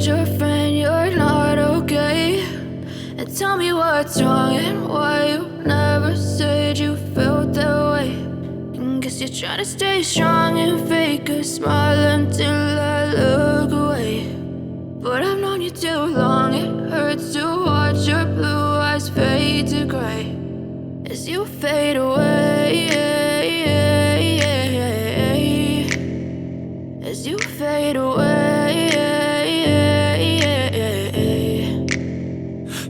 your friend you're not okay. And tell me what's wrong and why you never said you felt that way. And guess you're trying to stay strong and fake a smile until I look away. But I've known you too long, it hurts to watch your blue eyes fade to gray as you fade away, as you fade away.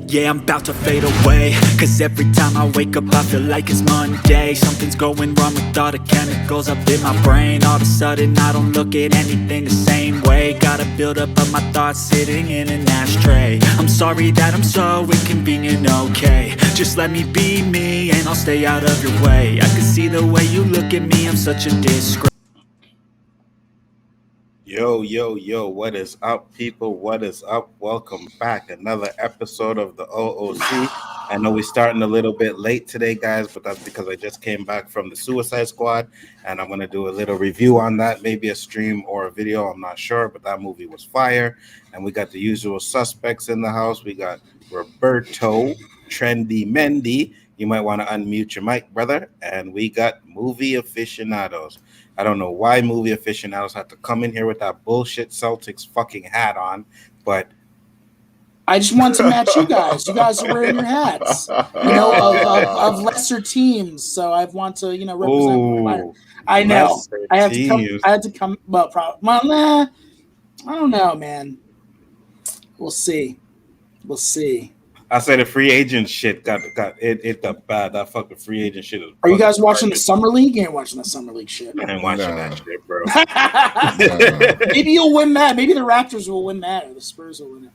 Yeah, I'm about to fade away, cause every time I wake up I feel like it's Monday. Something's going wrong with all the chemicals up in my brain. All of a sudden I don't look at anything the same way. Gotta build up of my thoughts sitting in an ashtray. I'm sorry that I'm so inconvenient, okay. Just let me be me and I'll stay out of your way. I can see the way you look at me, I'm such a disgrace. Yo, what is up, people? What is up? Welcome back. Another episode of the O.O.C. I know we're starting a little bit late today, guys, but that's because I just came back from the Suicide Squad, and I'm going to do a little review on that, maybe a stream or a video. I'm not sure, but that movie was fire. And we got the usual suspects in the house. We got Roberto, Trendy Mendy. You might want to unmute your mic, brother. And we got Movie Aficionados. I don't know why Movie Aficionados had to come in here with that bullshit Celtics fucking hat on, but I just want to match you guys. You guys are wearing your hats, of lesser teams. So I want to, represent. I know. I had to come. Well, I don't know, man. We'll see. I said the free agent shit got bad. That fucking free agent shit is. Are you guys watching the summer league? You ain't watching the summer league shit. I ain't watching that shit, bro. Maybe you'll win that. Maybe the Raptors will win that, or the Spurs will win it.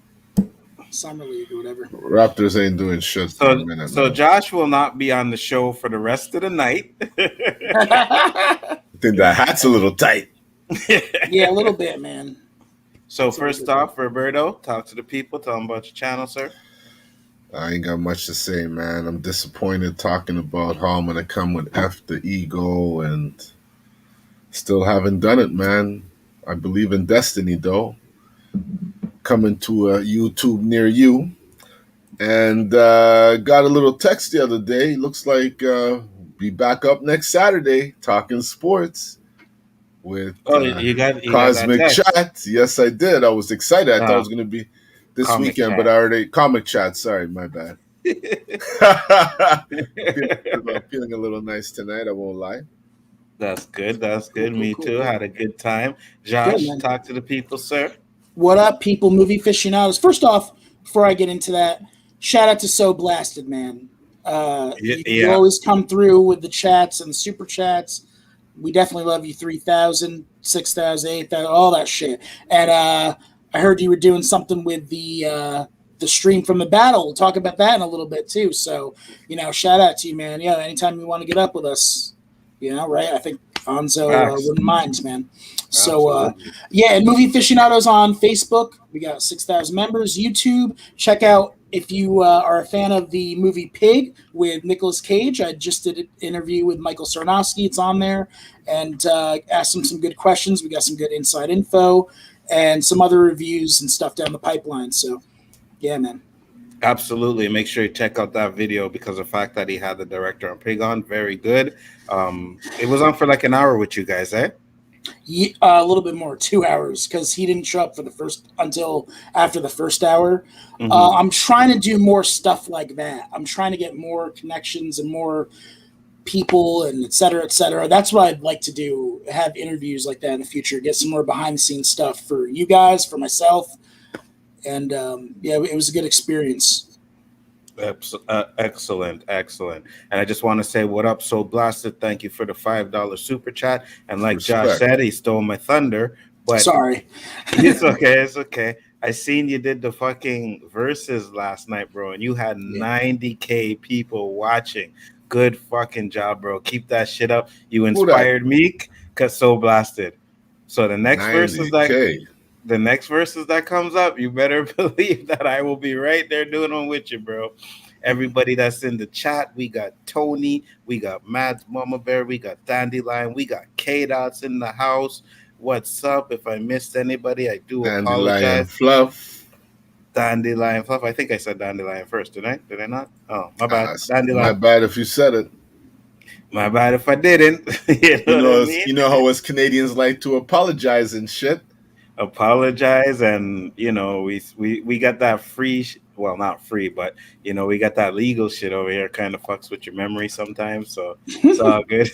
Summer league or whatever. Raptors ain't doing shit. So Josh will not be on the show for the rest of the night. I think that hat's a little tight. Yeah, a little bit, man. So first off, Roberto, talk to the people. Tell them about your channel, sir. I ain't got much to say, man. I'm disappointed talking about how I'm going to come with F the ego and still haven't done it, man. I believe in destiny, though. Coming to a YouTube near you. And got a little text the other day. Looks like be back up next Saturday talking sports with you got Cosmic Chat. Yes, I did. I was excited. I thought it was going to be this Comic weekend, Chat. but I already Comic Chat. Sorry, my bad. Feeling a little nice tonight. I won't lie. That's good. Me too. Had a good time. Josh, Good, talk to the people, sir. What up, people? Movie aficionados. First off, before I get into that, shout out to So Blasted, man. You always come through with the chats and the super chats. We definitely love you. 3,000, 6,000, 8,000, all that shit. And I heard you were doing something with the stream from the battle. We'll talk about that in a little bit too. So, shout out to you, man. Yeah, anytime you want to get up with us, right? I think Fonzo wouldn't mind, man. So, and Movie Aficionados on Facebook. We got 6,000 members. YouTube. Check out if you are a fan of the movie Pig with Nicolas Cage. I just did an interview with Michael Sarnowski. It's on there. And asked him some good questions. We got some good inside info and some other reviews and stuff down the pipeline. So, yeah, man. Absolutely. Make sure you check out that video because of the fact that he had the director on Pig on. Very good. It was on for like an hour with you guys, eh? Yeah, a little bit more, 2 hours, because he didn't show up for until after the first hour. Mm-hmm. I'm trying to do more stuff like that. I'm trying to get more connections and more people and et cetera, et cetera. That's what I'd like to do, have interviews like that in the future, get some more behind the scenes stuff for you guys, for myself. And it was a good experience. Excellent. And I just want to say, what up, So Blasted? Thank you for the $5 super chat. And like Respect. Josh said, he stole my thunder. But Sorry. It's okay. I seen you did the fucking verses last night, bro, and you had 90K people watching. Good fucking job, bro. Keep that shit up. You inspired me, cause So Blasted. So the next verses that comes up, you better believe that I will be right there doing them with you, bro. Everybody that's in the chat, we got Tony, we got Mads Mama Bear, we got Dandelion, we got K-Dots in the house. what's up. If I missed anybody, I do Dandelion apologize. Fluff. Dandelion Fluff. I think I said Dandelion first, did I? Did I not? Oh, my bad. My Dandelion. bad if you said it. My bad if I didn't. You know what I mean? You know how us Canadians like to apologize and shit. Apologize, and we got that free. Well, not free, but we got that legal shit over here. Kind of fucks with your memory sometimes, so it's all good.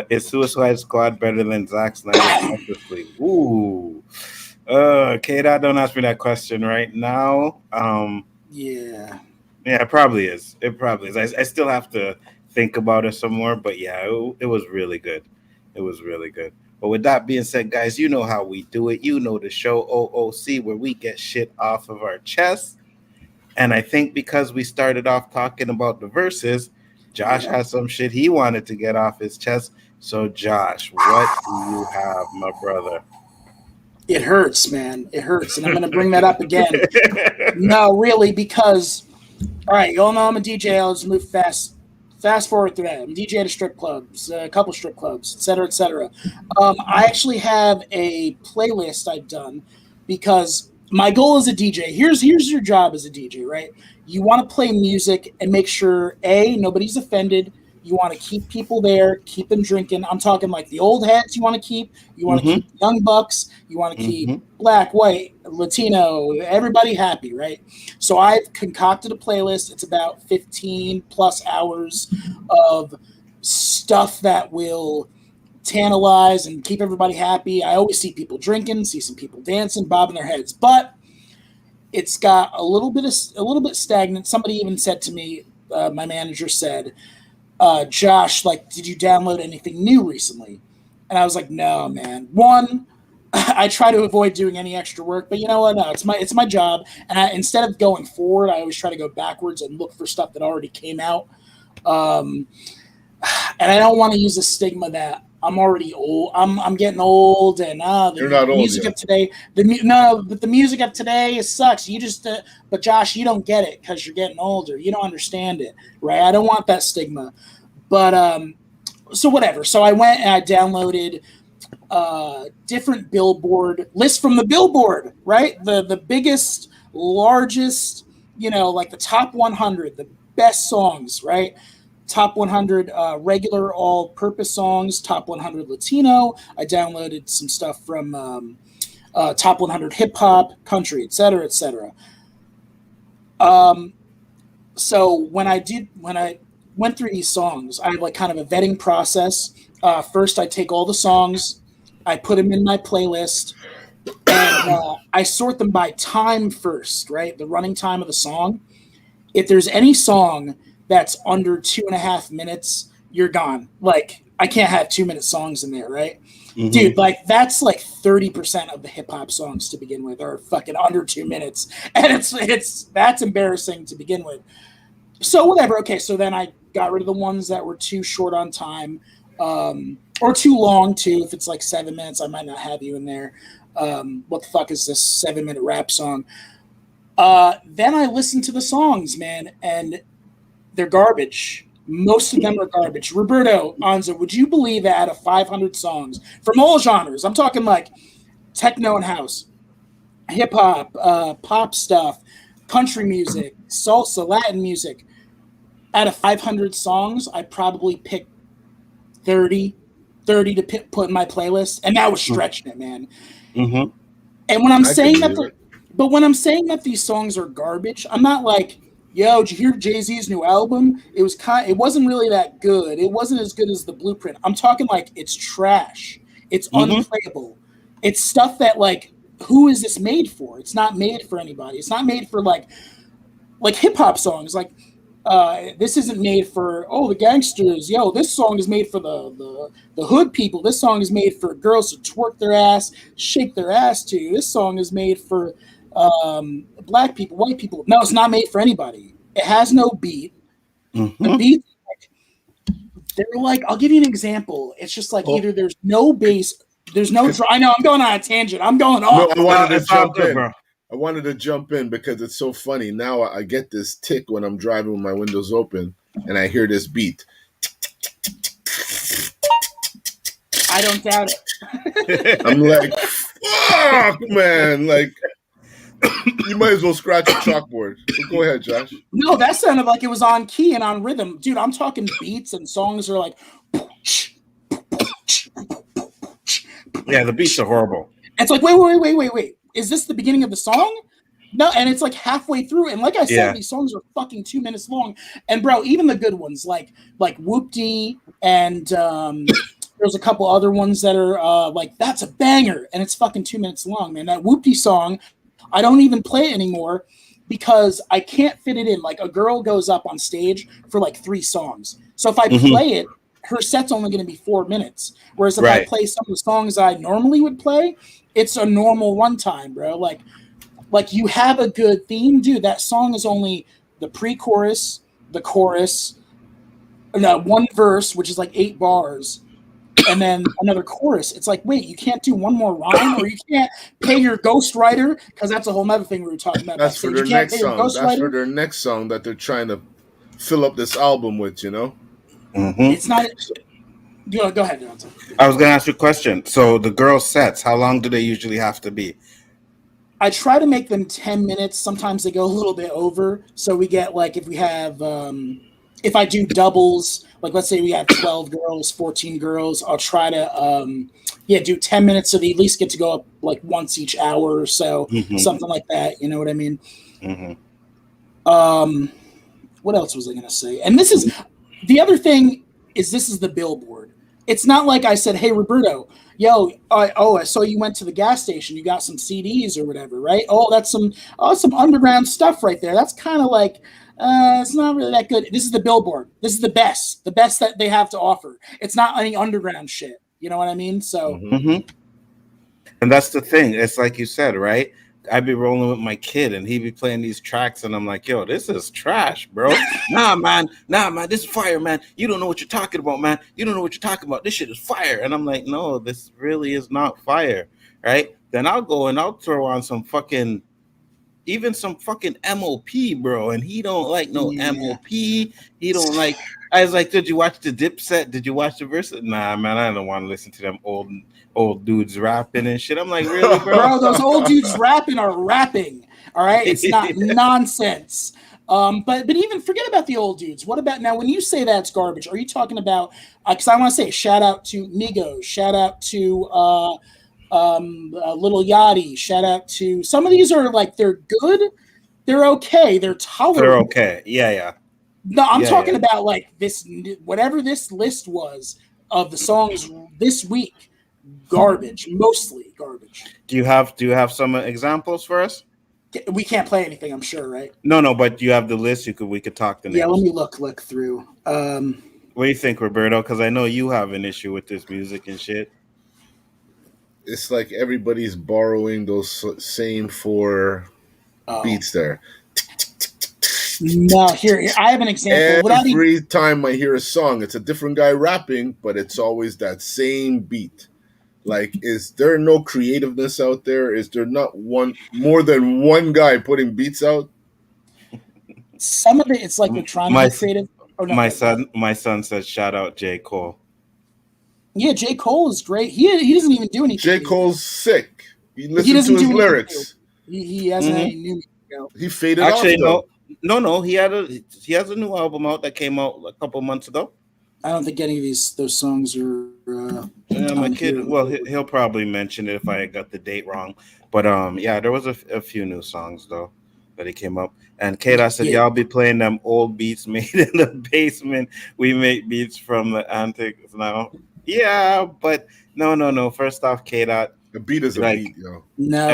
Is Suicide Squad better than Zack Snyder's Justice League? Ooh. K-Dot, don't ask me that question right now. Yeah, it probably is. It probably is. I still have to think about it some more, but yeah, it was really good. It was really good. But with that being said, guys, you know how we do it. You know the show O.O.C, where we get shit off of our chest. And I think because we started off talking about the verses, Josh has some shit he wanted to get off his chest. So, Josh, what do you have, my brother? It hurts, man. It hurts. And I'm going to bring that up again. No, really, because, all right, you all know I'm a DJ. I'll just move fast forward through that. I'm DJ at a strip clubs, a couple strip clubs, et cetera, et cetera. I actually have a playlist I've done because my goal as a DJ, here's your job as a DJ, right? You want to play music and make sure, A, nobody's offended. You want to keep people there, keep them drinking. I'm talking like the old heads you want to keep. You want to keep young bucks. You want to keep black, white, Latino, everybody happy, right? So I've concocted a playlist. It's about 15 plus hours of stuff that will tantalize and keep everybody happy. I always see people drinking, see some people dancing, bobbing their heads, but it's got a little bit stagnant. Somebody even said to me, my manager said, Josh, like, did you download anything new recently? And I was like, no, man. One, I try to avoid doing any extra work, but you know what? No, it's my job. And instead of going forward, I always try to go backwards and look for stuff that already came out. And I don't want to use a stigma that I'm already old. I'm getting old, and You're not old music yet. of today. But the music of today sucks. You just, but Josh, you don't get it because you're getting older. You don't understand it, right? I don't want that stigma. But so whatever. So I went and I downloaded different Billboard lists from the Billboard, right? The biggest, largest, like the top 100, the best songs, right? Top 100 regular all-purpose songs, top 100 Latino. I downloaded some stuff from top 100 hip-hop, country, et cetera, et cetera. So when I went through these songs, I have like kind of a vetting process. First, I take all the songs, I put them in my playlist, and I sort them by time first, right? The running time of the song. If there's any song that's under 2.5 minutes, you're gone. Like, I can't have 2-minute songs in there, right? Mm-hmm. Dude, like, that's like 30% of the hip hop songs to begin with are fucking under 2 minutes. And that's embarrassing to begin with. So whatever. Okay. So then I got rid of the ones that were too short on time, or too long too. If it's like 7 minutes, I might not have you in there. What the fuck is this 7-minute rap song? Then I listened to the songs, man, and they're garbage. Most of them are garbage. Roberto, Anza, would you believe that out of 500 songs from all genres, I'm talking like techno and house, hip hop, pop stuff, country music, salsa, Latin music, out of 500 songs, I probably picked 30 to put in my playlist, and that was stretching it, man. Mm-hmm. And when I'm saying that these songs are garbage, I'm not like, yo, did you hear Jay-Z's new album? It wasn't really that good. It wasn't as good as The Blueprint. I'm talking like it's trash. It's unplayable. It's stuff that, like, who is this made for? It's not made for anybody. It's not made for like hip-hop songs. Like, this isn't made for, the gangsters. Yo, this song is made for the hood people. This song is made for girls to twerk their ass, shake their ass to. This song is made for black people, white people. No, it's not made for anybody. It has no beat. Mm-hmm. The beat, they're like, I'll give you an example. It's just like either there's no bass, there's no. I know I'm going on a tangent. I'm going off. No, I wanted to jump in because it's so funny. Now I get this tick when I'm driving with my windows open and I hear this beat. I don't doubt it. I'm like, fuck, man. Like, you might as well scratch a chalkboard. But go ahead, Josh. No, that sounded like it was on key and on rhythm. Dude, I'm talking beats and songs are like... Yeah, the beats are horrible. It's like, wait. Is this the beginning of the song? No, and it's like halfway through. And like I said, these songs are fucking 2 minutes long. And bro, even the good ones, like Whoop-Dee and there's a couple other ones that are like, that's a banger. And it's fucking 2 minutes long, man. That Whoop-Dee song, I don't even play it anymore because I can't fit it in. Like a girl goes up on stage for like 3 songs. So if I play it, her set's only going to be 4 minutes. Whereas if I play some of the songs I normally would play, it's a normal runtime, bro. Like you have a good theme, dude. That song is only the pre-chorus, the chorus, one verse, which is like 8 bars, and then another chorus. It's like, wait, you can't do one more rhyme, or you can't pay your ghostwriter, because that's a whole other thing we were talking about. That's for their next song. That's for their next song that they're trying to fill up this album with, you know? It's not... Go ahead, Johnson. I was going to ask you a question. So the girls' sets, how long do they usually have to be? I try to make them 10 minutes. Sometimes they go a little bit over. So we get like, if we have, if I do doubles, like let's say we have 12 girls, 14 girls, I'll try to, do 10 minutes. So they at least get to go up like once each hour or so, something like that. You know what I mean? What else was I going to say? And this is, the other thing is this is the billboard. It's not like I said, hey, Roberto, yo, I saw you went to the gas station. You got some CDs or whatever, right? Oh, that's some underground stuff right there. That's kind of like, it's not really that good. This is the billboard. This is the best that they have to offer. It's not any underground shit. You know what I mean? So, and that's the thing. It's like you said, right? I'd be rolling with my kid and he'd be playing these tracks and I'm like, yo, this is trash, bro. Nah, man, this is fire, man. You don't know what you're talking about, man. You don't know what you're talking about. This shit is fire. And I'm like, no, this really is not fire, right? Then I'll go and I'll throw on some fucking MOP, bro. And he don't like no MOP. He don't like, I was like, did you watch the Dipset? Did you watch the verse? Nah, man, I don't want to listen to them old dudes rapping and shit. I'm like, really, bro? Bro, those old dudes rapping are rapping. All right, it's not nonsense. But even forget about the old dudes. What about now? When you say that's garbage, are you talking about? Because I want to say shout out to Migos, shout out to Little Yachty, shout out to some of these are like they're good, they're okay, they're tolerable. They're okay, yeah. No, I'm talking about like this, whatever this list was of the songs this week. Garbage, mostly garbage. Do you have some examples for us? We can't play anything, I'm sure, right? No, but you have the list. We could talk the names. Yeah, let me look through. What do you think, Roberto? Because I know you have an issue with this music and shit. It's like everybody's borrowing those same 4 beats there. No, here I have an example. Every time I hear a song, it's a different guy rapping, but it's always that same beat. Like, is there no creativeness out there? Is there not more than one guy putting beats out? Some of it's like they're trying to be creative. My son says, shout out J. Cole. Yeah, J. Cole is great. He doesn't even do anything. J. Cole's sick. You listen to his lyrics. He hasn't any new music. He faded off. Actually, no. He has a new album out that came out a couple months ago. I don't think any of those songs are. My kid. Well, he'll probably mention it if I got the date wrong. But there was a few new songs though that he came up. And Kate, said, y'all be playing them old beats made in the basement. We make beats from the antiques now. Yeah, but no. First off, Kate, a beat is a beat, yo. No,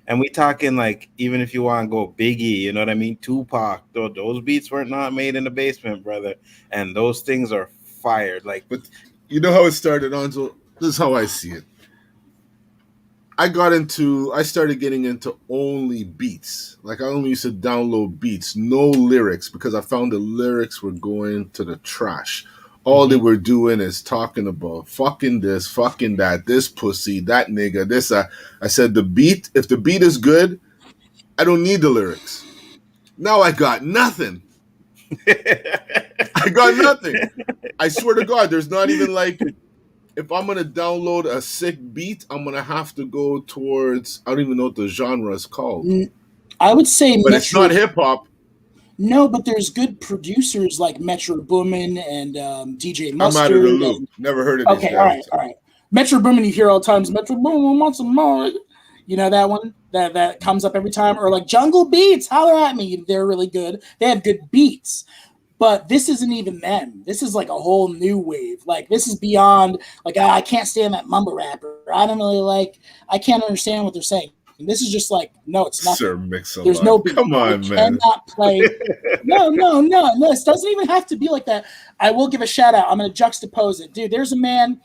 and we talking like even if you want to go Biggie, you know what I mean? Tupac, those beats were not made in the basement, brother. And those things are fired. Like, but you know how it started, Anzo? This is how I see it. I started getting into only beats. Like I only used to download beats, no lyrics, because I found the lyrics were going to the trash. All they were doing is talking about fucking this, fucking that, this pussy, that nigga, this. I said the beat, if the beat is good, I don't need the lyrics. Now I got nothing. I got nothing. I swear to God, there's not even like if I'm gonna download a sick beat, I'm gonna have to go towards, I don't even know what the genre is called. I would say But it's not hip hop. No, but there's good producers like Metro Boomin and DJ Mustard. I'm out of the loop. Never heard of these guys. All right. Metro Boomin, you hear all the times. Metro Boomin wants some more. You know that one that comes up every time, or like Jungle Beats. Holler at me. They're really good. They have good beats. But this isn't even them. This is like a whole new wave. Like this is beyond like I can't stand that mumble rapper. I don't really like. I can't understand what they're saying. This is just like no, it's nothing. Sir Mix-a-Lot. There's no beat. Come on, you man. Cannot play. No. This doesn't even have to be like that. I will give a shout out. I'm going to juxtapose it, dude. There's a man.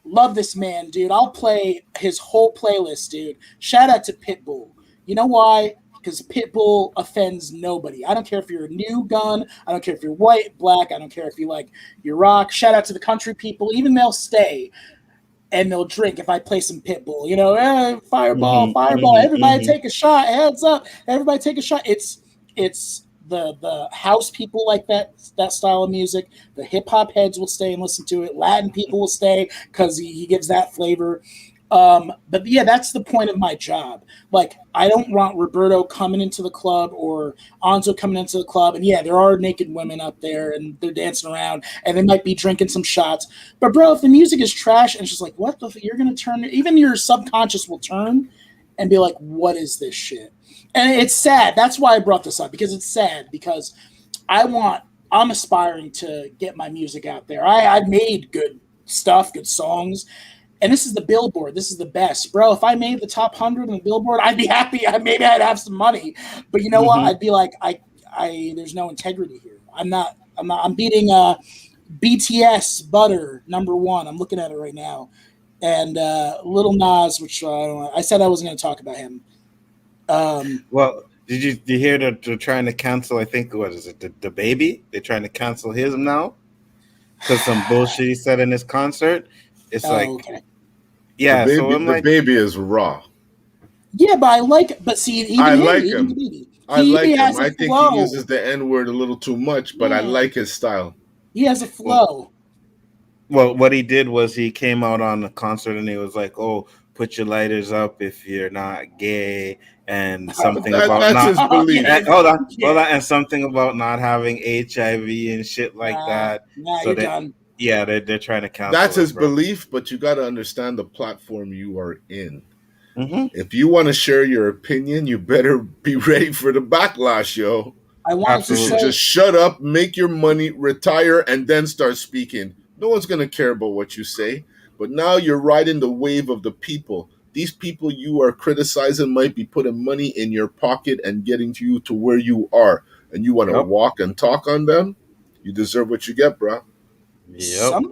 Love this man, dude. I'll play his whole playlist, dude. Shout out to Pitbull. You know why? Because Pitbull offends nobody. I don't care if you're a new gun. I don't care if you're white, black. I don't care if you like your rock. Shout out to the country people. Even they'll stay and they'll drink if I play some Pitbull. You know, fireball. Everybody take a shot. Heads up. Everybody take a shot. It's the house people like that style of music. The hip hop heads will stay and listen to it. Latin people will stay because he gives that flavor. But yeah, that's the point of my job. Like, I don't want Roberto coming into the club or Anzo coming into the club. And yeah, there are naked women up there and they're dancing around and they might be drinking some shots. But bro, if the music is trash and it's just like, what the you're going to turn, even your subconscious will turn and be like, what is this shit? And it's sad. That's why I brought this up, because it's sad, because I'm aspiring to get my music out there. I've made good stuff, good songs. And this is the Billboard. This is the best, bro. If I made the top 100 on the Billboard, I'd be happy. Maybe I'd have some money, but you know what? I'd be like, there's no integrity here. I'm beating BTS Butter #1. I'm looking at it right now, and Little Nas, which I said I wasn't going to talk about him. Well, did you hear that they're trying to cancel? I think what is it? The baby? They're trying to cancel his now because some bullshit he said in his concert. It's okay. Yeah, the baby, so I'm the like, baby is raw. Yeah, but I like. But see, even I him, like even him. baby, I like him. has I a think flow. he uses the N-word a little too much, but I like his style. He has a flow. Well, what he did was he came out on the concert and he was like, "Oh, put your lighters up if you're not gay," and something about that's not. his belief. Hold on, and something about not having HIV and shit like that. Nah, So you're done. Yeah, they're trying to cancel. That's his bro. belief, but you got to understand the platform you are in. Mm-hmm. If you want to share your opinion, you better be ready for the backlash, yo. I want to say, just shut up, make your money, retire, and then start speaking. No one's going to care about what you say. But now you're riding the wave of the people. These people you are criticizing might be putting money in your pocket and getting you to where you are. And you want to walk and talk on them? You deserve what you get, bro. Yep.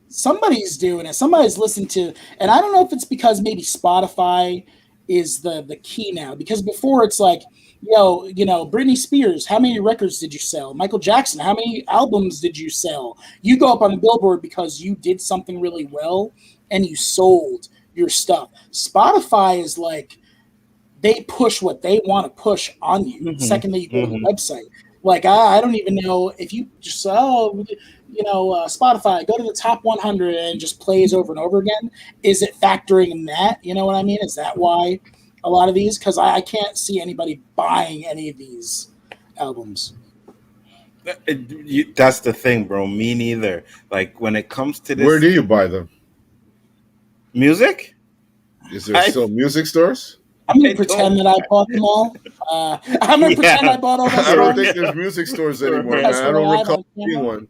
Somebody's doing it. Somebody's listening to, and I don't know if it's because maybe Spotify is the key now. Because before it's like, Britney Spears, how many records did you sell? Michael Jackson, how many albums did you sell? You go up on the Billboard because you did something really well and you sold your stuff. Spotify is like, they push what they want to push on you the second that you go to the website. Like, I don't even know if you just, Spotify, go to the top 100 and just plays over and over again. Is it factoring in that? You know what I mean? Is that why a lot of these? Because I can't see anybody buying any of these albums. That's the thing, bro. Me neither. Like, when it comes to this. Where do you buy them? Music? Is there still music stores? I'm going to pretend that I bought them all. I'm going to pretend I bought all those. I don't think there's music stores anymore, man. I don't recall seeing one.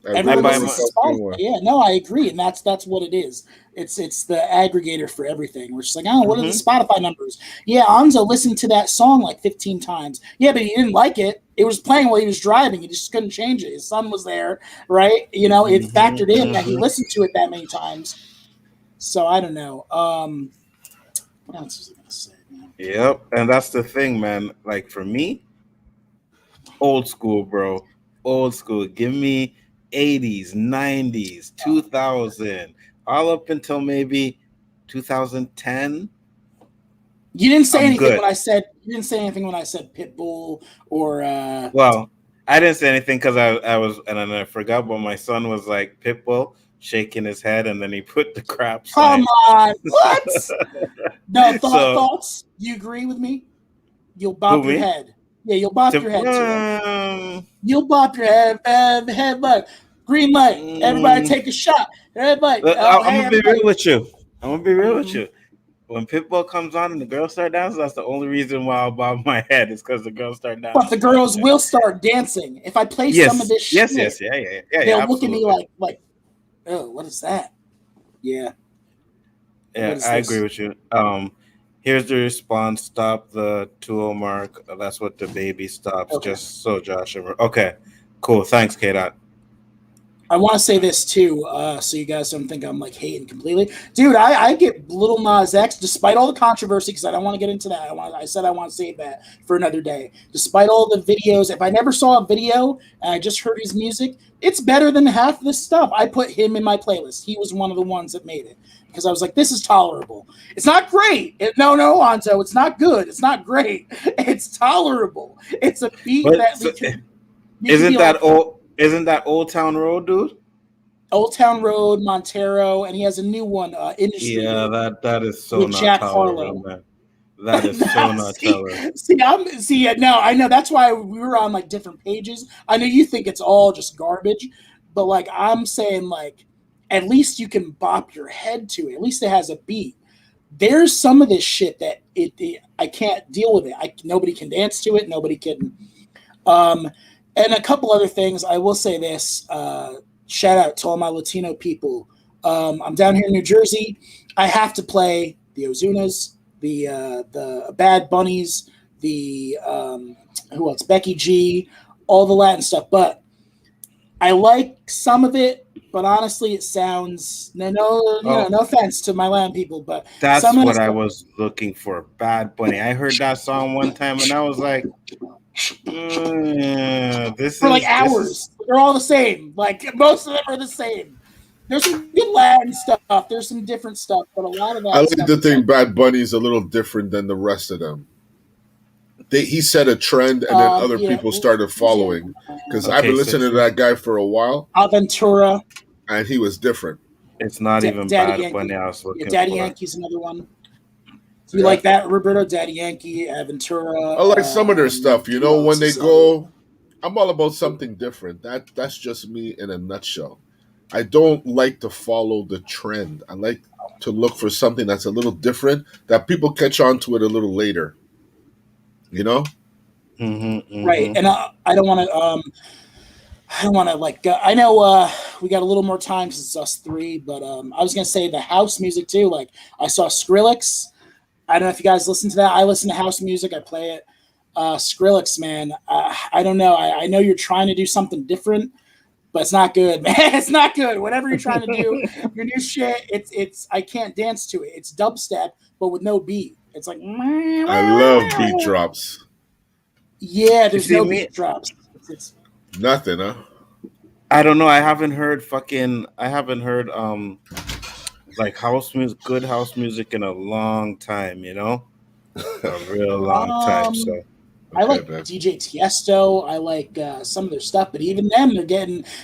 Yeah, no, I agree, and that's what it is. It's the aggregator for everything. We're just like, what are the Spotify numbers? Yeah, Anzo listened to that song like 15 times. Yeah, but he didn't like it. It was playing while he was driving. He just couldn't change it. His son was there, right? It factored in that he listened to it that many times. So I don't know. What else was I going to say, man? Yep, and that's the thing, man. Like, for me, old school, bro. Old school. Give me 80s, 90s, 2000, all up until maybe 2010. You didn't say anything when I said. You didn't say anything when I said Pitbull or. Well, I didn't say anything because I was, and then I forgot. But my son was like, Pitbull, shaking his head, and then he put the crap Come sign. on, what? No thoughts. Do you agree with me? You'll bop your head. Yeah, you'll bop your head too. You'll bop your head light. Green light. Everybody take a shot. Everybody. I'm gonna be real with you. When Pitbull comes on and the girls start dancing, that's the only reason why I'll bob my head is because the girls start dancing. But the girls will start dancing. If I play some of this shit, they'll look at me like, oh, what is that? Yeah. Yeah, I agree with you. Here's the response. Stop the 2-0 mark. That's what the baby stops. Okay. Just so Josh. Okay, cool. Thanks, K-Dot. I want to say this too, so you guys don't think I'm like hating completely, dude. I get Little Nas X, despite all the controversy, because I don't want to get into that. I said I want to save that for another day. Despite all the videos, if I never saw a video and I just heard his music, it's better than half this stuff. I put him in my playlist. He was one of the ones that made it because I was like, this is tolerable. It's not great. No, Anto, it's not good. It's not great. It's tolerable. It's a beat Isn't that Old Town Road, dude? Old Town Road, Montero, and he has a new one, Industry. Yeah, that is so not Jack Harlow, man. That is so not tolerable. No, I know that's why we were on like different pages. I know you think it's all just garbage, but like I'm saying, like at least you can bop your head to it. At least it has a beat. There's some of this shit that I can't deal with it. Nobody can dance to it. Nobody can. And a couple other things. I will say this. Shout out to all my Latino people. I'm down here in New Jersey. I have to play the Ozunas, the Bad Bunnies, the who else? Becky G, all the Latin stuff. But I like some of it. But honestly, it sounds no offense to my Latin people, but that's what I was looking for. Bad Bunny. I heard that song one time and I was like. Hours. They're all the same. Like most of them are the same. There's some good Latin stuff. There's some different stuff, but a lot of that. I like to think Bad Bunny is a little different than the rest of them. He set a trend, and then other people started following. Because I've been listening to that guy for a while. Aventura, and he was different. It's not even Bad Bunny. I was looking Daddy Yankee's another one. You like that, Roberto? Daddy Yankee, Aventura. I like some of their stuff. You know, when they go, I'm all about something different. That's just me in a nutshell. I don't like to follow the trend. I like to look for something that's a little different that people catch on to it a little later. You know? Right. And I don't want to. I know we got a little more time because it's us three, but I was gonna say the house music too. Like I saw Skrillex. I don't know if you guys listen to that. I listen to house music. I play it. Skrillex, man. I don't know. I know you're trying to do something different, but it's not good, man. It's not good. Whatever you're trying to do, your new shit. It's. I can't dance to it. It's dubstep, but with no beat. It's like. I love beat drops. Yeah, there's no beat drops. It's nothing, huh? I don't know. I haven't heard like good house music in a long time, you know? A real long time. So I like DJ Tiesto. I like some of their stuff, but even them,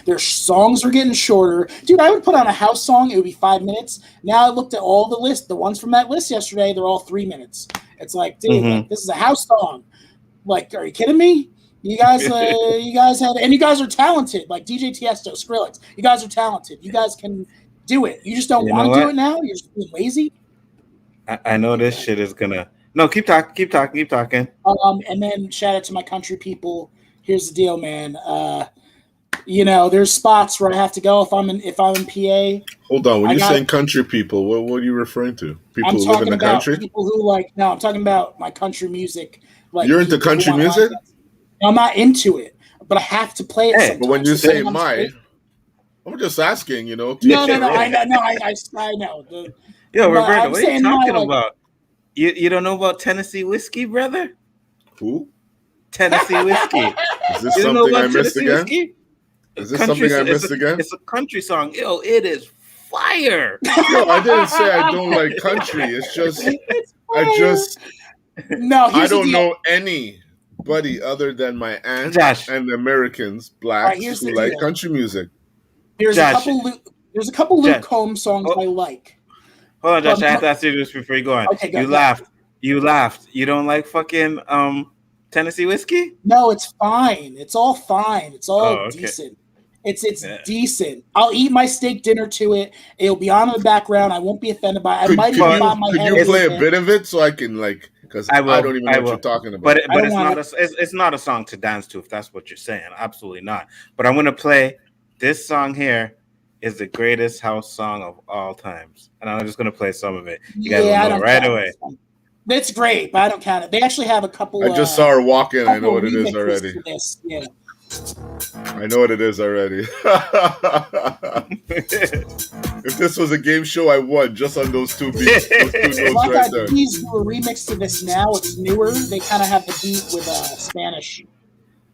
their songs are getting shorter. Dude, I would put on a house song, it would be 5 minutes. Now I looked at all the list, the ones from that list yesterday, they're all 3 minutes. It's like, dude, like, this is a house song. Like, are you kidding me? You guys you guys are talented, like DJ Tiesto, Skrillex. You guys are talented. You guys can do it. You just don't want to do it now. You're just being lazy. I know this shit is gonna. No, keep talking. And then shout out to my country people. Here's the deal, man. There's spots where I have to go if I'm in PA. Hold on, when you're saying country people, what are you referring to? People who live in the country? People who I'm talking about my country music. Like you're into country music? I'm not into it, but I have to play it. But when you say I'm just asking, No, I know. Yo, Roberto, what are you talking about? You don't know about Tennessee whiskey, brother? Who? Tennessee whiskey. Is this something I missed again? Is this something I missed again? It's a country song. Yo, it is fire. No, I didn't say I don't like country. It's just I don't know anybody other than my aunt and the Americans, blacks, who like country music. There's a couple There's a couple Luke Josh, Combs songs I like. Hold on, Josh. I have to ask you this before you go on. Okay, go. You laughed. You laughed. You don't like fucking Tennessee whiskey? No, it's fine. It's all fine. It's all decent. It's decent. I'll eat my steak dinner to it. It'll be on in the background. I won't be offended by it. I might even bob my head. Could you play a bit of it so I can because I don't even know what you're talking about. But it's not a song to dance to if that's what you're saying. Absolutely not. But I'm gonna play this song here. Is the greatest house song of all times, and I'm just gonna play some of it. You guys will know right away. It's great, but I don't count it. They actually have a couple. I just saw her walk in. I know what it is already. Yeah. I know what it is already. If this was a game show, I won just on those two beats. Those two notes right there. These do a remix to this now. It's newer. They kind of have the beat with Spanish.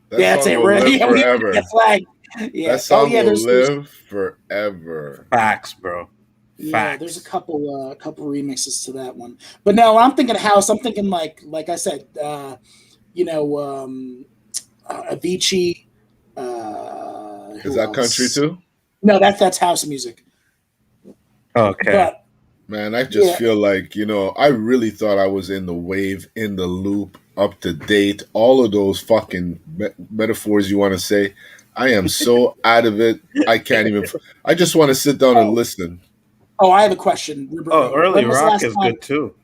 That's it. Forever. Yeah. That song will live forever. Facts, bro. Yeah, there's a couple remixes to that one. But no, when I'm thinking house, I'm thinking like I said, Avicii. Is that country too? No, that's house music. Okay. But, man, I just feel like, I really thought I was in the wave, in the loop, up to date, all of those fucking metaphors you want to say. I am so out of it. I can't even. I just want to sit down and listen. Oh, I have a question. Roberto. Early rock is good too.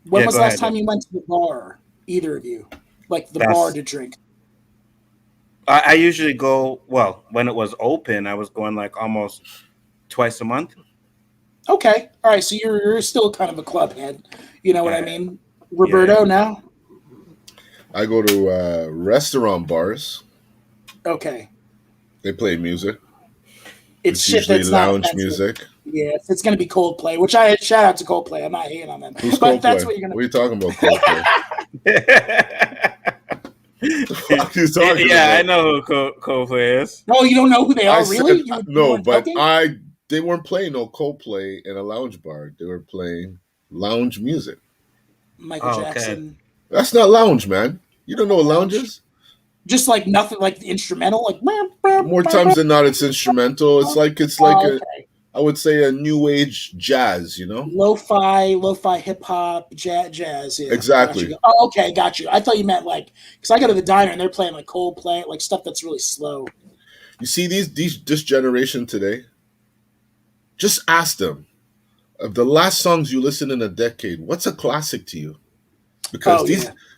When was the last time you went to the bar? Either of you, like bar to drink? I usually go. Well, when it was open, I was going like almost twice a month. Okay, all right. So you're still kind of a club head. You know what I mean, Roberto? Now I go to restaurant bars. Okay. They play music. It's usually lounge music. Yeah, it's going to be Coldplay, which I shout out to Coldplay. I'm not hating on them. Who's but Coldplay? That's what you're going to. What are you talking about, Coldplay? The fuck you talking about? I know who Coldplay is. No, you don't know who they are, really? No, but they weren't playing no Coldplay in a lounge bar. They were playing lounge music. Michael Jackson. Okay. That's not lounge, man. You don't know what lounge is? Just like nothing, like the instrumental, like more times than not, it's instrumental. It's like I would say a new age jazz, lo-fi hip hop, jazz. Yeah, exactly. Oh, okay, got you. I thought you meant because I go to the diner and they're playing like Coldplay, like stuff that's really slow. You see this generation today. Just ask them of the last songs you listened in a decade. What's a classic to you? Because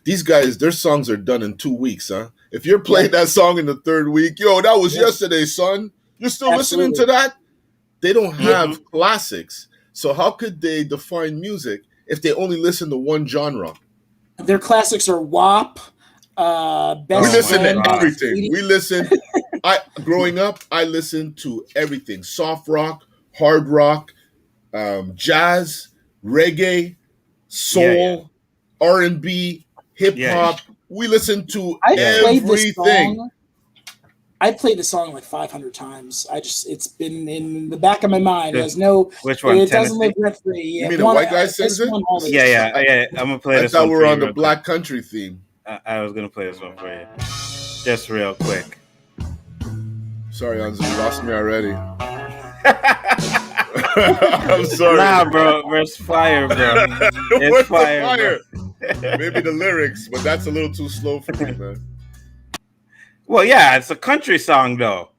these guys, their songs are done in 2 weeks, huh? If you're playing that song in the third week, that was yesterday, son. You're still listening to that? They don't have classics. So how could they define music if they only listen to one genre? Their classics are WAP. We listen to everything. We listen. Growing up, I listened to everything. Soft rock, hard rock, jazz, reggae, soul, R&B, hip hop. We listen to everything. I've played the song like 500 times. It's been in the back of my mind. There's which one? It doesn't live rent free. You mean a white guy sings it? Yeah. I'm gonna play this one. I thought we were on the Black Country theme. I was gonna play this one for you, just real quick. Sorry, Anzu, you lost me already. I'm sorry. Nah, bro, it's fire, bro. It's fire. Maybe the lyrics, but that's a little too slow for me, man. Well, yeah, it's a country song, though.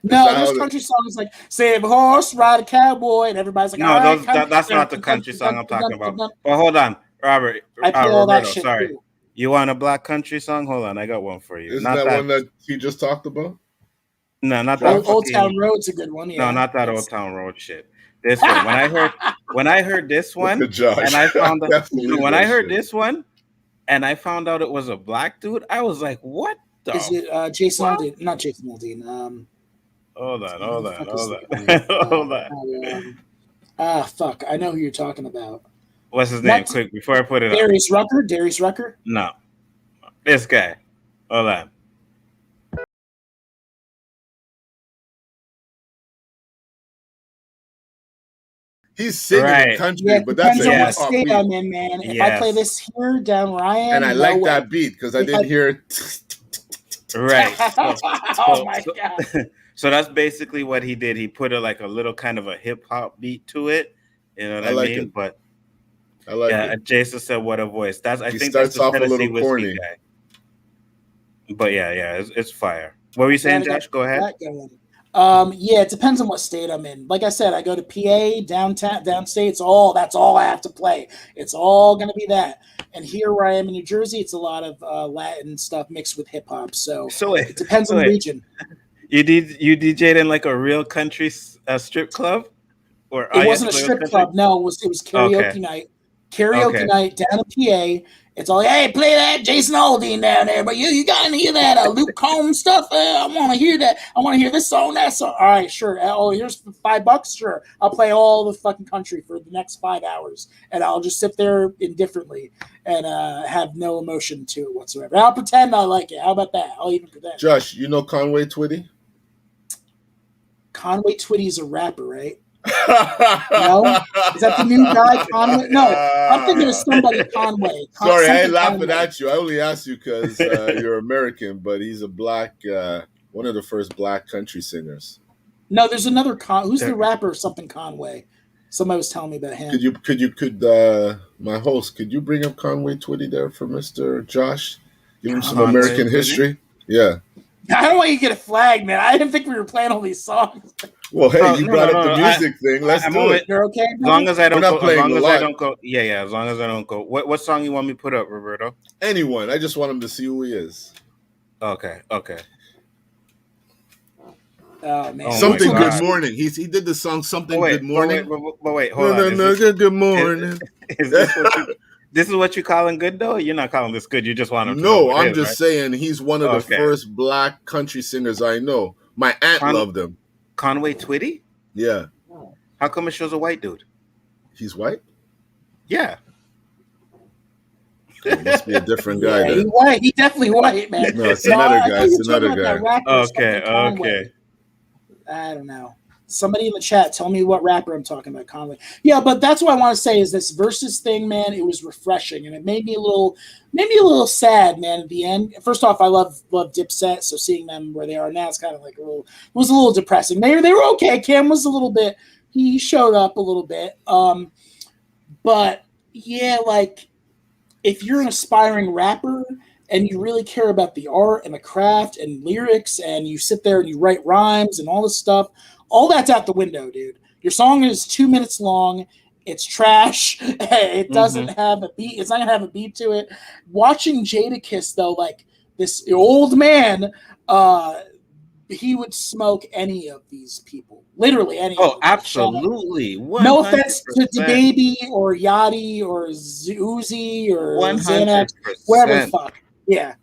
No, there's country songs like "Save a Horse, Ride a Cowboy," and everybody's like, "No, that's not the country song I'm talking about." Well, hold on, Robert. Roberto, sorry. Too. You want a black country song? Hold on, I got one for you. Isn't that one that he just talked about? No, not that. Old Town Road's a good one. Yeah. No, not that Old Town Road shit. This one. When I heard this one, and I found out this one, and I found out it was a black dude, I was like, "What the?" Is it Jason Aldean? Not Jason Aldean. Hold on. Fuck! I know who you're talking about. What's his name? Quick, before I put it Darius Rucker. Darius Rucker. No, this guy. Hold on. He's singing country, but that's a what state I'm in, man. If I play this here down where I am, and I like that beat because I didn't hear it. Right. Oh my god. So that's basically what he did. He put a little kind of a hip hop beat to it. You know what I like mean? it. But I like yeah, it. Jason said, "What a voice!" I He think that's starts the off a Tennessee little whiskey corny. guy. But yeah, it's fire. What were you saying, Josh? Go ahead. Yeah, it depends on what state I'm in. Like I said, I go to PA, downstate. That's all I have to play. It's all going to be that. And here where I am in New Jersey, it's a lot of Latin stuff mixed with hip hop. So it depends on the region. You DJ'd in like a real country strip club, or it wasn't a strip club? No, it was karaoke night. Karaoke night down in PA. It's all, hey, play that Jason Aldean down there, but you got to hear that Luke Combs stuff. I want to hear that. I want to hear this song, that song. All right, sure. Oh, here's $5. Sure, I'll play all the fucking country for the next 5 hours, and I'll just sit there indifferently and have no emotion to it whatsoever. I'll pretend I like it. How about that? I'll even pretend. Josh, you know Conway Twitty? Conway Twitty's a rapper, right? No, is that the new guy, Conway? No, I'm thinking of somebody Conway. Sorry, I ain't laughing at you. I only asked you because you're American, but he's a black, one of the first black country singers. No, there's another who's the rapper? Something Conway. Somebody was telling me about him. My host, could you bring up Conway Twitty there for Mr. Josh? Give him some Conway American Twitty? History. Yeah. I don't want you to get a flag, man. I didn't think we were playing all these songs. Well, hey, you brought up the music thing. Let's do it. You're okay? As long as I don't go. As long as I don't go. Yeah. As long as I don't go. What song you want me to put up, Roberto? Anyone. I just want him to see who he is. Okay. Oh man. Something Good Morning. He did the song Something Good Morning. Wait, hold on. Good morning. This is what you calling good though? You're not calling this good. You just want him to No, I'm just saying he's one of the first black country singers I know. My aunt loved him. Conway Twitty? Yeah. How come it shows a white dude? He's white? Yeah. It must be a different guy. Yeah, he's white. He's definitely white, man. No, it's another guy. It's another guy. Okay. I don't know. Somebody in the chat, tell me what rapper I'm talking about, Conway. Yeah, but that's what I want to say is this Versus thing, man. It was refreshing, and it made me a little sad, man. At the end, first off, I love Dipset, so seeing them where they are now, it's kind of like was a little depressing. They were okay. Cam was a little bit. He showed up a little bit, but yeah, like if you're an aspiring rapper and you really care about the art and the craft and lyrics, and you sit there and you write rhymes and all this stuff. All that's out the window, dude. Your song is 2 minutes long. It's trash. It doesn't have a beat. It's not going to have a beat to it. Watching Jadakiss, though, like this old man, he would smoke any of these people. Literally any of them. Absolutely. 100%. No offense to DaBaby or Yachty or Uzi or Xanax, whatever the fuck. Yeah.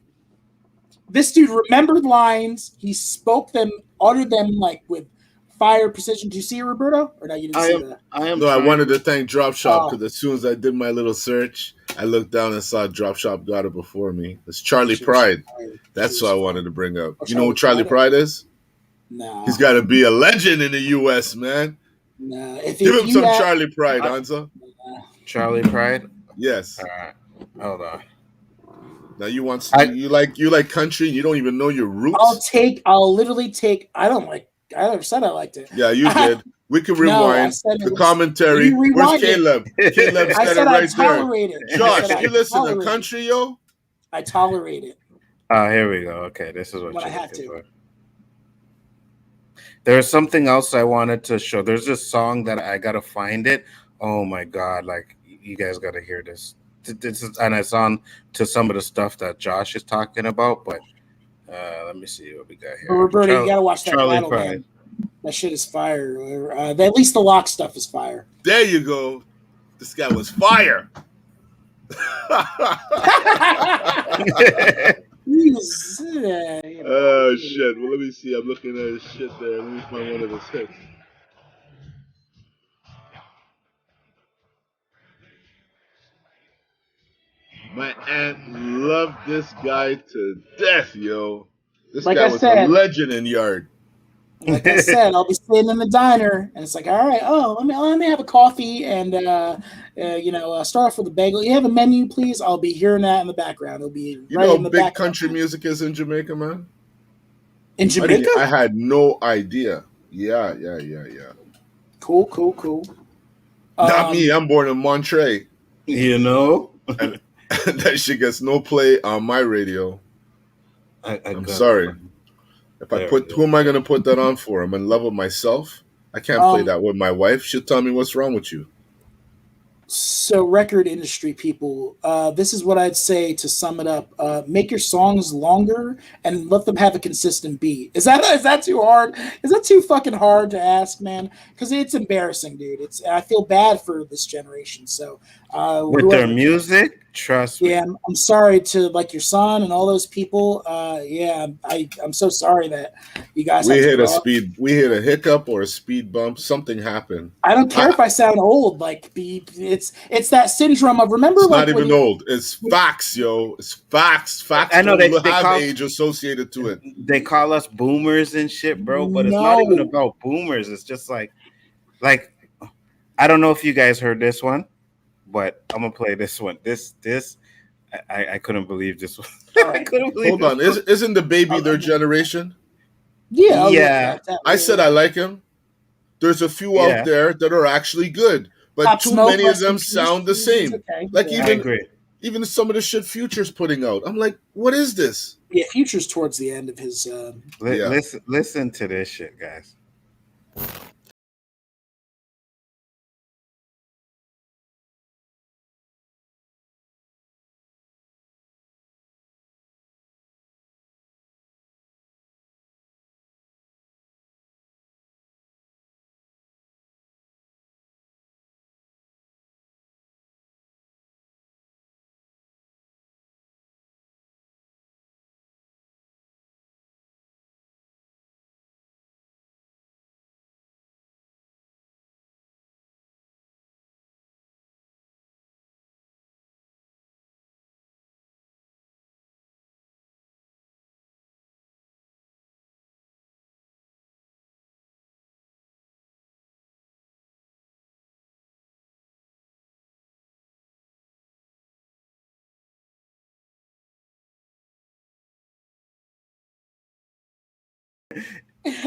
This dude remembered lines. He spoke them, uttered them like with fire precision. Do you see it, Roberto? Or no, you didn't see that? I wanted to thank Drop Shop because as soon as I did my little search, I looked down and saw Drop Shop got it before me. It's Charlie Pride. That's what I wanted to bring up. You know who Charlie Pride is? No. He's got to be a legend in the U.S., man. No. Give him some Charlie Pride, Hanzo. Charlie Pride? Yes. All right. Hold on. Now you like country. You don't even know your roots. I'll literally take. I never said I liked it. Yeah, you did. We can rewind the commentary. Where's Caleb? Caleb said it right there. Josh, you listen to country, yo? I tolerate it. Here we go. Okay, this is what I have to. For. There's something else I wanted to show. There's this song that I gotta find it. Oh my god! Like you guys gotta hear this. This is, and it's on to some of the stuff that Josh is talking about, but let me see what we got here. But Roberto, you gotta watch that battle, man. That shit is fire. At least the lock stuff is fire. There you go. This guy was fire. Oh shit! Well, let me see. I'm looking at his shit there. Let me find one of his hits. My aunt loved this guy to death, yo. This guy was a legend in Yard. Like I said, I'll be sitting in the diner, and it's like, all right, let me have a coffee and start off with a bagel. You have a menu, please? I'll be hearing that in the background. It'll be right in the background. Big country music is in Jamaica, man. In Jamaica? I had no idea. Yeah. Cool. Not me. I'm born in Monterey. You know? And that shit gets no play on my radio. I'm sorry. Who am I going to put that on for? I'm in love with myself. I can't play that with my wife. She'll tell me what's wrong with you. So, record industry people, this is what I'd say to sum it up: make your songs longer and let them have a consistent beat. Is that too hard? Is that too fucking hard to ask, man? Because it's embarrassing, dude. I feel bad for this generation. So, with their music, trust me. Yeah, I'm sorry to like your son and all those people. I'm so sorry that you guys. We hit a hiccup or a speed bump. Something happened. I don't care if I sound old. Like it's that syndrome of remember. It's like not even old. It's facts, yo. It's facts. Facts. I know they have age associated to it. They call us boomers and shit, bro. But it's not even about boomers. It's just like I don't know if you guys heard this one. But I'm gonna play this one. I couldn't believe this one. I couldn't believe. Hold on, isn't the baby their generation? Yeah. I said I like him. There's a few out there that are actually good, but Pop too Smoke, many of them sound the same. Okay. Like I agree. Even some of the shit Future's putting out. I'm like, what is this? Yeah, Future's towards the end of his. Listen to this shit, guys.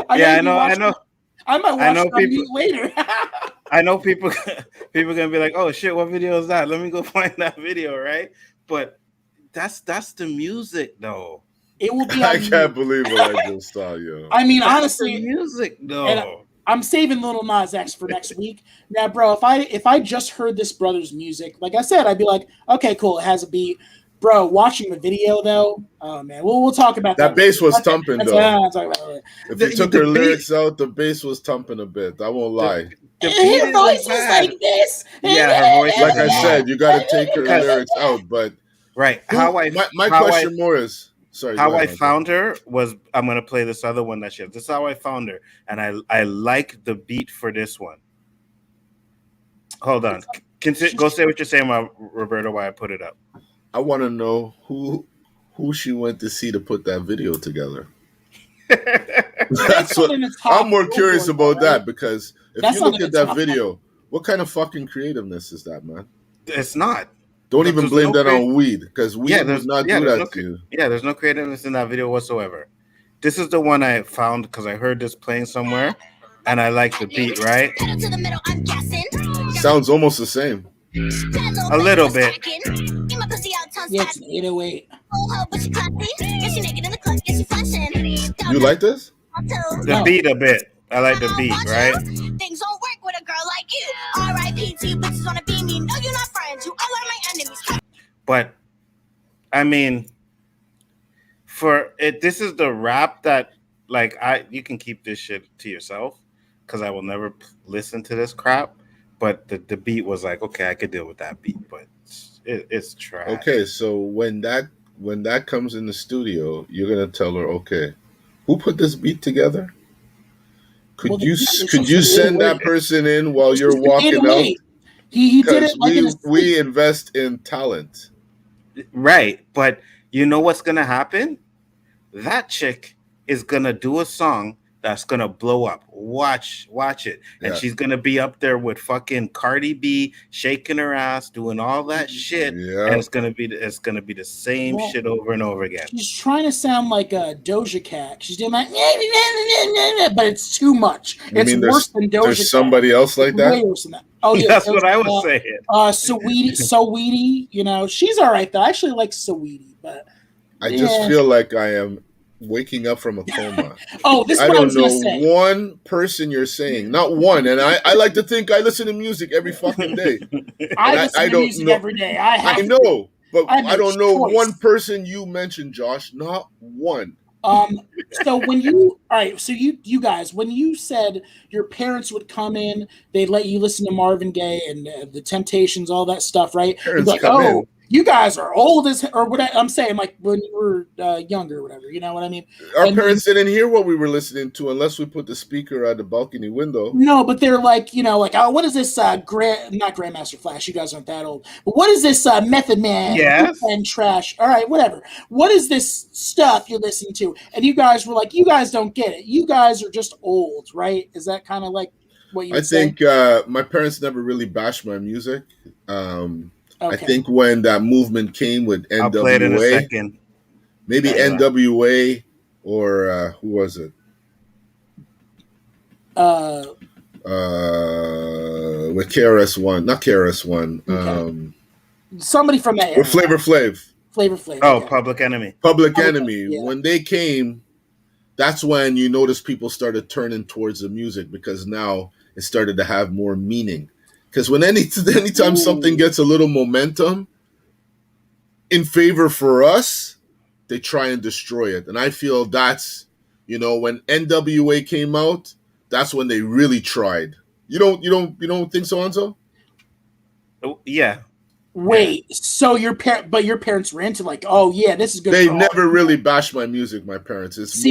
I know. I might watch that people later. I know people gonna be like, "Oh shit, what video is that? Let me go find that video." Right? But that's the music, though. It will be. I can't believe what I just saw, yo. I mean, that's honestly, the music, though. I'm saving Little Nas X for next week. Now, bro, if I just heard this brother's music, like I said, I'd be like, okay, cool, it has a beat. Bro, watching the video though, oh man, we'll talk about that. That bass was thumping though. If you took her lyrics out, the bass was thumping a bit. I won't lie. Her voice was like this. Yeah, her voice. Like I said, you got to take her lyrics out. But right, my question more is. Sorry, how I found her was I'm gonna play this other one that she has. This is how I found her, and I like the beat for this one. Hold on, go say what you're saying about Roberto. Why I put it up. I want to know who she went to see to put that video together. That's what I'm more curious about that because if you look at that video, what kind of fucking creativeness is that, man? It's not. Don't even blame that on weed because weed does not do that to you. Yeah, there's no creativeness in that video whatsoever. This is the one I found because I heard this playing somewhere, and I like the beat. Right? Sounds almost the same. A little bit. Yeah, it's an 808. You like this? The beat a bit. I like the beat, right? Things don't work with a girl like you. R.I.P. to you bitches wanna be me. No, you're not friends. You all are my enemies. But I mean, for it, this is the rap that you can keep this shit to yourself because I will never listen to this crap. But the beat was like, okay, I could deal with that beat, but it's trash. Okay, so when that comes in the studio, you're gonna tell her, okay, who put this beat together? Could you send that person in while you're walking out? He did it. We invest in talent, right? But you know what's gonna happen? That chick is gonna do a song that's gonna blow up. Watch it. And Yeah. she's gonna be up there with fucking Cardi B shaking her ass, doing all that shit. Yeah. And it's gonna be the same shit over and over again. She's trying to sound like a Doja Cat. She's doing that, but it's too much. It's worse than Doja Cat. There's somebody else like that? Way worse than that. Oh yeah, that's what I was saying. Saweetie, you know, she's all right though. I actually like Saweetie, but I just feel like I am waking up from a coma. This I don't know one person you're saying, not one. And I like to think I listen to music every fucking day. I listen to music every day. I know, but I don't know one person you mentioned, Josh. Not one. So when you you guys, when you said your parents would come in, they'd let you listen to Marvin Gaye and the Temptations, all that stuff, right? Parents like, come in. You guys are old as, or what I'm saying, like when you were younger or whatever, you know what I mean? Our parents didn't hear what we were listening to unless we put the speaker at the balcony window. No, but they're like, you know, like, oh, what is this, not Grandmaster Flash, you guys aren't that old, but what is this Method Man and trash? All right, whatever. What is this stuff you listen to? And you guys were like, you guys don't get it. You guys are just old, right? Is that kind of like what you think my parents never really bashed my music. Okay. I think when that movement came with NWA, I'll play it in a second. Maybe NWA or who was it? With KRS-One, not KRS-One. Okay. Somebody from that era. Flavor Flav. Oh, okay. Public Enemy. Public Enemy. Yeah. When they came, that's when you notice people started turning towards the music because now it started to have more meaning. Because when anytime something gets a little momentum in favor for us, they try and destroy it. And I feel that's, you know, when NWA came out, that's when they really tried. You don't think so, Anzo? Yeah. Wait, so your parents were into like, oh yeah, this is good. They never really bashed my music, my parents. It's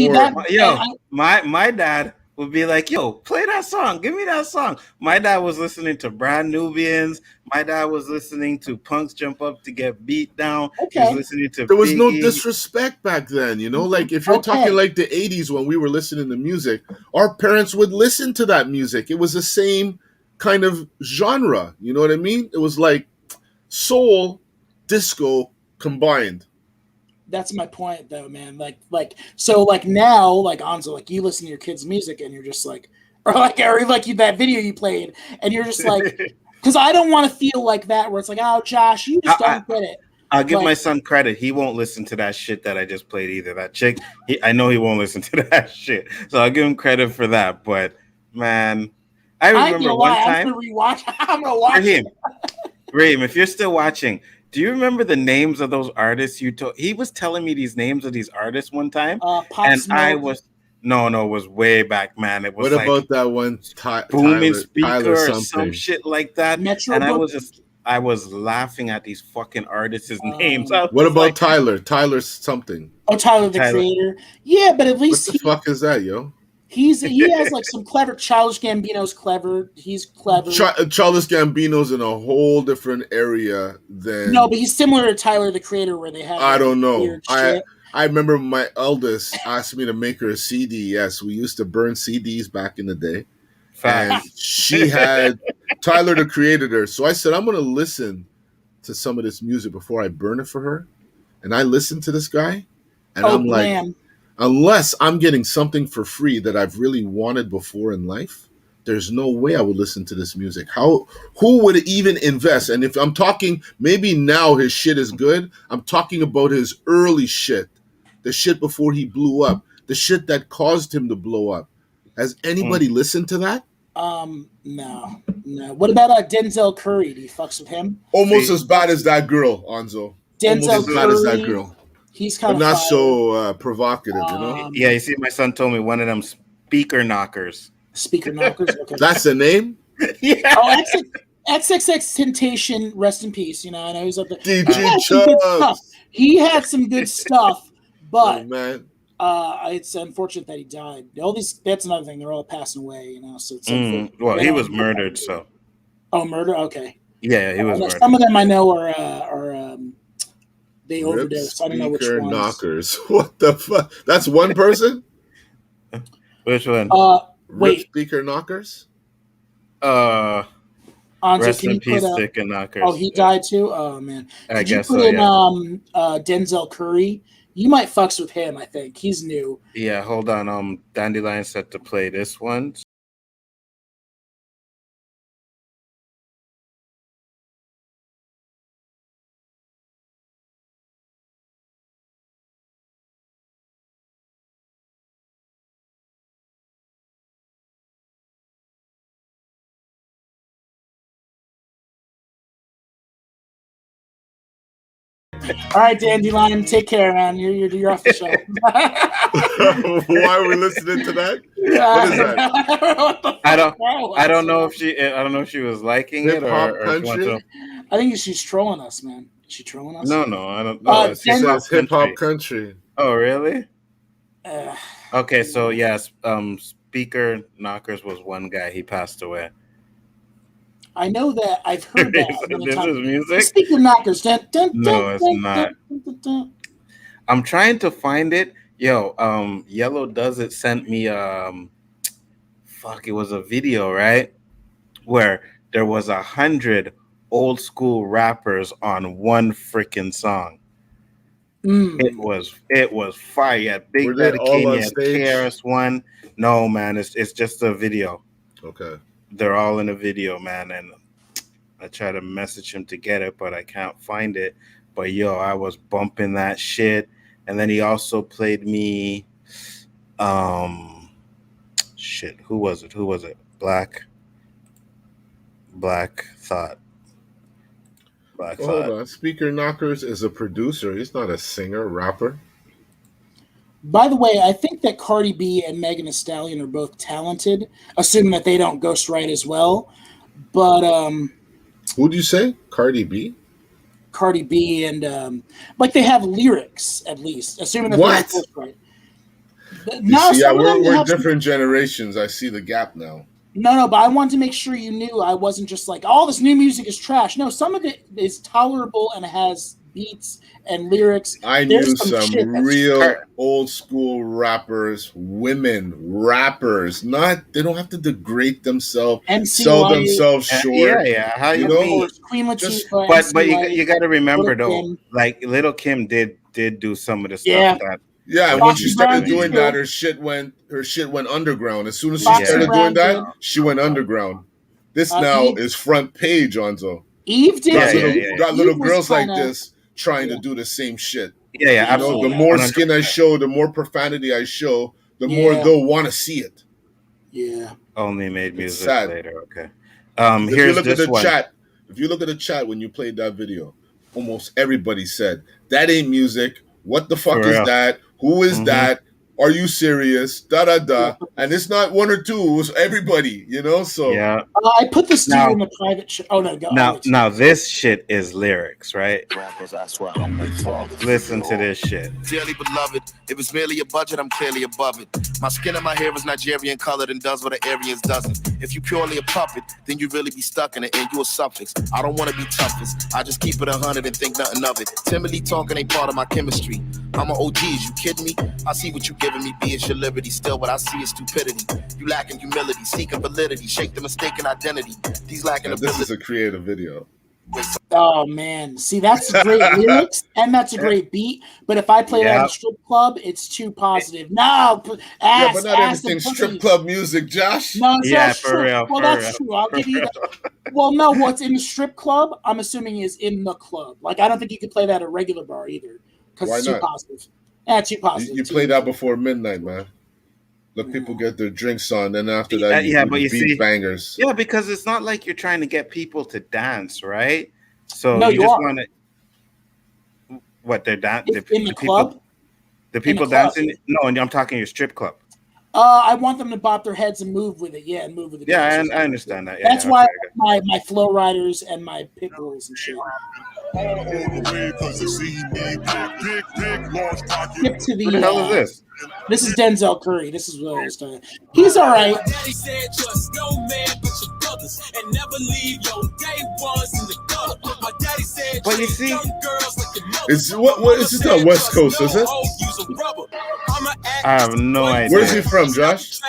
my dad would be like, yo, play that song. Give me that song. My dad was listening to Brand Nubians. My dad was listening to Punks Jump Up to Get Beat Down. Okay. He was listening to There was no disrespect back then, you know? Like, if you're talking like the 80s when we were listening to music, our parents would listen to that music. It was the same kind of genre, you know what I mean? It was like soul, disco combined. That's my point, though, man. So now, like Anzo, like you listen to your kids' music, and you're just like, or like that video you played, and you're just like, because I don't want to feel like that, where it's like, oh, Josh, you just don't get it. I'll give my son credit. He won't listen to that shit that I just played either. That chick, I know he won't listen to that shit. So I'll give him credit for that. But man, I remember one time. I'm gonna watch Raheem, Raheem, if you're still watching. Do you remember the names of those artists you told? He was telling me these names of these artists one time, and Smoke. I was it was way back, man. It was what about that one? Booming Speaker or some shit like that. Metro and Book? I was laughing at these fucking artists' names. What about Tyler? Tyler something. Oh, Tyler the Creator. Yeah, but at least what the fuck is that, yo? He has like some clever. Childish Gambino's clever. He's clever. Childish Gambino's in a whole different area than. No, but he's similar to Tyler the Creator, where they have. I don't know. I remember my eldest asked me to make her a CD. Yes, we used to burn CDs back in the day, and she had Tyler the Creator there. So I said, I'm going to listen to some of this music before I burn it for her. And I listened to this guy, and I'm like. Man. Unless I'm getting something for free that I've really wanted before in life, there's no way I would listen to this music. Who would even invest? And if I'm talking, maybe now his shit is good. I'm talking about his early shit, the shit before he blew up, the shit that caused him to blow up. Has anybody listened to that? No. What about Denzel Curry? Do you fucks with him? Almost as bad as that girl, Anzo. Denzel Curry. As bad as that girl. He's kind of not so provocative, you know. Yeah, you see, my son told me one of them speaker knockers. Speaker knockers. Okay. That's the name. Yeah. Oh, XXX Temptation. Rest in peace. You know, I know he's up there. DJ Chubbs. He had some good stuff, but man, it's unfortunate that he died. That's another thing. They're all passing away. You know, so it's well, he was murdered. So. Oh, murder. Okay. Yeah, he was murdered. Some of them I know are they overdosed. I don't know which ones. Knockers. What the fuck? That's one person? Which one? Wait. Rip Speaker Knockers? Anzo, Rest can in you peace, put Speaker Knockers. Oh, he died too? Oh, man. I Could you guess put so, in yeah. Denzel Curry? You might fucks with him, I think. He's new. Yeah, hold on. Dandelion set to play this one. All right, Dandelion, take care, man. You're off the show. Why are we listening to that? What is that? I don't know if she was liking it or country. I think she's trolling us, man. Is she trolling us? No, I don't know. It says hip hop country. Oh, really? Okay, so yes, Speaker Knockers was one guy. He passed away. I know that. I've heard that. This is music? Speaker Knockers. No, it's not. I'm trying to find it. Yo, Yellow Does It sent me it was a video, right? Where there was 100 old school rappers on one freaking song. It was fire. You had Big Daddy Kane, you had KRS-One. No, man, it's just a video. Okay. They're all in a video, man, and I try to message him to get it, but I can't find it. But yo, I was bumping that shit. And then he also played me shit, who was it? Black Thought. Hold on. Speaker Knockers is a producer. He's not a singer, rapper. By the way, I think that Cardi B and Megan Thee Stallion are both talented, assuming that they don't ghostwrite as well. But who do you say? Cardi B? Cardi B and like they have lyrics at least, assuming that they don't ghostwrite. We're different generations. I see the gap now. No, but I wanted to make sure you knew I wasn't just like, all this new music is trash. No, some of it is tolerable and has beats and lyrics. I knew some real old school rappers, women rappers. They don't have to degrade themselves, sell themselves short. Yeah. How you know? Queen Latifah, but you got to remember though, like Little Kim did do some of the stuff that. Yeah, when she started doing that, her shit went underground. As soon as she started doing that, she went underground. This now is front page, Anzo. Eve did. Got little girls like this trying to do the same shit. Yeah, absolutely. The more skin I show, the more profanity I show, the more they'll want to see it. Yeah. Only made music later. Okay. If you look at the chat when you played that video, almost everybody said that ain't music. What the fuck is that? Who is that? Are you serious? And it's not one or two. It was everybody, So yeah. I put this dude in the private show. Oh no, go. Now this shit is lyrics, right? Listen to this shit. Dearly beloved, if it's merely a budget, I'm clearly above it. My skin and my hair is Nigerian colored and does what an Aryans doesn't. If you purely a puppet, then you really be stuck in it and you a suffix. I don't want to be toughest. I just keep it 100 and think nothing of it. Timidly talking ain't part of my chemistry. I'm an OG, is you kidding me? I see what you giving me, be it your liberty. Still what I see is stupidity. You lacking humility, seeking validity, shake the mistaken identity. These lacking ability. This is a creative video. Oh man, see that's great lyrics and that's a great beat. But if I play that at a strip club, it's too positive. No, but not everything strip club music, Josh. No, it's for real. Well, that's true. I'll give you that. Well, no, what's in the strip club, I'm assuming is in the club. Like I don't think you could play that at a regular bar either because it's too positive. Yeah, too positive. You play that before midnight, man. Let people get their drinks on, then after that, you see bangers. Yeah, because it's not like you're trying to get people to dance, right? So no, you just want to. What they're dancing in the club? The people dancing? No, I'm talking your strip club. I want them to bop their heads and move with it. Yeah, and move with it. Yeah, I understand that. That's why my flow riders and my pit bulls and shit. What the hell is this? This is Denzel Curry. This is what I was talking. He's all right. But you see, what is this? Not West Coast, is it? I have no idea. Where's he from, Josh?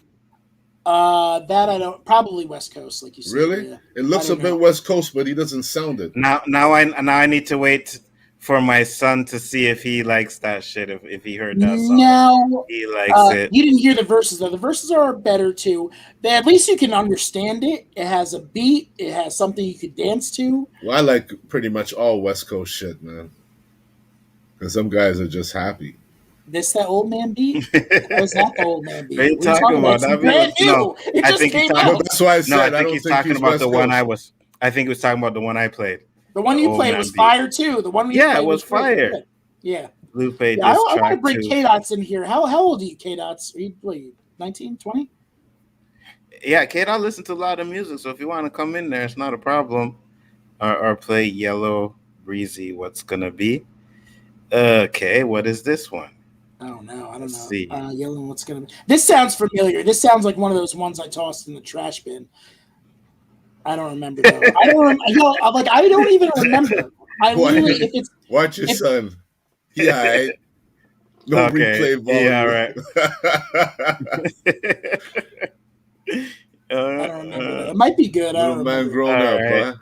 That I don't. Probably West Coast, like you said. Really? Yeah. It looks a bit West Coast, but he doesn't sound it. Now I need to wait for my son to see if he likes that shit. If he heard that song, no, he likes it. You didn't hear the verses though. The verses are better too. At least you can understand it. It has a beat. It has something you could dance to. Well, I like pretty much all West Coast shit, man. Because some guys are just happy. This that old man beat? Was that the old man beat? What are you talking about? That brand new. No, it I just think came he's out. talking. That's why I said I think he's talking about the one I was. I think he was talking about the one I played. The one you played was fire too. The one we played it was fire. Good. Yeah. Lupe. I want to bring K-Dots in here. How old are you, K-Dots? Are you 19, 20? Yeah, K-Dot listens to a lot of music, so if you want to come in there, it's not a problem. Or play Yellow Breezy. What's gonna be? Okay, what is this one? Oh no, I don't know. See. Yellow. What's gonna be? This sounds familiar. This sounds like one of those ones I tossed in the trash bin. I don't remember though. I don't even remember. I literally, if it's watch your son. Yeah, right. No replay volume. Yeah, right. I don't remember that. It might be good. I don't remember. Man grown up, right. huh?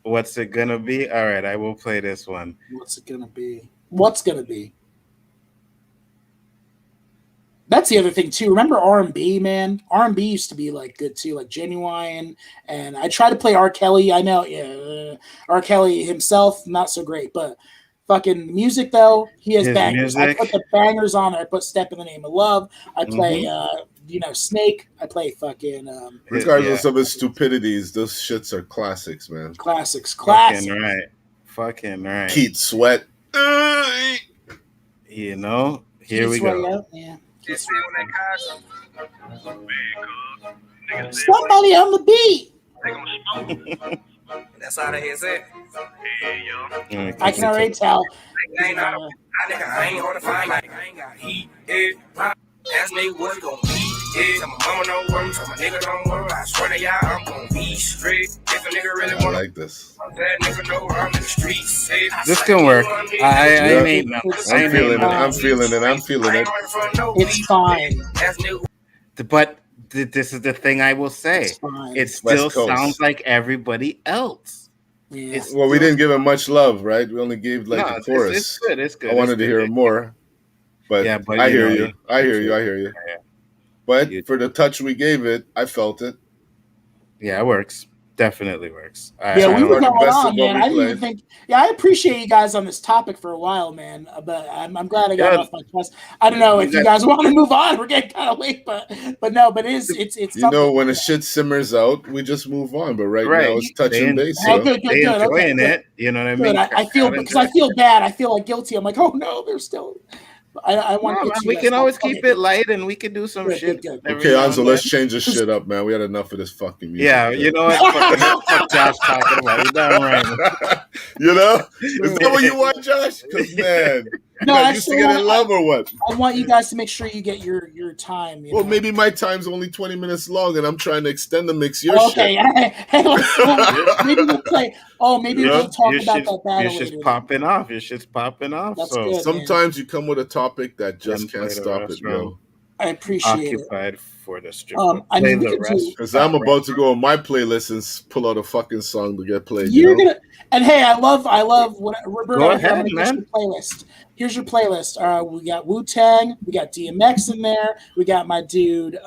What's it gonna be? All right, I will play this one. What's it gonna be? What's gonna be? That's the other thing too. Remember R&B, man? R&B used to be like good too, like Genuine. And I try to play R. Kelly. I know, R. Kelly himself, not so great, but fucking music though, he has bangers. I put the bangers on there. I put "Step in the Name of Love." I play, Snake. I play fucking. Regardless of his stupidities, those shits are classics, man. Classics. Fucking right. Keith Sweat. You know, here we go. Yeah. Somebody on the beat. That's how they say. I can already tell. I ain't hard to find. I ain't got heat. Ask me what's gonna be. Tell my mama don't worry. Tell my nigga don't worry. I swear to y'all, I'm gonna be straight. If a nigga really I like this. That nigga know I'm in the streets. This can work. I'm feeling it. It's fine. But this is the thing I will say. It still sounds like everybody else. Yeah. Well, we didn't give him much love, right? We only gave the chorus. It's good. I wanted to hear more. But I hear you. I hear you. Yeah. But for the touch we gave it, I felt it. Yeah, it works. Definitely works. We were going on, man. I didn't even think. Yeah, I appreciate you guys on this topic for a while, man. But I'm glad I got it off my chest. I don't know if you guys want to move on. We're getting kind of late, but it's. You know, when the shit simmers out, we just move on. But right now, it's touching base. Good. Enjoying it. You know what I mean? I feel because I feel bad. I feel like guilty. I'm like, oh no, they're still. I want. We can always keep it light, and we can do some shit. Good. Okay, Anzo, let's change this shit up, man. We had enough of this fucking music. Yeah, you know what? Fuck Josh talking about. You're damn right. You know, is that what you want, Josh? Because man, you used to get in love or what? I want you guys to make sure you get your time. Well, maybe my time's only 20 minutes long, and I'm trying to extend the mix. Your shit. Maybe we'll play. Oh, maybe we'll talk about that battle. Your shit's popping off. Your shit's popping off. That's so good, sometimes you come with a topic that just can't stop it, yo. I appreciate Occupied for the strip. I mean, because I'm about to go on my playlist and pull out a fucking song to get played. You're gonna, and hey, I love what Roberto. Go ahead, man. Your playlist. Here's your playlist. We got Wu-Tang, we got DMX in there, we got my dude.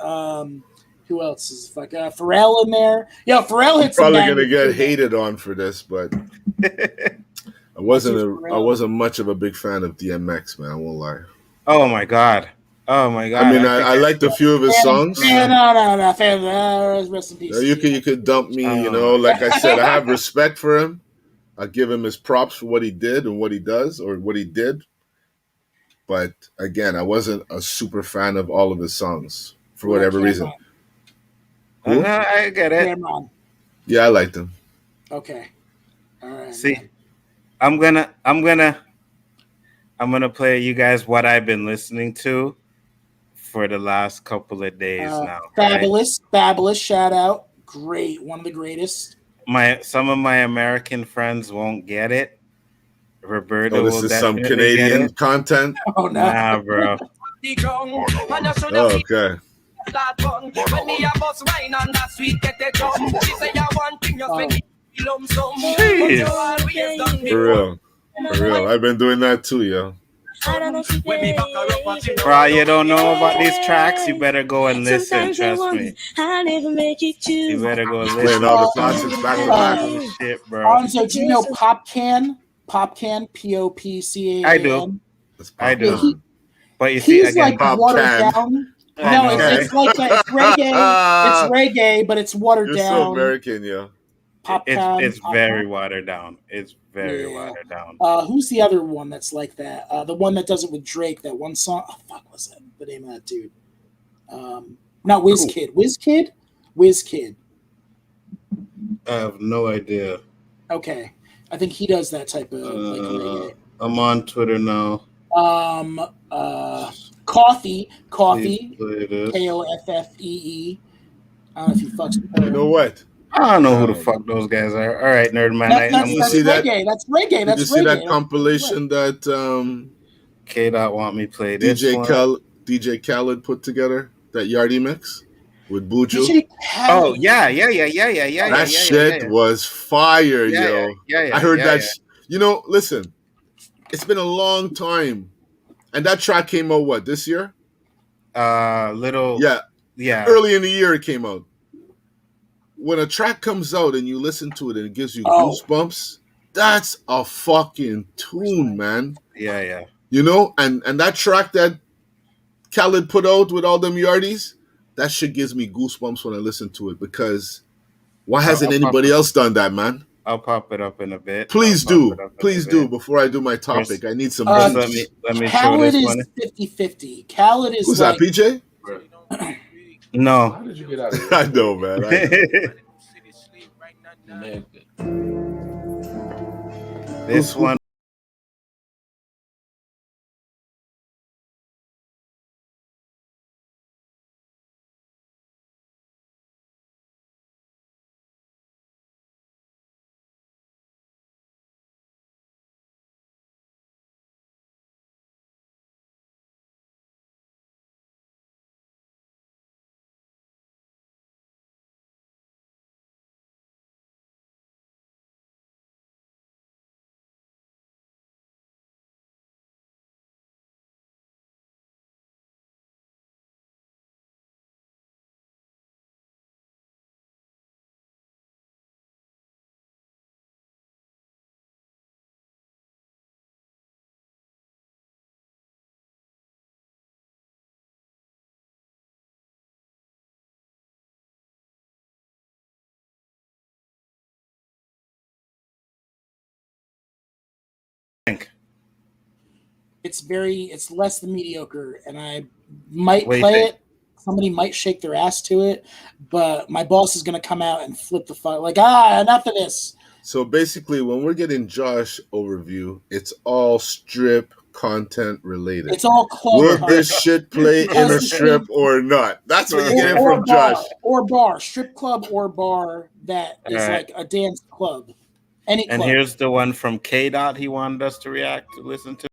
Who else is Pharrell in there? Yeah, Pharrell hits. Probably gonna get hated on for this, but I wasn't much of a big fan of DMX, man. I won't lie. Oh my god. I mean, I liked a few of his songs. No. Rest in peace. You could dump me. You know, like I said, I have respect for him. I give him his props for what he did and what he does or what he did. But again, I wasn't a super fan of all of his songs for whatever reason. I get it. Cameron. Yeah, I liked him. Okay. All right. See, man. I'm gonna play you guys what I've been listening to for the last couple of days now. Fabulous, right? Fabulous. Shout out. Great. One of the greatest. Some of my American friends won't get it. Roberto this is some Canadian content? Oh, no. Nah, bro. Oh, okay. start fun. When me a bus wine on that sweet get the drum. She say I want thing you spend lump sum. For real. For real. I've been doing that too, yo. Bro, you don't know about these tracks? You better go and listen. Trust me. You better go and listen. Playing all the classics back to back. Shit, bro. Alonzo, do you know Popcan? Popcan, Popcan. I do. I do. Yeah, but you see, he's again, like watered down. No, it's like that. It's reggae. It's reggae, but it's watered down. You're so American, yo. It's very watered down. It's very watered down. Who's the other one that's like that? The one that does it with Drake. That one song. Oh fuck, what's that? The name of that dude? Not WizKid. WizKid. WizKid. I have no idea. Okay, I think he does that type of like reggae. I'm on Twitter now. Coffee. KOFFEE. I don't know if you fucks with her. You know what? I don't know who the fuck those guys are. All right, nerd man. That's reggae. That's reggae. Did you see that compilation that K-Dot want me play this DJ Khaled put together? That Yardie mix with Buju? Oh, yeah. That shit was fire, yo. Yeah. I heard that. You know, listen, it's been a long time. And that track came out, what, this year? Yeah. Early in the year it came out. When a track comes out and you listen to it and it gives you goosebumps, that's a fucking tune, man. Yeah. You know, and that track that Khaled put out with all them yardies, that shit gives me goosebumps when I listen to it, because why hasn't anybody else done that, man? I'll pop it up in a bit. Please do before I do my topic. I need some let me show this one. Khaled is 50-50. Khaled is Who's that, PJ? No. How did you get out of here? I know, man. This one. It's less than mediocre, and I might play it. Somebody might shake their ass to it, but my boss is going to come out and flip the fuck like, enough of this. So basically, when we're getting Josh overview, it's all strip content related. It's all club. Will this shit play in a strip or not? That's what you're getting from Josh. Or bar, strip club or bar that is like a dance club. Any club. And here's the one from K-Dot he wanted us to listen to.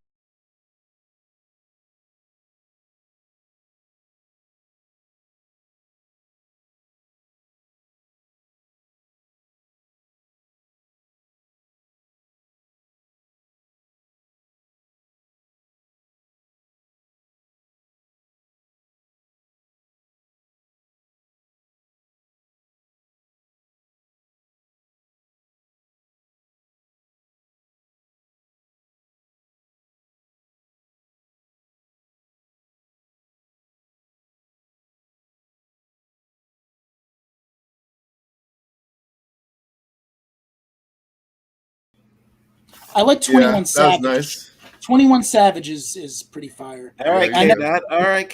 I like 21 Savage. Nice. 21 Savage is pretty fire. All right, K-Dot. All right,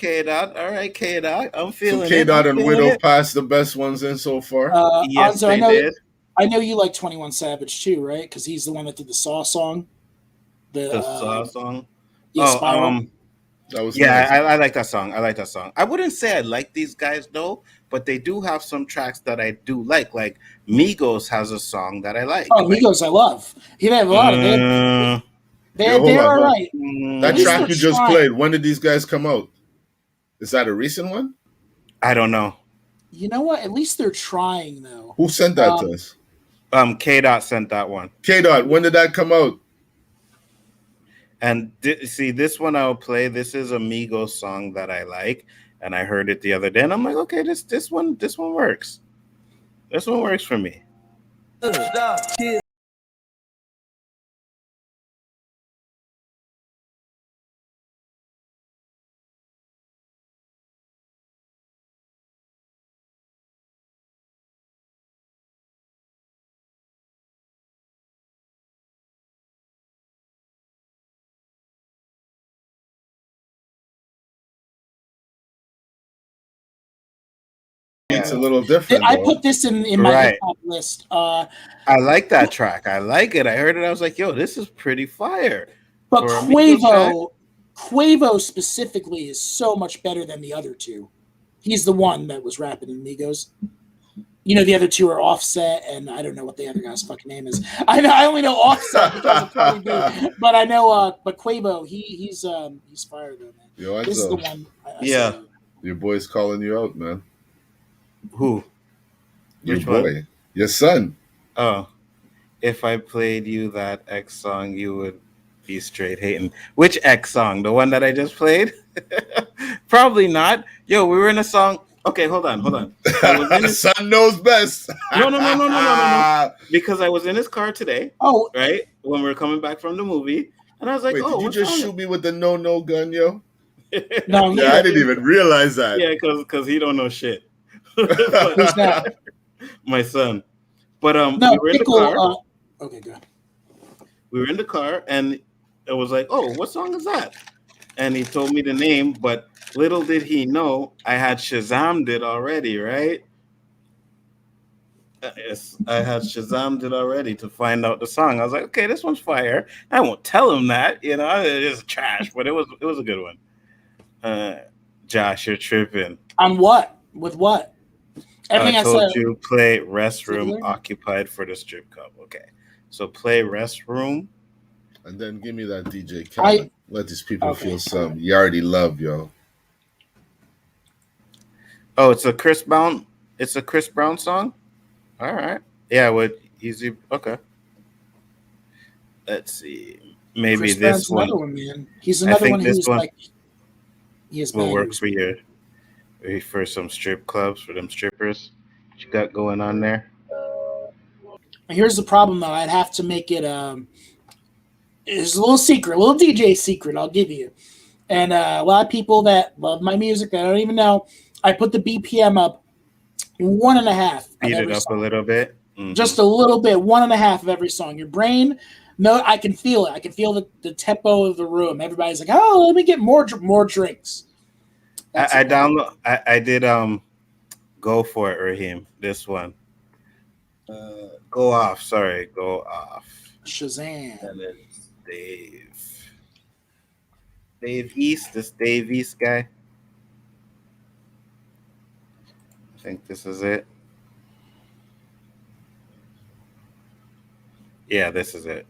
K-Dot. I'm feeling so K-Dot and Widow passed the best ones in so far. Yes, Anzo, they did. I know you like 21 Savage too, right? Because he's the one that did the Saw song. The Saw song? Yeah, Spiral. That was nice. I like that song. I wouldn't say I like these guys though, but they do have some tracks that I do like. Like Migos has a song that I like. Oh, Migos, I love. He have a lot of them. They're all right. That track you just played, when did these guys come out? Is that a recent one? I don't know. You know what? At least they're trying, though. Who sent that to us? K Dot sent that one. K Dot, when did that come out? And see, this one I'll play. This is a Migos song that I like, and I heard it the other day, and I'm like, okay, this one works. This one works for me. It's a little different. I put this in my hip hop list. I like that track. I like it. I heard it. I was like, yo, this is pretty fire. But Quavo specifically is so much better than the other two. He's the one that was rapping in Migos. You know, the other two are Offset, and I don't know what the other guy's fucking name is. I only know Offset because of Cardi B, but I know, but Quavo, he's fire though, man. Yo, this is the one. Your boy's calling you out, man. Who? Your boy, your son. Oh, if I played you that X song, you would be straight hating. Which X song? The one that I just played? Probably not. Yo, we were in a song. Okay, hold on. Son knows best. No. Because I was in his car today. Oh, right when we were coming back from the movie, and I was like, "Wait, did you just shoot me with the no gun, yo?" No, yeah, I didn't even realize that. Yeah, because he don't know shit. But, who's that? My son. But no, we were in the car. Okay, good. We were in the car, and it was like, "Oh, what song is that?" And he told me the name, but little did he know I had Shazammed it already, right? Yes, I had Shazammed it already to find out the song. I was like, "Okay, this one's fire." I won't tell him that, you know, it's trash, but it was a good one. Josh, you're tripping. On what? With what? Everything I told you play restroom occupied for the strip club. Okay, so play restroom, and then give me that DJ Khaled. Let these people feel some. You already love, yo. Oh, it's a Chris Brown. It's a Chris Brown song. All right. Yeah, with easy. Okay. Let's see. Maybe Chris this one. Another one, man. He's another one who's like. He is will work for you. For some strip clubs, for them strippers. What you got going on there? Here's the problem, though. I'd have to make it. It's a little secret, a little DJ secret. I'll give you. And a lot of people that love my music, I don't even know. I put the BPM up 1.5. Beat it up a little bit. Mm-hmm. Just a little bit, 1.5 of every song. Your brain, no, I can feel it. I can feel the tempo of the room. Everybody's like, "Oh, let me get more drinks." I download. I did go for it, Raheem. This one. Go off. Sorry, go off. Shazam. And it's Dave East. This Dave East guy. I think this is it. Yeah, this is it.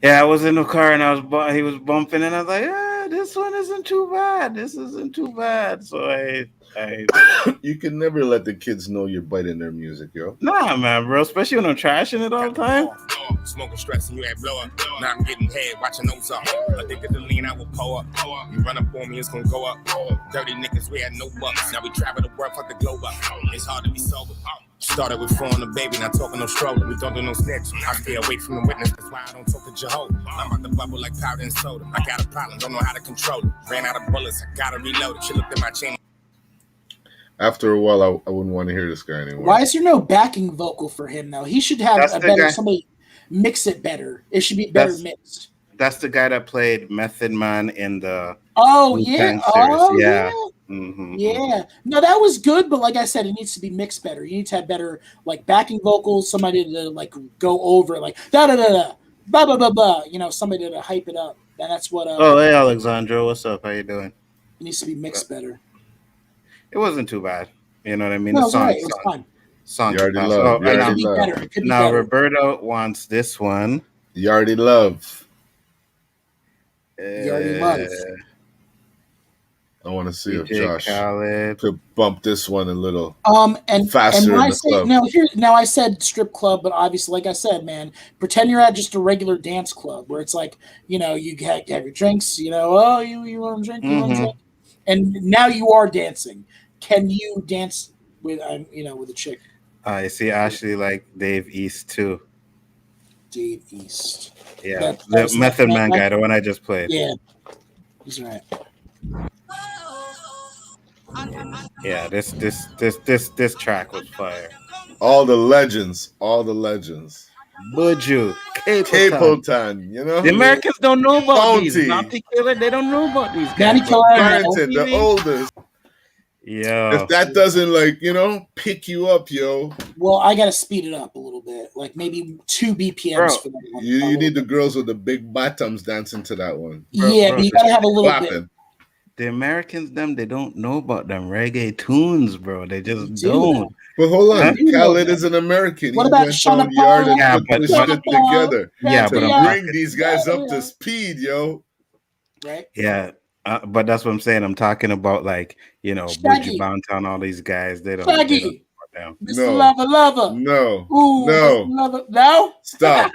Yeah, I was in the car and he was bumping and I was like, this one isn't too bad. This isn't too bad. So I you can never let the kids know you're biting their music, yo. Nah, man, bro. Especially when I'm trashing it all the time. Smoking stress and you had blow up. Now I'm getting head, watching those up. I think that the lean I will pull up. You run up on me, it's gonna go up. Dirty niggas, we had no bucks. Now we travel the world, fuck the globe up. It's hard to be sober. Started with throwing the baby, not talking no stroke. We don't do no snitch. I stay away from the witness, that's why I don't talk to Jehovah. I'm about to bubble like powder and soda. I got a problem, don't know how to control it. Ran out of bullets, I gotta reload it. She looked at my chain. After a while, I wouldn't want to hear this guy anymore. Why is there no backing vocal for him, though? He should have somebody mix it better. It should be better mixed. That's the guy that played Method Man in the yeah. Yeah. Mm-hmm. Yeah. No, that was good, but like I said, it needs to be mixed better. You need to have better like backing vocals, somebody to like go over like da da da da blah blah blah blah. You know, somebody to hype it up. And that's what hey Alexandra, what's up? How you doing? It needs to be mixed better. It wasn't too bad. You know what I mean? No, it was right. It was fun. Song. You already love. It could be better. It could be now better. Roberto wants this one. You already love. You already love. I want to see if DJ Josh Khaled. could bump this one a little and faster when in I the say club. now I said strip club, but obviously, like I said, man, pretend you're at just a regular dance club where it's like, you have your drinks, you want to drink, you want to drink, and now you are dancing. Can you dance with with a chick? I see Ashley like Dave East too. Dave East. Yeah, the Method Man guy, the one I just played. Yeah, he's right. Yeah, this track was fire. All the legends. Buju, Capotan, The Americans don't know about Bounty. these. Bounty Killer, they don't know about these guys. Bounty Killer, Carrington, the oldest. Yeah. If that doesn't pick you up, yo. Well, I gotta speed it up a little bit, like maybe 2 BPMs for that one. You need the girls with the big bottoms dancing to that one. Bro, you gotta have a little bit. The Americans, they don't know about them reggae tunes, bro. They just don't. But hold on, Khaled is an American. What about Sean Paul? and put this shit together. Yeah, but bring these guys up to speed, yo. Right? Yeah. But that's what I'm saying. I'm talking about Buju Banton, all these guys. They don't. Shaggy. No. Lover. No. Ooh, no. No. Stop.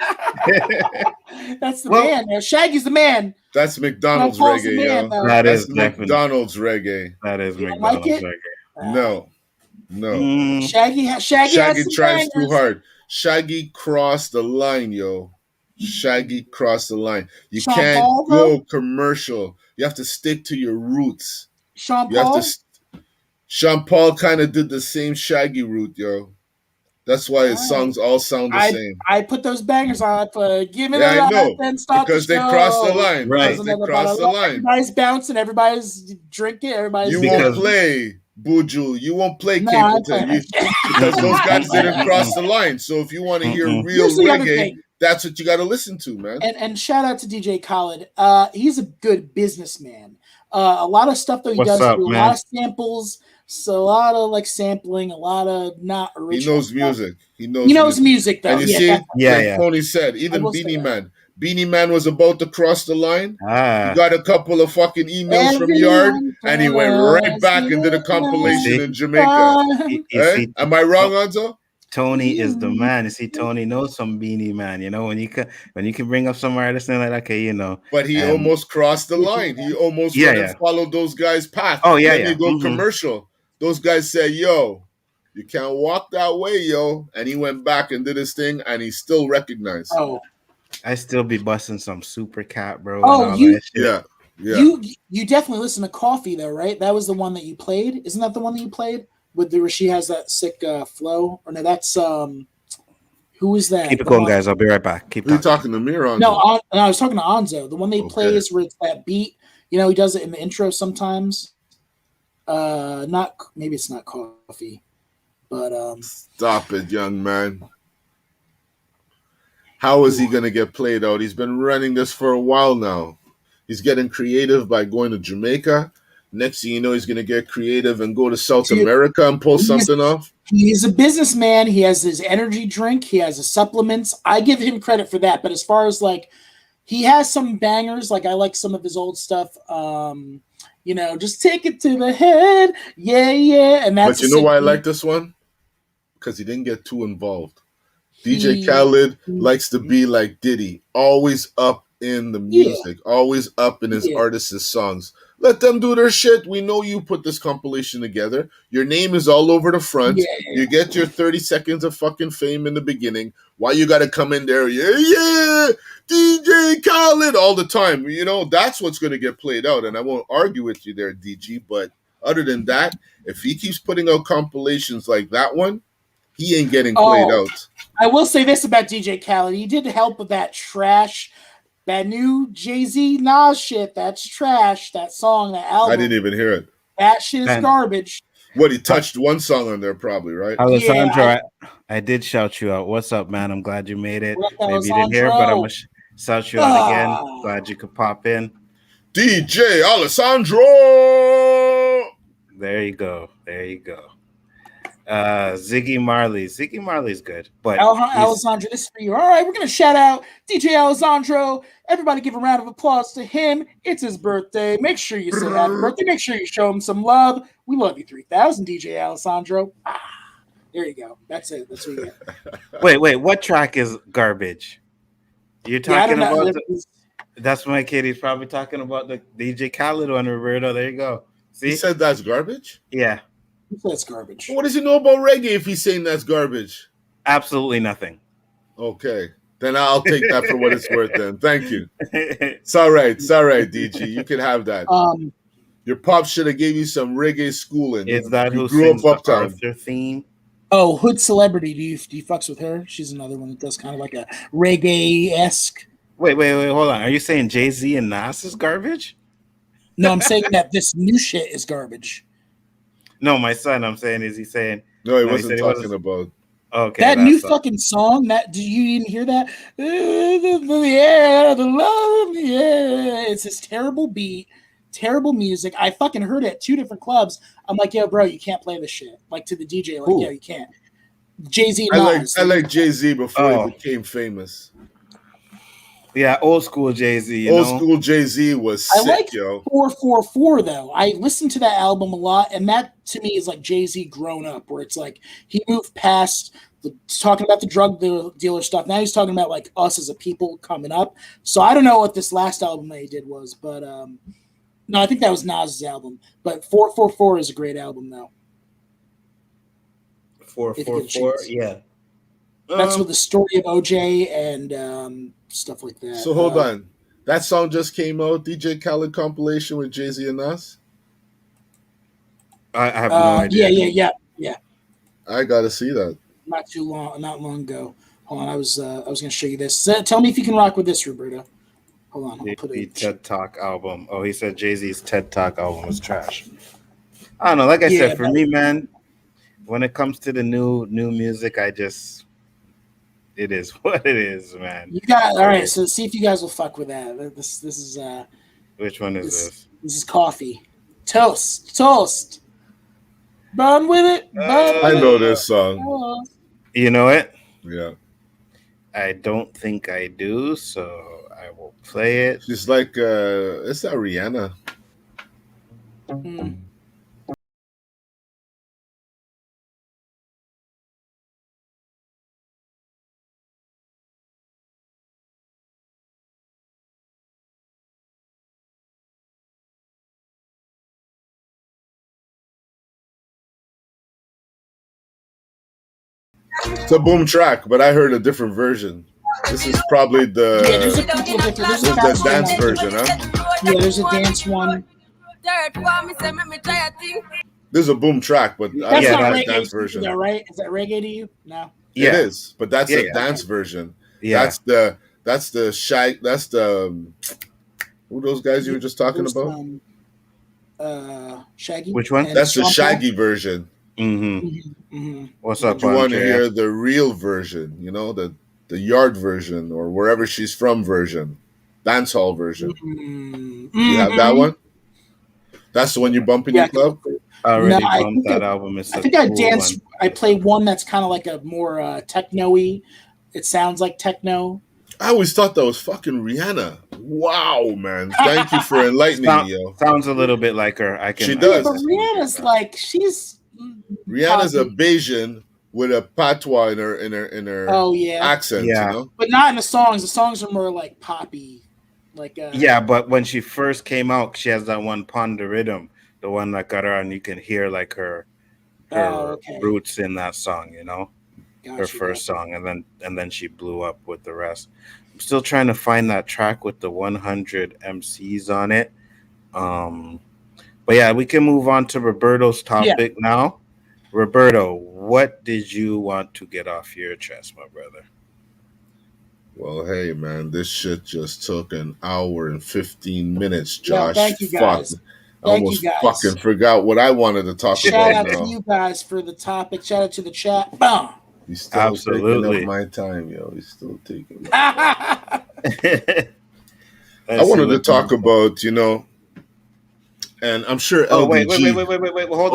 That's the man. There. Shaggy's the man. That's McDonald's reggae, yo. That's McDonald's reggae. That is McDonald's reggae. No. Shaggy tries too hard. Shaggy crossed the line, yo. Shaggy crossed the line. You can't go commercial. You have to stick to your roots. Sean Paul kind of did the same Shaggy route, yo. That's why his songs all sound the same. I put those bangers on. Give me I know. And stop because they crossed the line. Right. Because they crossed the line. Everybody's bouncing. Everybody's drinking. Everybody's. Won't play Buju. You won't play Capleton because those guys didn't cross the line. So if you want to hear real reggae, that's what you got to listen to, man. And shout out to DJ Khaled. He's a good businessman. A lot of stuff that he does, a lot of samples. So a lot of sampling, a lot of not original. He knows stuff. music. He knows music though. And you see, like Tony said, even Beanie Man. Beanie Man was about to cross the line. He got a couple of fucking emails from Yard, and he went right back and did a compilation in Jamaica. Am I wrong, Anzo? Tony is the man. You see, Tony knows some Beanie Man. When you can bring up some artists and But he almost crossed the line. He almost followed those guys' path. Oh yeah, Then you go commercial. Those guys said, "Yo, you can't walk that way, yo," and he went back and did his thing, and he's still recognized. Oh, I still be busting some Super Cat, bro. Oh, yeah. You definitely listen to Coffee though, right? That was the one that you played. Isn't that the one that you played? Where she has that sick flow, or no? That's who is that? Keep it going, guys. I'll be right back. You're talking to me, or Anzo? No, I was talking to Anzo. The one they play is where it's that beat. He does it in the intro sometimes. Maybe it's not Coffee, but Stop it, young man. How is he gonna get played out? He's been running this for a while now. He's getting creative by going to Jamaica. Next thing you know, he's going to get creative and go to South America and pull something off. He's a businessman. He has his energy drink. He has his supplements. I give him credit for that. But as far as he has some bangers. I like some of his old stuff. Just take it to the head. Yeah. And that's. But you know why I like this one? Because he didn't get too involved. DJ Khaled likes to be like Diddy, always up in the music, always up in his artists' songs. Let them do their shit. We know you put this compilation together. Your name is all over the front. Yeah. You get your 30 seconds of fucking fame in the beginning. Why you got to come in there? Yeah, DJ Khaled all the time. That's what's going to get played out. And I won't argue with you there, DG. But other than that, if he keeps putting out compilations like that one, he ain't getting played out. I will say this about DJ Khaled. He did help with that trash. That new Jay-Z Nas shit, that's trash. That song, that album. I didn't even hear it. That shit is garbage. What, he touched one song on there probably, right? Alessandro, I did shout you out. What's up, man? I'm glad you made it. Maybe you didn't hear it, but I'm going to shout you out again. Glad you could pop in. DJ Alessandro! There you go. Ziggy Marley. Ziggy Marley's good, but Alessandro, this is for you. All right, we're gonna shout out DJ Alessandro. Everybody, give a round of applause to him. It's his birthday. Make sure you say happy birthday. Make sure you show him some love. We love you 3000, DJ Alessandro. There you go. That's it. That's what you get. Wait. What track is garbage? You're talking about that's my kid. He's probably talking about the DJ Khaled one, Roberto. There you go. See? He said that's garbage? Yeah. He said it's garbage. What does he know about reggae if he's saying that's garbage? Absolutely nothing. Okay. Then I'll take that for what it's worth then. Thank you. It's all right. It's all right, DG. You can have that. Your pop should have gave you some reggae schooling. Is that you who grew sings up the uptown? Arthur theme? Oh, Hood Celebrity. Do you fucks with her? She's another one that does kind of like a reggae-esque. Wait, hold on. Are you saying Jay-Z and Nas is garbage? No, I'm saying that this new shit is garbage. No, my son, I'm saying, is he saying? No, he wasn't talking about. Okay. That new fucking song, you didn't hear that? Yeah, the love, yeah. It's this terrible beat, terrible music. I fucking heard it at 2 different clubs. I'm like, yo, bro, you can't play this shit. Like to the DJ, like, yo, you can't. Jay-Z and Nas. I like Jay-Z before he became famous. Yeah, old school Jay-Z. Old school Jay-Z was sick, I like yo. 444 though. I listened to that album a lot, and that to me is like Jay-Z grown up, where it's like he moved past talking about the drug dealer stuff. Now he's talking about like us as a people coming up. So I don't know what this last album that he did was, but no, I think that was Nas's album. But 444 is a great album though. 444, yeah. That's with the story of OJ and stuff like that. So hold on. That song just came out, DJ Khaled compilation with Jay-Z and Nas? I have no idea. Yeah. I gotta see that. Not long ago. Hold on, I was gonna show you this. Tell me if you can rock with this, Roberto. Hold on, I'll put the it. TED Talk album. Oh, he said Jay-Z's TED Talk album was trash. I don't know. Like I said, for me, man, when it comes to the new music, it is what it is, man. You got all right. So see if you guys will fuck with that. This is Which one is this? This is Coffee. Toast. Burn with it. I know this song. You know it? Yeah. I don't think I do, so I will play it. She's like, it's that Rihanna. It's a boom track, but I heard a different version. This is probably the dance version, huh? Yeah, there's a dance one. This is a boom track, but That's not a reggae dance version. Though, right? Is that reggae to you? No. Yeah. It is, but that's a dance version. Yeah. That's the shag. That's the who those guys you were just talking about? Shaggy. Which one? That's the Shaggy version. What's up? You want to hear the real version? You know, the yard version or wherever she's from version, dance hall version. You have that one. That's the one you bump in your club. I already bumped that album. I think I dance. I play one that's kind of like a more techno-y. It sounds like techno. I always thought that was fucking Rihanna. Wow, man! Thank you for enlightening me, yo. Sounds a little bit like her. She does. But Rihanna's like Rihanna's a Bayesian with a patois in her accent, you know? But not in the songs. The songs are more like poppy. Like but when she first came out, she has that one Ponder Rhythm, the one that got her, and you can hear like her roots in that song, you know? Her first song, and then she blew up with the rest. I'm still trying to find that track with the 100 MCs on it. But yeah, we can move on to Roberto's topic now. Roberto, what did you want to get off your chest, my brother? Well, hey, man, this shit just took an hour and 15 minutes, Josh. Thank you, guys. I almost fucking forgot what I wanted to talk about. Shout out to you guys for the topic. Shout out to the chat. Boom. He's still taking up my time, yo. He's still taking I wanted to talk about, you know, and I'm sure LBG. Wait. Hold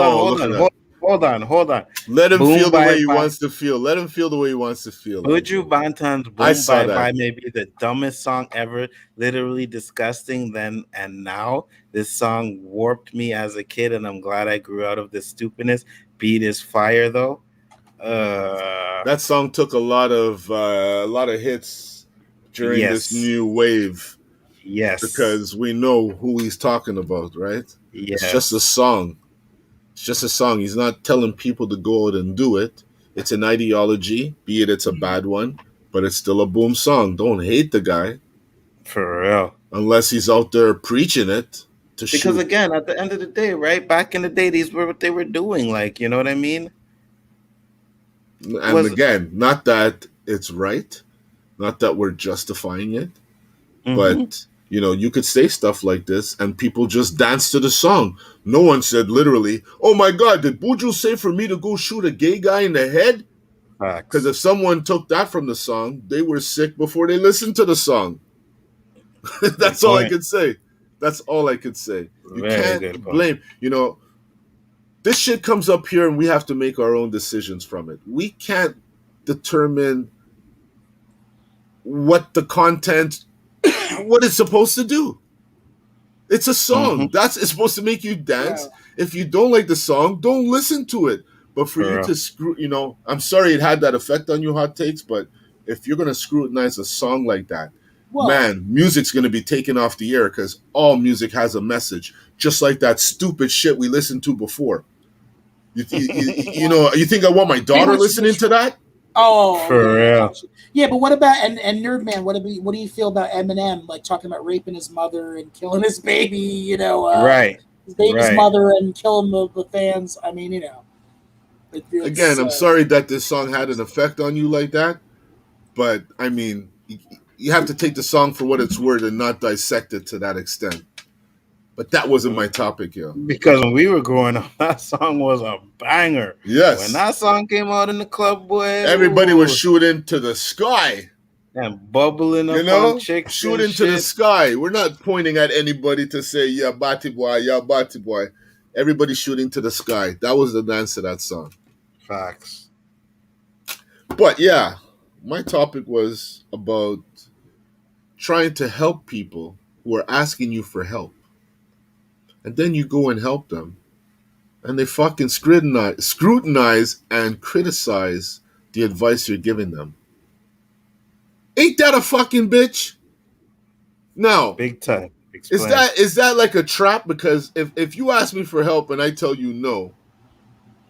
hold on. Let him Boom feel the Bye way he Bye. wants to feel. Let him feel the way he wants to feel. Buju Banton's I Boom saw Bye that. Bye may be the dumbest song ever, literally disgusting then and now. This song warped me as a kid, and I'm glad I grew out of this stupidness. Beat is fire though. That song took a lot of hits during this Yes. new wave Yes. because we know who he's talking about, right? Yes. It's just a song. It's just a song. He's not telling people to go out and do it. It's an ideology, be it it's a bad one, but it's still a boom song. Don't hate the guy. For real. Unless he's out there preaching it to Because shoot. again, at the end of the day, right? Back in the day, these were what they were doing. Like, you know what I mean? And again, not that it's right, not that we're justifying it, but you could say stuff like this and people just dance to the song. No one said literally, "Oh my God, did Buju say for me to go shoot a gay guy in the head?" Because if someone took that from the song, they were sick before they listened to the song. That's all I could say. That's all I could say. You can't blame. This shit comes up here and we have to make our own decisions from it. We can't determine what the content, what it's supposed to do. It's a song. It's supposed to make you dance. Yeah. If you don't like the song, don't listen to it. But for you to I'm sorry it had that effect on you, Hot Takes, but if you're going to scrutinize a song like that, man, music's going to be taken off the air because all music has a message, just like that stupid shit we listened to before. You think I want my daughter listening to that? Oh, for real. Yeah, but what about and Nerdman? What do you feel about Eminem, like talking about raping his mother and killing his baby? Right, his baby's mother and killing the fans. I mean, again, I'm sorry that this song had an effect on you like that, but I mean, you have to take the song for what it's worth and not dissect it to that extent. But that wasn't my topic, yo. Because when we were growing up, that song was a banger. Yes. When that song came out in the club, boy, everybody was shooting to the sky. And bubbling up on chicks. Shooting to the sky. We're not pointing at anybody to say, yeah, Batty boy, yeah, Batty boy. Everybody shooting to the sky. That was the dance to that song. Facts. But yeah, my topic was about trying to help people who are asking you for help. And then you go and help them. And they fucking scrutinize and criticize the advice you're giving them. Ain't that a fucking bitch? No. Big time. Explain. Is that like a trap? Because if you ask me for help and I tell you no,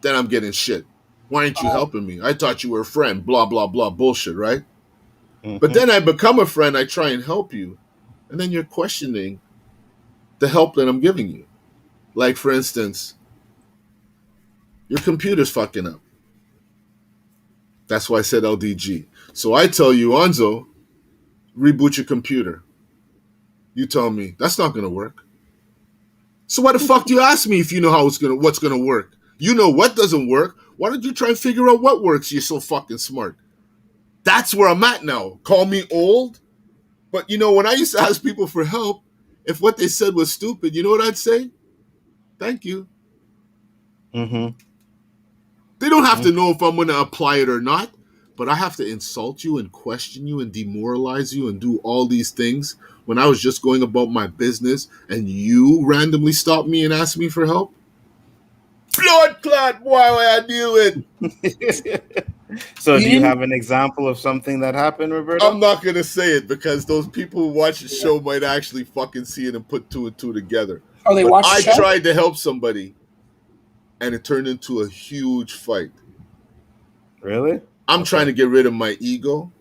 then I'm getting shit. Why aren't you helping me? I thought you were a friend. Blah, blah, blah. Bullshit, right? But then I become a friend. I try and help you. And then you're questioning the help that I'm giving you. Like, for instance, your computer's fucking up. That's why I said LDG. So I tell you, Anzo, reboot your computer. You tell me, that's not going to work. So why the fuck do you ask me if you know what's going to work? You know what doesn't work. Why don't you try and figure out what works? You're so fucking smart. That's where I'm at now. Call me old. But, when I used to ask people for help, if what they said was stupid, you know what I'd say? Thank you. They don't have to know if I'm going to apply it or not, but I have to insult you and question you and demoralize you and do all these things when I was just going about my business and you randomly stop me and ask me for help? Blood clot, boy, what I deal with. So do you have an example of something that happened, Roberto? I'm not going to say it because those people who watch the show might actually fucking see it and put two and two together. Oh, they watch the show? I tried to help somebody and it turned into a huge fight. Really? I'm trying to get rid of my ego,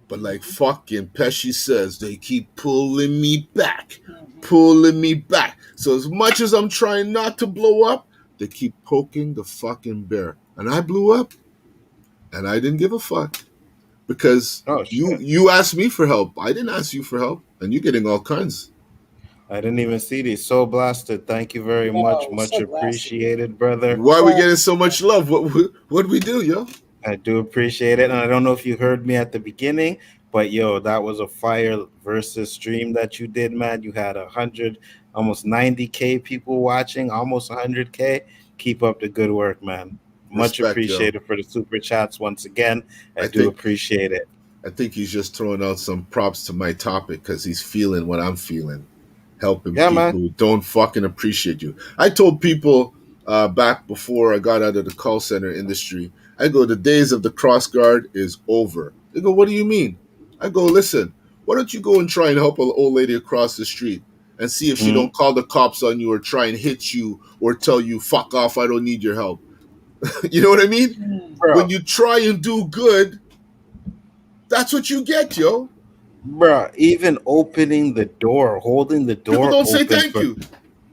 but like fucking Pesci says, they keep pulling me back. So as much as I'm trying not to blow up, they keep poking the fucking bear. And I blew up. And I didn't give a fuck. Because you asked me for help. I didn't ask you for help. And you're getting all kinds. I didn't even see these. So blasted. Thank you very much. Much so appreciated, brother. Why are we getting so much love? What we do, yo? I do appreciate it. And I don't know if you heard me at the beginning, but yo, that was a fire versus stream that you did, man. You had 100, almost 90K people watching, almost 100K. Keep up the good work, man. Much appreciated for the super chats once again. I do appreciate it. I think he's just throwing out some props to my topic because he's feeling what I'm feeling, helping people who don't fucking appreciate you. I told people back before I got out of the call center industry, I go, the days of the cross guard is over. They go, what do you mean? I go, listen, why don't you go and try and help an old lady across the street and see if she don't call the cops on you or try and hit you or tell you, fuck off, I don't need your help. You know what I mean? Bro. When you try and do good, that's what you get, yo. Bro, even opening the door, holding the door. People don't say thank you.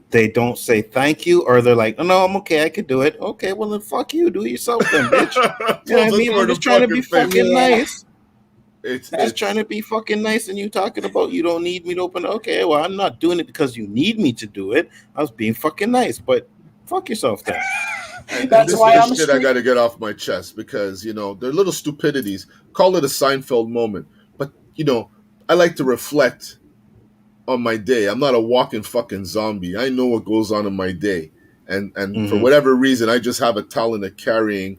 They don't say thank you, or they're like, oh, no, I'm okay, I could do it. Okay, well then fuck you, do it yourself then, bitch. You know what I mean? I'm just trying to be fucking nice. It's just trying to be fucking nice, and you talking about you don't need me to open it. Okay, well, I'm not doing it because you need me to do it. I was being fucking nice, but fuck yourself then. That's why I'm shit I got to get off my chest because, you know, they're little stupidities. Call it a Seinfeld moment. But, you know, I like to reflect on my day. I'm not a walking fucking zombie. I know what goes on in my day. And for whatever reason, I just have a talent of carrying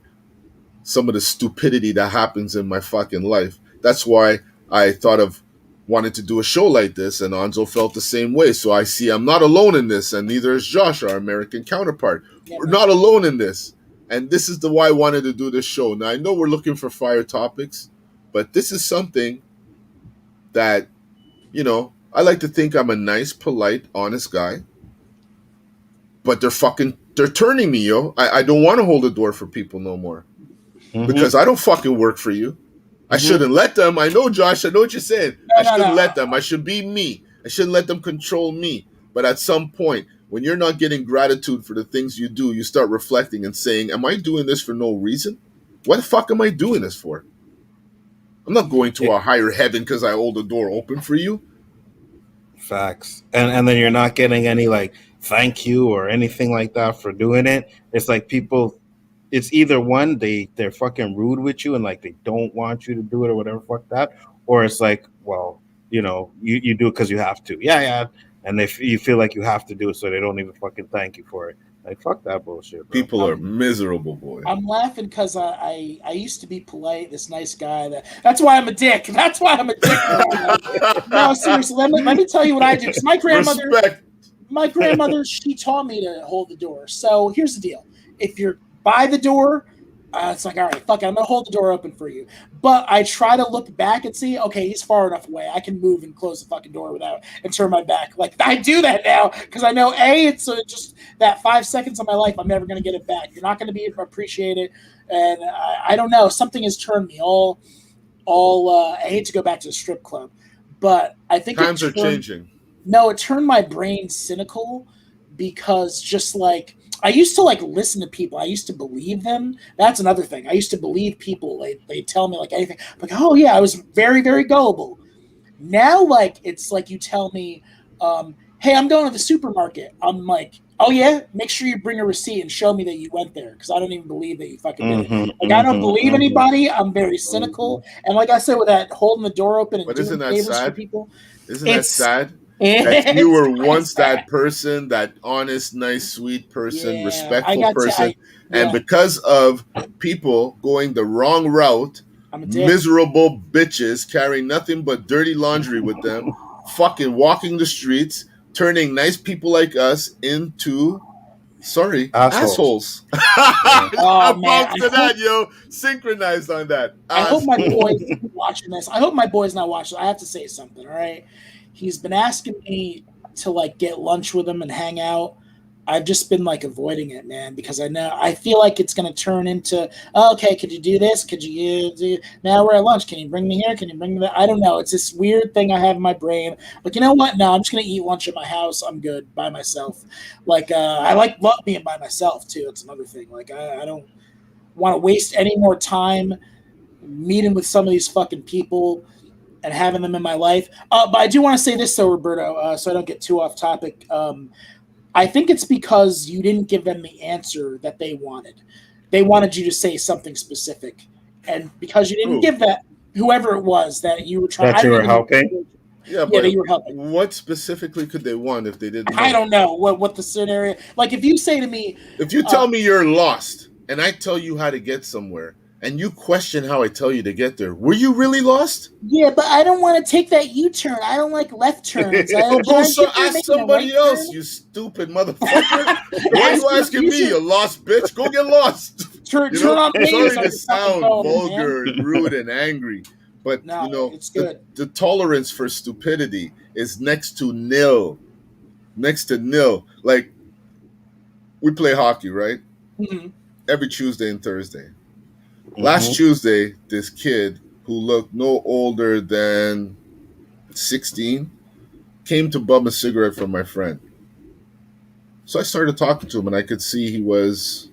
some of the stupidity that happens in my fucking life. That's why I thought of wanting to do a show like this, and Anzo felt the same way. So I see I'm not alone in this, and neither is Josh, our American counterpart. Yeah, we're not alone in this. And this is the why I wanted to do this show. Now, I know we're looking for fire topics, but this is something that, you know, I like to think I'm a nice, polite, honest guy. But they're turning me, yo. I don't want to hold the door for people no more. Because I don't fucking work for you. I shouldn't let them. I know, Josh, I know what you're saying. I shouldn't let them. I should be me. I shouldn't let them control me. But at some point, when you're not getting gratitude for the things you do, you start reflecting and saying, am I doing this for no reason? What the fuck am I doing this for? I'm not going to a higher heaven because I hold the door open for you. Facts. And then you're not getting any, like, thank you or anything like that for doing it. It's like people... It's either one, they're fucking rude with you and like they don't want you to do it or whatever, fuck that, or it's like, well, you know, you do it because you have to, yeah, and you feel like you have to do it, so they don't even fucking thank you for it. Like, fuck that bullshit, bro. People are miserable, boy. I'm laughing because I used to be polite, this nice guy. That's why I'm a dick. That's why I'm a dick. No, seriously, let me tell you what I do. My grandmother, she taught me to hold the door. So here's the deal: if you're by the door, it's like, all right, fuck it, I'm gonna hold the door open for you. But I try to look back and see, okay, he's far enough away. I can move and close the fucking door without and turn my back. Like, I do that now because I know it's just that 5 seconds of my life. I'm never gonna get it back. You're not gonna be able to appreciate it, and I don't know. Something has turned me all. I hate to go back to the strip club, but I think times are changing. No, it turned my brain cynical because just like. I used to like listen to people. I used to believe them. That's another thing. I used to believe people. They tell me like anything. Like, oh yeah, I was very, very gullible. Now, like, it's like you tell me, hey, I'm going to the supermarket. I'm like, oh yeah, make sure you bring a receipt and show me that you went there because I don't even believe that you fucking did it. Like, I don't believe anybody. I'm very cynical. And like I said, with that holding the door open and doing favors for people. Isn't that sad? That you were once that person, that honest, nice, sweet person, respectful person, and because of people going the wrong route, miserable bitches carrying nothing but dirty laundry with them, fucking walking the streets, turning nice people like us into assholes. Oh man, to that, yo, synchronized on that. I hope my boy's watching this. I hope my boy's not watching. I have to say something, all right? He's been asking me to like get lunch with him and hang out. I've just been like avoiding it, man, because I feel like it's going to turn into, okay, could you do this? Could you do, now we're at lunch. Can you bring me here? Can you bring me that? I don't know. It's this weird thing I have in my brain. Like, you know what? No, I'm just going to eat lunch at my house. I'm good by myself. Like, I love being by myself too. It's another thing. Like, I don't want to waste any more time meeting with some of these fucking people and having them in my life. But I do want to say this, though, Roberto, so I don't get too off topic. I think it's because you didn't give them the answer that they wanted. They wanted you to say something specific. And because you didn't give that, whoever it was that you were trying... That you were helping? Yeah, but you were helping. What specifically could they want if they didn't know? I don't know what the scenario... Like, if you say to me... If you tell me you're lost... and I tell you how to get somewhere, and you question how I tell you to get there, were you really lost? Yeah, but I don't want to take that U-turn. I don't like left turns. Ask somebody else, you stupid motherfucker. Why are you asking me, you lost bitch? Go get lost. Turn on me. Sorry to sound vulgar and rude and angry, but it's good. The tolerance for stupidity is next to nil. Next to nil. Like, we play hockey, right? Mm-hmm. Every Tuesday and Thursday. Last Tuesday, this kid who looked no older than 16 came to bum a cigarette from my friend. So I started talking to him, and I could see he was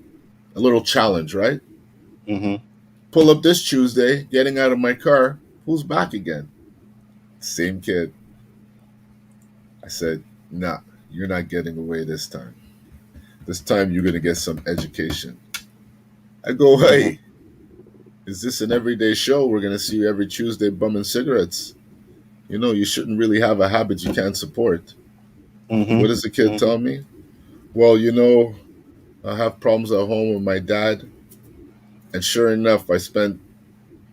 a little challenged, right? Pull up this Tuesday, getting out of my car, who's back again? Same kid. I said, nah, you're not getting away this time. This time you're going to get some education. I go, hey, is this an everyday show? We're going to see you every Tuesday bumming cigarettes. You shouldn't really have a habit you can't support. What does the kid tell me? Well, I have problems at home with my dad. And sure enough, I spent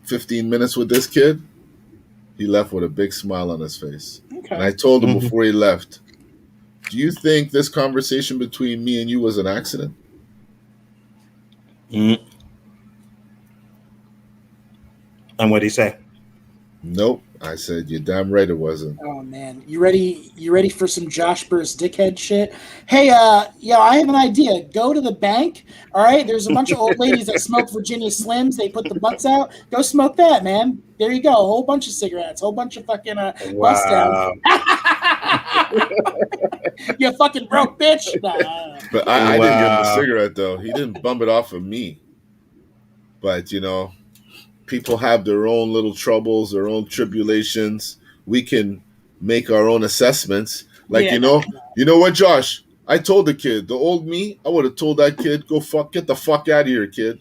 15 minutes with this kid. He left with a big smile on his face. Okay. And I told him before he left, do you think this conversation between me and you was an accident? And what'd he say? Nope. I said, you're damn right it wasn't. Oh man, you ready for some Josh Burst dickhead shit? Hey, I have an idea. Go to the bank. All right, there's a bunch of old ladies that smoke Virginia Slims. They put the butts out. Go smoke that, man. There you go. A whole bunch of cigarettes. A whole bunch of fucking bust down. You fucking broke bitch. Nah. But I didn't give him a cigarette though. He didn't bum it off of me. But people have their own little troubles, their own tribulations. We can make our own assessments. Like, you know what, Josh? I told the kid, the old me, I would have told that kid, get the fuck out of here, kid.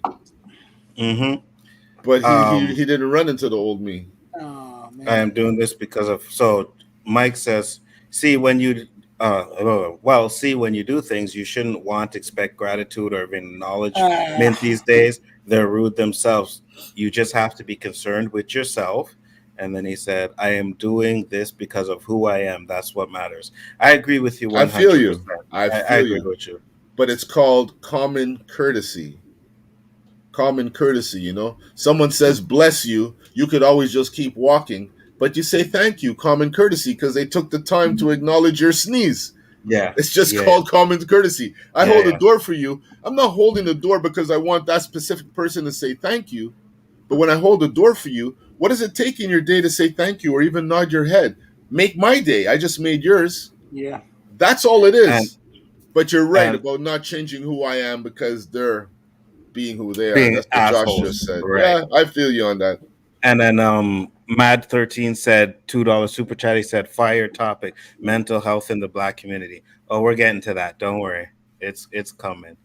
But he didn't run into the old me. Oh, man. I am doing this because of, so Mike says, see when you do things, you shouldn't expect gratitude or even acknowledgement these days. They're rude themselves. You just have to be concerned with yourself. And then he said, I am doing this because of who I am. That's what matters. I agree with you 100%. I feel you. I agree with you. But it's called common courtesy. Common courtesy, Someone says, bless you. You could always just keep walking. But you say thank you, common courtesy, because they took the time to acknowledge your sneeze. Yeah. It's just called common courtesy. I hold the door for you. I'm not holding the door because I want that specific person to say thank you. But when I hold the door for you, what does it take in your day to say thank you or even nod your head? Make my day. I just made yours. Yeah. That's all it is. But you're right about not changing who I am because they're being who they are. That's what Josh just said. Right. Yeah, I feel you on that. And then Mad13 said $2 super chat. He said fire topic, mental health in the Black community. Oh, we're getting to that. Don't worry. It's coming.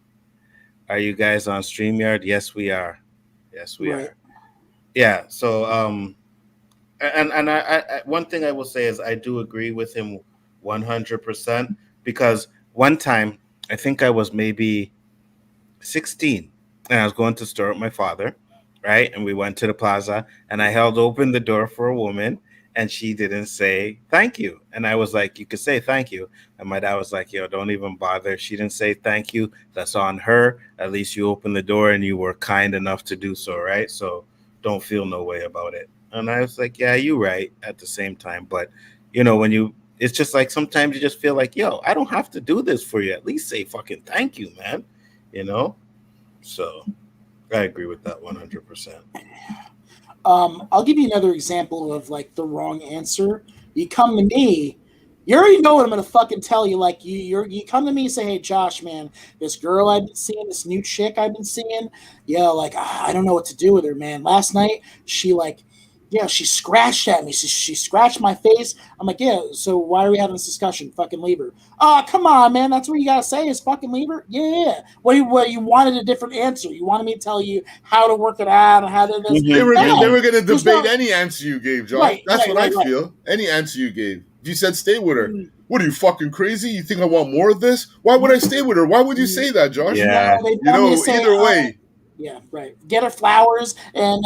Are you guys on StreamYard? Yes, we are. Yes, we are. Yeah. So and I one thing I will say is I do agree with him 100% because one time I think I was maybe 16 and I was going to the store with my father. Right. And we went to the plaza and I held open the door for a woman and she didn't say thank you. And I was like, you could say thank you. And my dad was like, yo, don't even bother. She didn't say thank you. That's on her. At least you opened the door and you were kind enough to do so. Right. So don't feel no way about it. And I was like, yeah, you're right at the same time. But, it's just like sometimes you just feel like, yo, I don't have to do this for you. At least say fucking thank you, man. So. I agree with that 100%. I'll give you another example of like the wrong answer. You come to me, you already know what I'm gonna fucking tell you. Like you come to me and say, "Hey, Josh, man, this girl I've been seeing, this new chick I've been seeing, I don't know what to do with her, man. Last night she she scratched at me. She scratched my face. I'm like, yeah, so why are we having this discussion? Fucking leave her. Oh, come on, man. That's what you got to say is fucking leave her? Yeah. What you wanted a different answer. You wanted me to tell you how to work it out and how to this. They were going to debate any answer you gave, John. Right, That's what I feel. Any answer you gave. If you said stay with her, what are you, fucking crazy? You think I want more of this? Why would I stay with her? Why would you say that, Josh? Yeah. Either way. Yeah, right. Get her flowers and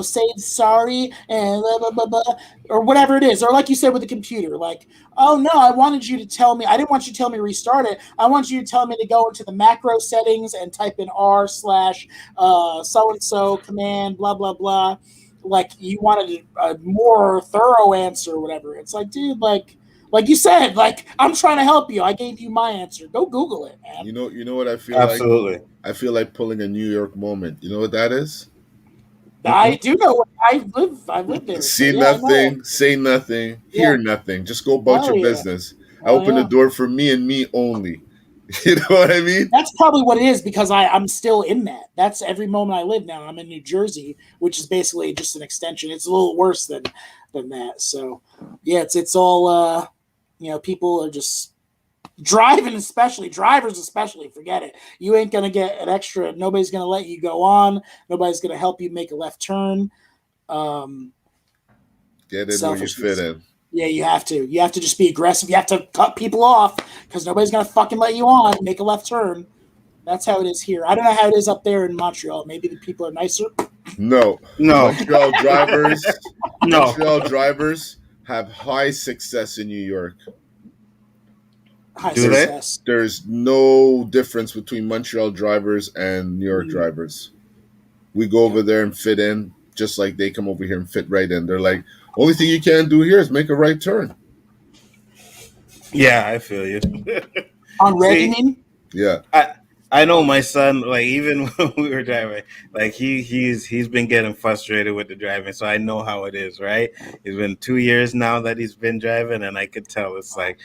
say sorry and blah blah blah blah or whatever it is. Or like you said with the computer, like, oh no, I wanted you to tell me. I didn't want you to tell me to restart it. I want you to tell me to go into the macro settings and type in r/ so and so command blah blah blah. Like you wanted a more thorough answer or whatever. It's like, dude, like you said, like I'm trying to help you. I gave you my answer. Go Google it, man. You know what I feel Absolutely. like? I feel like pulling a New York moment. You know what that is? I do know. I live there. See So yeah, I know. nothing, say nothing, Yeah. hear nothing. Just go about Hell your yeah. business. I Oh open the yeah. door for me and me only. You know what I mean? That's probably what it is because I'm still in that. That's every moment I live now. I'm in New Jersey, which is basically just an extension. It's a little worse than that. So yeah, it's all people are just driving, drivers especially. Forget it. You ain't gonna get an extra. Nobody's gonna let you go on. Nobody's gonna help you make a left turn. Get in where you fit Selfishness. in. Yeah, you have to. You have to just be aggressive. You have to cut people off because nobody's gonna fucking let you on. Make a left turn. That's how it is here. I don't know how it is up there in Montreal. Maybe the people are nicer. No. No. Montreal drivers. No. Montreal drivers have high success in New York. High Do they? success. There's no difference between Montreal drivers and New York drivers. We go over there and fit in just like they come over here and fit right in. They're like, only thing you can't do here is make a right turn. Yeah, I feel you. On red, See, you mean? Yeah. I know my son, like even when we were driving, like he's been getting frustrated with the driving, so I know how it is, right? It's been 2 years now that he's been driving, and I could tell it's like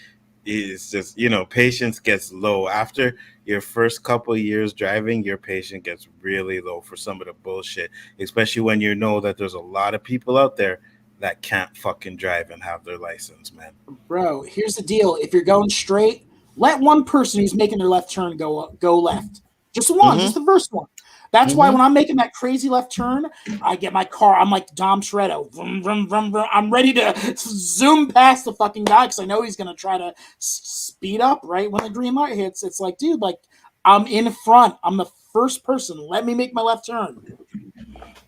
it's just patience gets low after your first couple of years driving. Your patience gets really low for some of the bullshit, especially when you know that there's a lot of people out there that can't fucking drive and have their license, man. Bro, here's the deal. If you're going straight, let one person who's making their left turn go left. Just one, just the first one. That's why when I'm making that crazy left turn, I get my car. I'm like Dom Toretto. Vroom, vroom, vroom, vroom. I'm ready to zoom past the fucking guy because I know he's going to try to speed up right when the green light hits. It's like, dude, like I'm in front. I'm the first person. Let me make my left turn.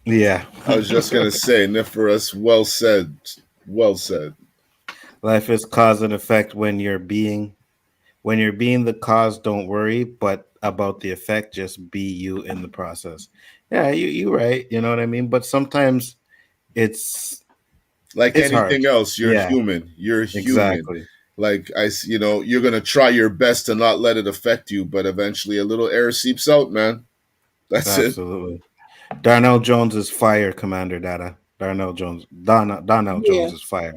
Yeah. I was just going to say, Niferus, well said. Well said. Life is cause and effect. When you're being the cause, don't worry, but about the effect, just be you in the process. Yeah, you right. You know what I mean? But sometimes it's anything hard. else. You're human. You're human. Exactly. Like you're going to try your best to not let it affect you, but eventually a little air seeps out, man. That's Absolutely. Darnell Jones is fire, Commander Data. Darnell Jones is fire.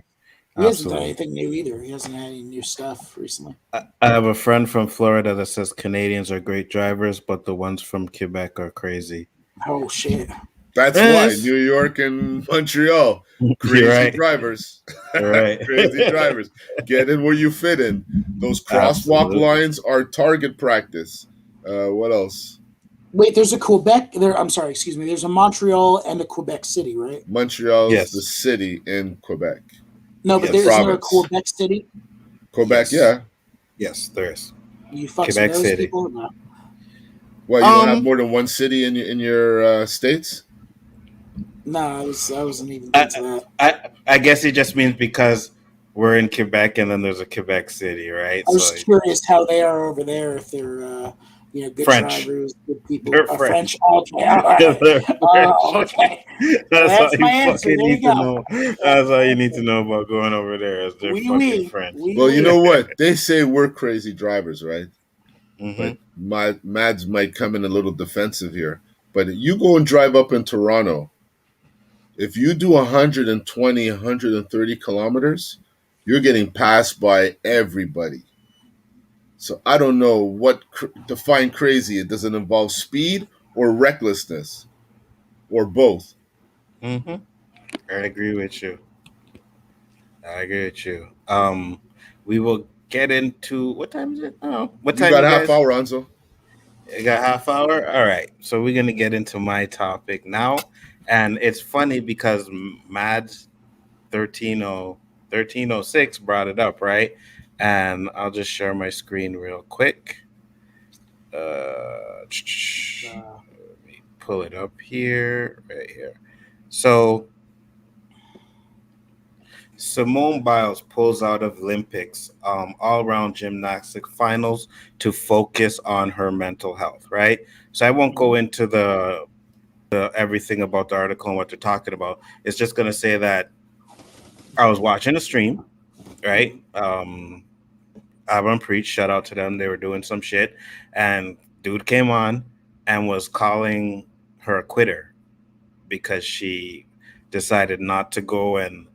He hasn't done anything new either. He hasn't had any new stuff recently. I have a friend from Florida that says Canadians are great drivers, but the ones from Quebec are crazy. Oh shit! That's why New York and Montreal, crazy drivers, crazy drivers. Get in where you fit in. Those crosswalk lines are target practice. What else? Wait, there's a Quebec there. I'm sorry, excuse me. There's a Montreal and a Quebec City, right? Montreal's the city in Quebec. No, but there's a Quebec City. Quebec, yes, there is. You fuck Quebec those City. People or not? Well, you don't have more than one city in your states? No, I wasn't even into that. I guess it just means because we're in Quebec and then there's a Quebec City, right? I was curious how they are over there. If they're good French. drivers, good people. They're French. Okay, all right. Okay. That's my answer. There you go. That's all you need to know about going over there. Is they're fucking French. Well, you know what? They say we're crazy drivers, right? But Mads might come in a little defensive here. But you go and drive up in Toronto. If you do 120, 130 kilometers, you're getting passed by everybody. So I don't know what define crazy. It doesn't involve speed or recklessness or both. I agree with you. We will get into what time is it? Oh, what time? You got half hour, Anzo. You got half hour? All right. So we're gonna get into my topic now. And it's funny because Mads 1306 brought it up, right? And I'll just share my screen real quick. pull it up here, right here. So Simone Biles pulls out of Olympics all-around gymnastic finals to focus on her mental health, right? So I won't go into the everything about the article and what they're talking about. It's just going to say that I was watching a stream, right? Avon Preach, shout out to them. They were doing some shit, and dude came on and was calling her a quitter because she decided not to go and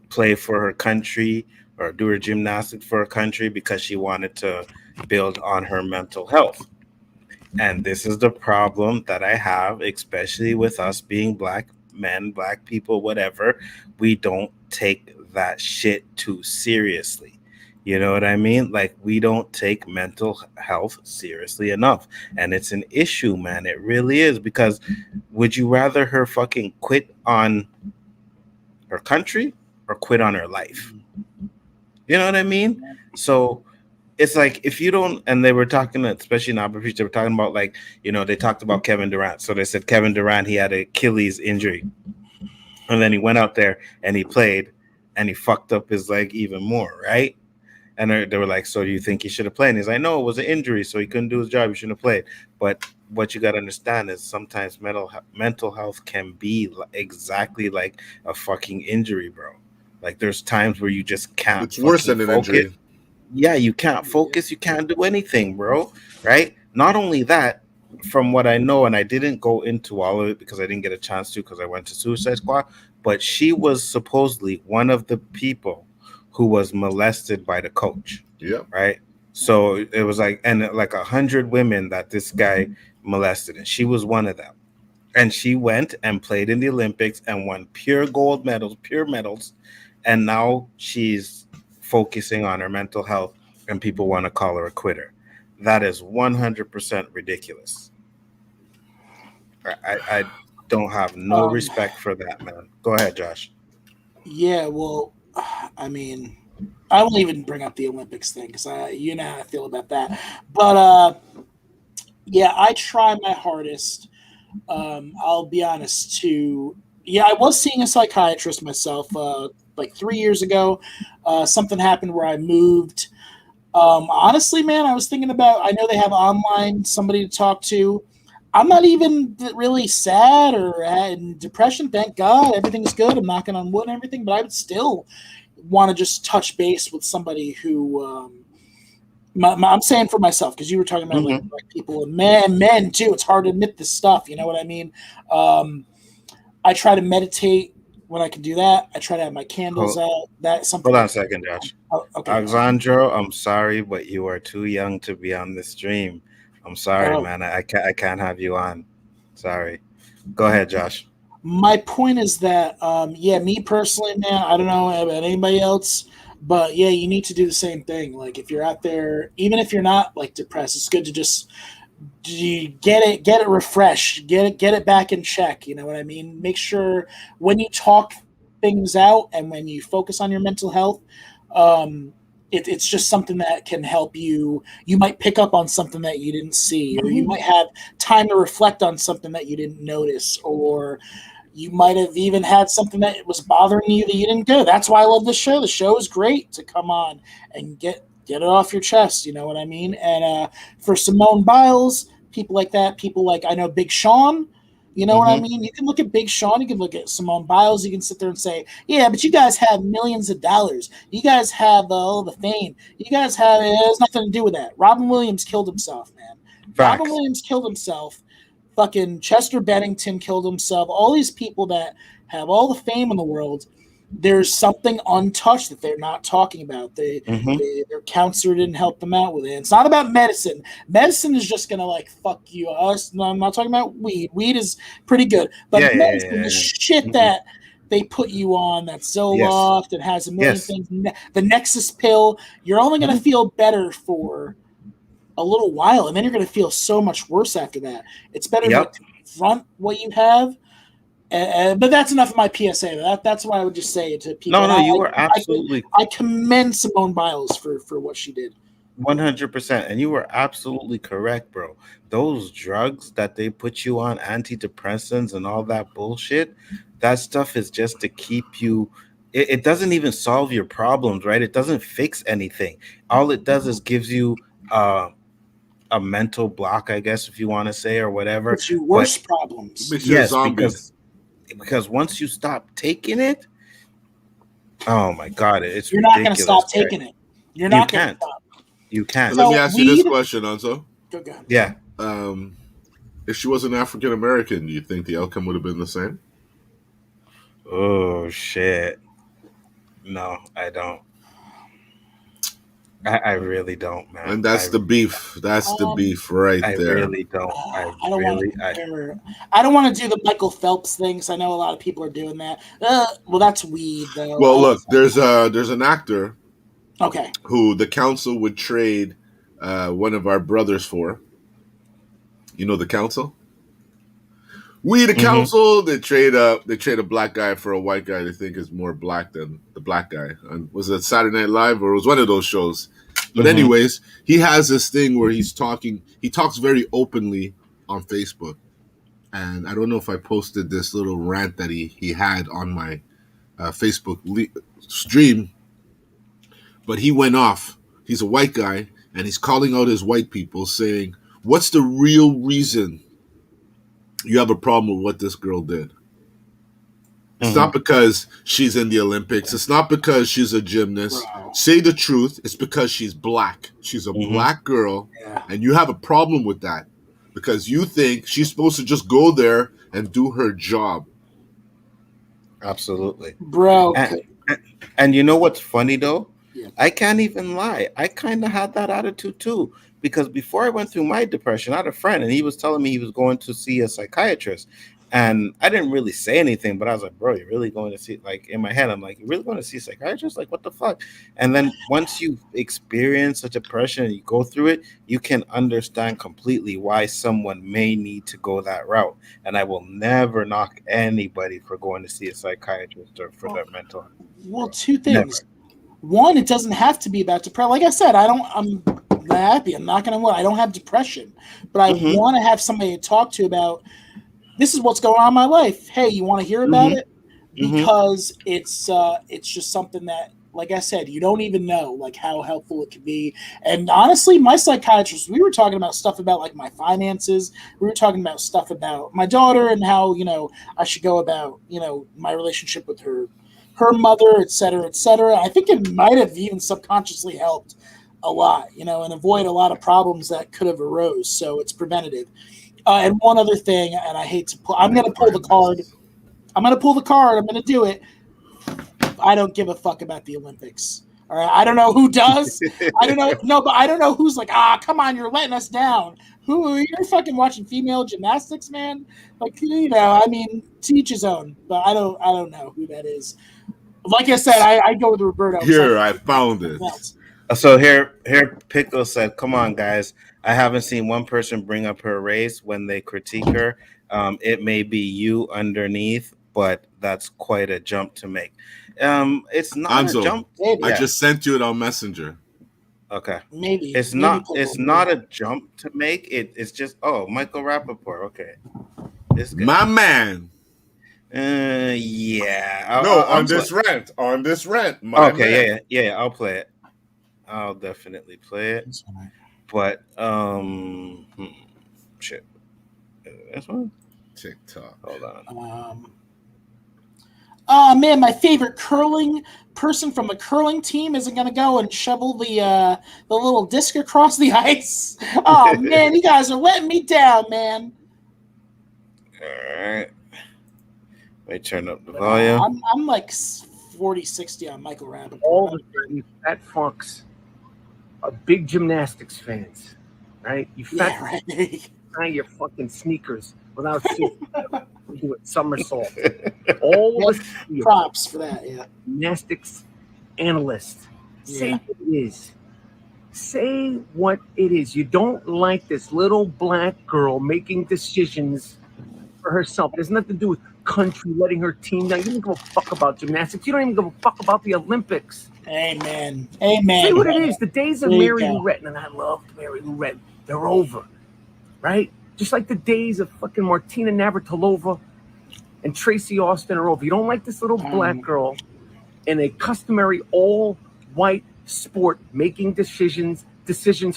play for her country or do her gymnastics for her country because she wanted to build on her mental health. And this is the problem that I have, especially with us being black men, black people, whatever. We don't take that shit too seriously. You know what I mean? Like, we don't take mental health seriously enough. And it's an issue, man. It really is. Because would you rather her fucking quit on her country or quit on her life? You know what I mean? So it's like, if you don't, and they were talking, especially now, they were talking about, like, you know, they talked about Kevin Durant. So they said Kevin Durant, he had an Achilles injury. And then he went out there and he played and he fucked up his leg even more, right? And they were like, so do you think he should have played? And he's like, no, it was an injury, so he couldn't do his job. He shouldn't have played. But what you got to understand is sometimes mental health can be exactly like a fucking injury, bro. Like, there's times where you just can't. It's worse than an injury. Yeah, you can't focus. You can't do anything, bro. Right? Not only that, from what I know, and I didn't go into all of it because I didn't get a chance to because I went to Suicide Squad, but she was supposedly one of the people who was molested by the coach. Yeah. Right? So it was like, and like 100 women that this guy molested, and she was one of them. And she went and played in the Olympics and won pure medals. And now she's focusing on her mental health, and people want to call her a quitter. That is 100% ridiculous. I don't have no respect for that, man. Go ahead, Josh. Yeah, well, I mean, I won't even bring up the Olympics thing because you know how I feel about that. But yeah, I try my hardest. I'll be honest. I was seeing a psychiatrist myself like 3 years ago. Something happened where I moved. Honestly, man, I was thinking about. I know they have online somebody to talk to. I'm not even really sad or in depression. Thank God, everything's good. I'm knocking on wood and everything, but I would still want to just touch base with somebody who. I'm saying for myself, because you were talking about like people and men too. It's hard to admit this stuff. You know what I mean? I try to meditate when I can do that. I try to have my candles out. That's something. Hold on a second, Josh. Oh, okay. Alexandro, I'm sorry, but you are too young to be on the stream. I'm sorry, man. I can't have you on. Sorry. Go ahead, Josh. My point is that, me personally, man, I don't know about anybody else, but yeah, you need to do the same thing. Like, if you're out there, even if you're not like depressed, it's good to just get it refreshed, get it back in check. You know what I mean? Make sure when you talk things out and when you focus on your mental health, it's just something that can help you. You might pick up on something that you didn't see, or you might have time to reflect on something that you didn't notice, or you might have even had something that was bothering you that you didn't do. That's why I love this show. The show is great to come on and get it off your chest. You know what I mean? And for Simone Biles, people like that, people like, I know Big Sean, you know what I mean? You can look at Big Sean, you can look at Simone Biles, you can sit there and say, yeah, but you guys have millions of dollars. You guys have all the fame. You guys have, it has nothing to do with that. Robin Williams killed himself, man. Facts. Robin Williams killed himself. Fucking Chester Bennington killed himself. All these people that have all the fame in the world, there's something untouched that they're not talking about. Their counselor didn't help them out with it. It's not about medicine. Medicine is just gonna like fuck you. No, I'm not talking about weed. Weed is pretty good, but medicine, the shit that they put you on, that Zoloft, it has a million things. The Nexus pill, you're only gonna feel better for a little while, and then you're gonna feel so much worse after that. It's better to confront what you have. But that's enough of my PSA. That's why I would just say it to people. No, you are absolutely. I commend Simone Biles for what she did. 100%. And you were absolutely correct, bro. Those drugs that they put you on, antidepressants and all that bullshit, that stuff is just to keep you. It doesn't even solve your problems, right? It doesn't fix anything. All it does is gives you a mental block, I guess, if you want to say, or whatever. It's your But worst problems. Makes you a zombie. Because once you stop taking it, oh my god, it's you're not ridiculous. Going to stop taking it. You're not going to stop. You can't. So let me ask you this question, Anzo. Go ahead. Yeah. If she was an African American, do you think the outcome would have been the same? Oh shit. No, I don't. I really don't, man. And that's the beef. That's the beef right there. I really don't. I don't want to do the Michael Phelps thing because I know a lot of people are doing that. Well, that's weed, though. Well, look, there's an actor, okay, who the council would trade one of our brothers for. You know the council? We the council, they trade a black guy for a white guy they think is more black than the black guy. And was it Saturday Night Live or it was one of those shows? But anyways, he has this thing where he talks very openly on Facebook. And I don't know if I posted this little rant that he had on my Facebook stream, but he went off. He's a white guy and he's calling out his white people saying, what's the real reason you have a problem with what this girl did? It's not because she's in the Olympics. It's not because she's a gymnast. Wow. Say the truth. It's because she's black. She's a black girl. Yeah. And you have a problem with that because you think she's supposed to just go there and do her job. Absolutely. Bro. And you know what's funny, though? Yeah. I can't even lie. I kind of had that attitude, too. Because before I went through my depression, I had a friend and he was telling me he was going to see a psychiatrist. And I didn't really say anything, but I was like, bro, you're really going to see, like in my head, I'm like, you're really going to see a psychiatrist? Like, what the fuck? And then once you experience such depression and you go through it, you can understand completely why someone may need to go that route. And I will never knock anybody for going to see a psychiatrist or for their mental health. Well, two things. Never. One, it doesn't have to be about depression. Like I said, I'm happy. I'm not going to lie. I don't have depression, but I want to have somebody to talk to about this is what's going on in my life. Hey, you want to hear about it? Because it's just something that, like I said, you don't even know like how helpful it could be. And honestly, my psychiatrist, we were talking about stuff about like my finances. We were talking about stuff about my daughter and how, I should go about, my relationship with her mother, et cetera, et cetera. I think it might have even subconsciously helped a lot, and avoid a lot of problems that could have arose. So it's preventative. And one other thing, and I hate to I'm going to pull the card. I'm going to do it. I don't give a fuck about the Olympics. All right. I don't know who does. I don't know. No, but I don't know who's like, come on, you're letting us down. You're fucking watching female gymnastics, man. Like, I mean, to each his own, but I don't know who that is. Like I said, I go with Roberto. Here, I found it. So here Pickle said, come on, guys. I haven't seen one person bring up her race when they critique her. It may be you underneath, but that's quite a jump to make. It's not Anzo, a jump. I just sent you it on Messenger. Okay. Maybe. It's not a jump to make. It's just, Michael Rappaport. Okay. It's good. My man. Yeah. On this rant. Okay, yeah, I'll play it. I'll definitely play it. But shit. This one? TikTok. Hold on. Oh man, my favorite curling person from the curling team isn't gonna go and shovel the little disc across the ice. Oh man, you guys are letting me down, man. All right. Let me turn up the volume. I'm like 40-60 on Michael Rappaport. All of you fat fucks are big gymnastics fans, right? You fat right. Your fucking sneakers without do it somersault. All of props for that, yeah. Gymnastics analyst. Say what it is. Say what it is. You don't like this little black girl making decisions for herself. There's nothing to do with country letting her team down. You don't give a fuck about gymnastics. You don't even give a fuck about the Olympics. Amen. Amen. Say what it is. The days of Mary Lou Retton, and I loved Mary Lou Retton, they're over, right? Just like the days of fucking Martina Navratilova and Tracy Austin are over. You don't like this little black girl in a customary all-white sport making decisions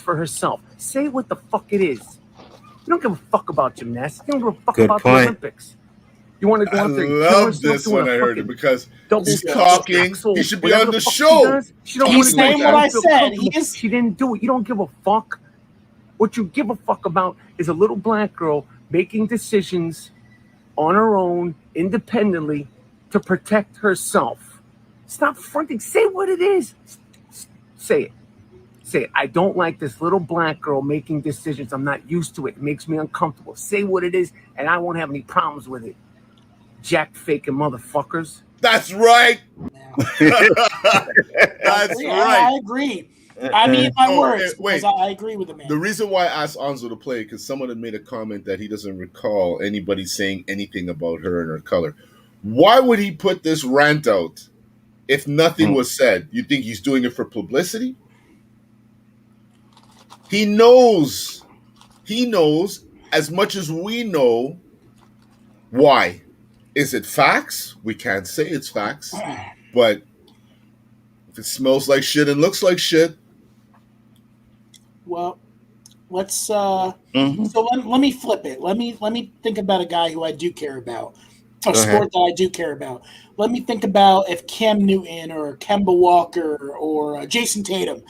for herself. Say what the fuck it is. You don't give a fuck about gymnastics. You don't give a fuck about the Olympics. You want to go out there and kill love this when I heard it because he's talking. He should be on the show. He's saying what I said. She didn't do it. You don't give a fuck. What you give a fuck about is a little black girl making decisions on her own, independently, to protect herself. Stop fronting. Say what it is. Say it. Say it. I don't like this little black girl making decisions. I'm not used to it. It makes me uncomfortable. Say what it is, and I won't have any problems with it. Jack faking motherfuckers. That's right. That's right. I agree. I mean my words. Wait, I agree with the man. The reason why I asked Anzo to play because someone had made a comment that he doesn't recall anybody saying anything about her and her color. Why would he put this rant out if nothing was said? You think he's doing it for publicity? He knows as much as we know. Why? Is it facts? We can't say it's facts. But if it smells like shit and looks like shit. Well, let's so let me flip it. Let me think about a guy who I do care about. A sport that I do care about. Let me think about if Cam Newton or Kemba Walker or Jason Tatum.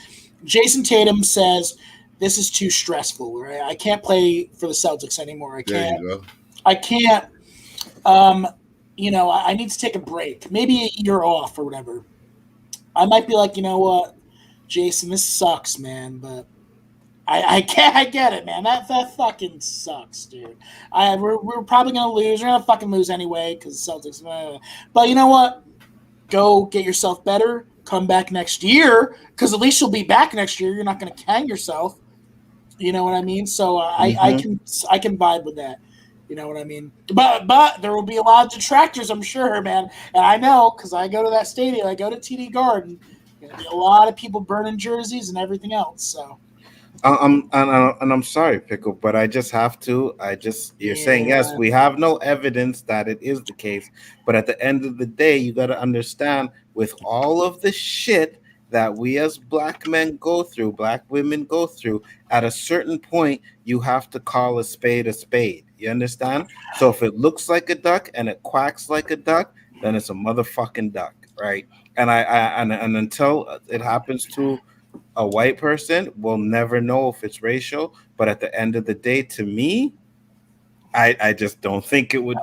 Jason Tatum says this is too stressful, right? I can't play for the Celtics anymore. I can't. There you go. I can't. I need to take a break. Maybe a year off or whatever. I might be like, you know what, Jason, this sucks, man, but I can't. I get it, man. That fucking sucks, dude. We're probably gonna lose. We're gonna fucking lose anyway because Celtics. But you know what? Go get yourself better. Come back next year because at least you'll be back next year. You're not gonna hang yourself. You know what I mean? So I can vibe with that. You know what I mean? But there will be a lot of detractors, I'm sure, man. And I know because I go to that stadium. I go to TD Garden. There'll be a lot of people burning jerseys and everything else. So. I'm sorry, Pickle, but I just have to. You're saying yes. We have no evidence that it is the case, but at the end of the day, you got to understand with all of the shit that we as black men go through, black women go through, at a certain point, you have to call a spade a spade. You understand? So if it looks like a duck and it quacks like a duck, then it's a motherfucking duck, right? And and until it happens to a white person, we'll never know if it's racial. But at the end of the day, to me, I just don't think it would.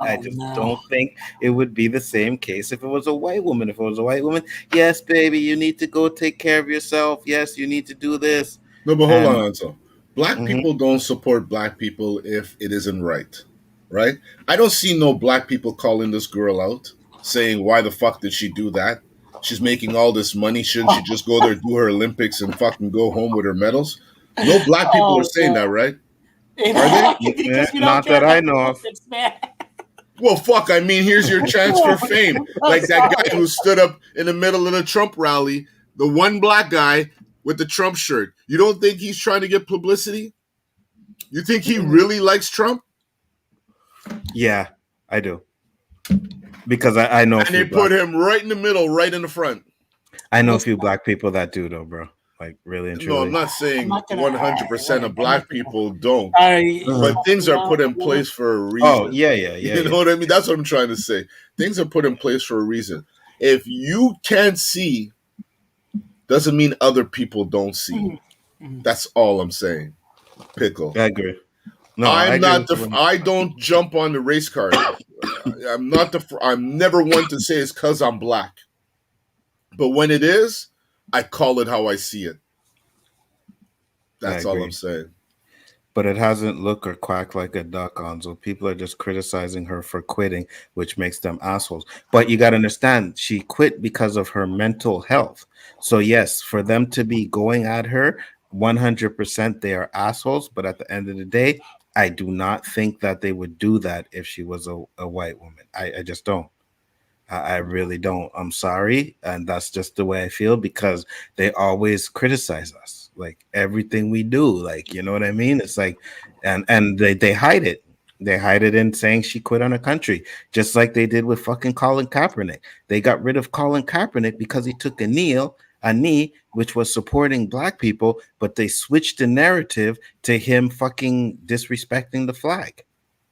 Don't think it would be the same case if it was a white woman. If it was a white woman, yes, baby, you need to go take care of yourself. Yes, you need to do this. No, but hold on, Anto. Black people don't support black people if it isn't right? I don't see no black people calling this girl out, saying, why the fuck did she do that? She's making all this money. Shouldn't she just go there, do her Olympics, and fucking go home with her medals? No black people are saying that, right? Are they? Not that I know of. Well, fuck, I mean, here's your chance for fame. Like that guy who stood up in the middle of the Trump rally, the one black guy with the Trump shirt. You don't think he's trying to get publicity? You think he really likes Trump? Yeah, I do. Because I know. And they put him right in the middle, right in the front. I know a few black people that do, though, bro. Like, really and truly. No, I'm not saying 100% of black people don't. But things are put in place for a reason. Oh, yeah. You know what I mean? That's what I'm trying to say. Things are put in place for a reason. If you can't see, doesn't mean other people don't see. That's all I'm saying. Pickle. I agree. No, I don't jump on the race card. I'm never one to say it's because I'm black. But when it is, I call it how I see it. That's all I'm saying. But it hasn't looked or quacked like a duck, Anzo. People are just criticizing her for quitting, which makes them assholes. But you got to understand, she quit because of her mental health. So yes, for them to be going at her, 100% they are assholes. But at the end of the day, I do not think that they would do that if she was a white woman. I just don't. I really don't. I'm sorry, and that's just the way I feel because they always criticize us, like everything we do. Like, you know what I mean? It's like, and they hide it. They hide it in saying she quit on a country, just like they did with fucking Colin Kaepernick. They got rid of Colin Kaepernick because he took a knee, which was supporting black people, but they switched the narrative to him fucking disrespecting the flag.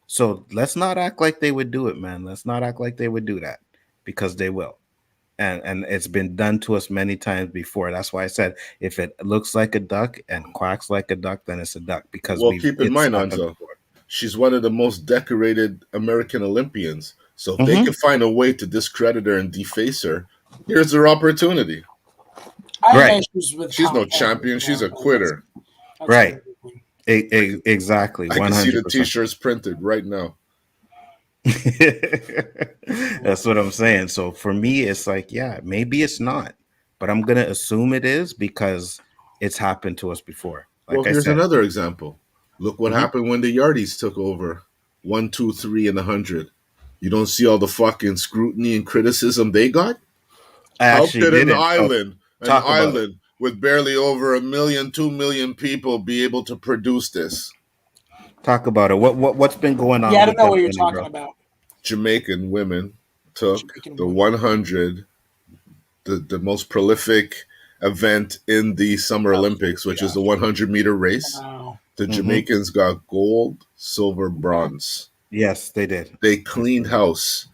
So let's not act like they would do it, man. Let's not act like they would do that because they will. And it's been done to us many times before. That's why I said if it looks like a duck and quacks like a duck, then it's a duck because keep in mind, Anzo, she's one of the most decorated American Olympians. So if they can find a way to discredit her and deface her, here's their opportunity. Right. She's no champion. She's a quitter. Right. Exactly. 100%. I can see the t-shirts printed right now. That's what I'm saying. So for me, it's like, yeah, maybe it's not, but I'm gonna assume it is because it's happened to us before. Like here's another example. Look what happened when the Yardies took over 1, 2, 3 and 100. You don't see all the fucking scrutiny and criticism they got? How could an island with barely over 1 million, 2 million people be able to produce this? Talk about it. What's been going on? Yeah, I don't know what you're talking about. Jamaican women took the 100, the most prolific event in the Summer Olympics, which is the 100-meter race. Wow. The Jamaicans got gold, silver, bronze. Yes, they did. They cleaned house,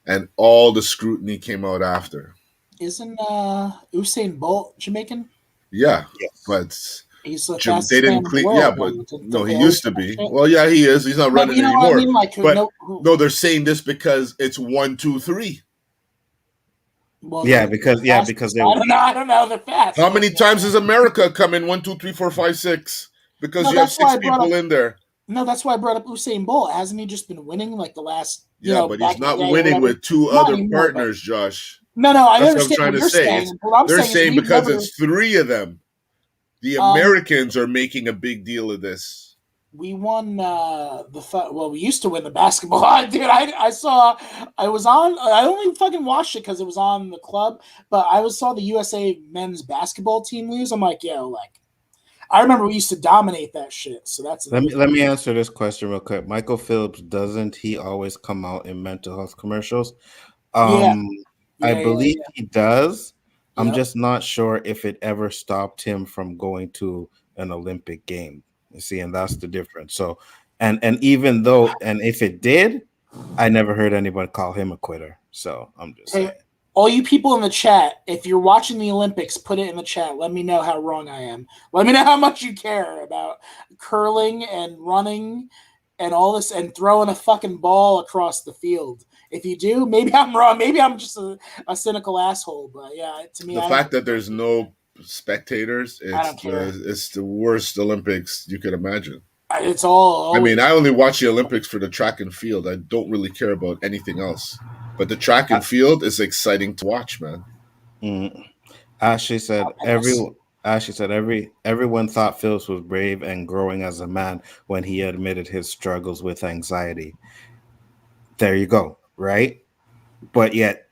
and all the scrutiny came out after. Isn't Usain Bolt Jamaican? Yeah, yes. But they didn't clean. Yeah, but no, he used to be. Shit. Well, yeah, he is. He's not running anymore. I mean? Like, but no, they're saying this because it's 1, 2, 3. Well, because they. I don't know. They're fast. How many times has America come in 1, 2, 3, 4, 5, 6? Because you have 6 people in there. No, that's why I brought up Usain Bolt. Hasn't he just been winning like the last? But he's not winning with 2 other partners, Josh. No, I That's understand what I'm trying to say. They're saying because it's 3 of them. The Americans are making a big deal of this. We won we used to win the basketball. Dude, I only fucking watched it because it was on the club, but I saw the USA men's basketball team lose. I'm like, I remember we used to dominate that shit. So that's let me answer this question real quick. Michael Phelps, doesn't he always come out in mental health commercials? I believe he does. I'm just not sure if it ever stopped him from going to an Olympic game. You see, and that's the difference. So, and even though, and if it did, I never heard anyone call him a quitter. So I'm just saying. All you people in the chat, if you're watching the Olympics, put it in the chat. Let me know how wrong I am. Let me know how much you care about curling and running and all this and throwing a fucking ball across the field. If you do, maybe I'm wrong. Maybe I'm just a cynical asshole. But yeah, to me, the fact that there's no spectators, it's the worst Olympics you could imagine. It's all. I mean, I only watch the Olympics for the track and field. I don't really care about anything else. But the track and field is exciting to watch, man. Ashley said everyone thought Phillips was brave and growing as a man when he admitted his struggles with anxiety. There you go. Right? But yet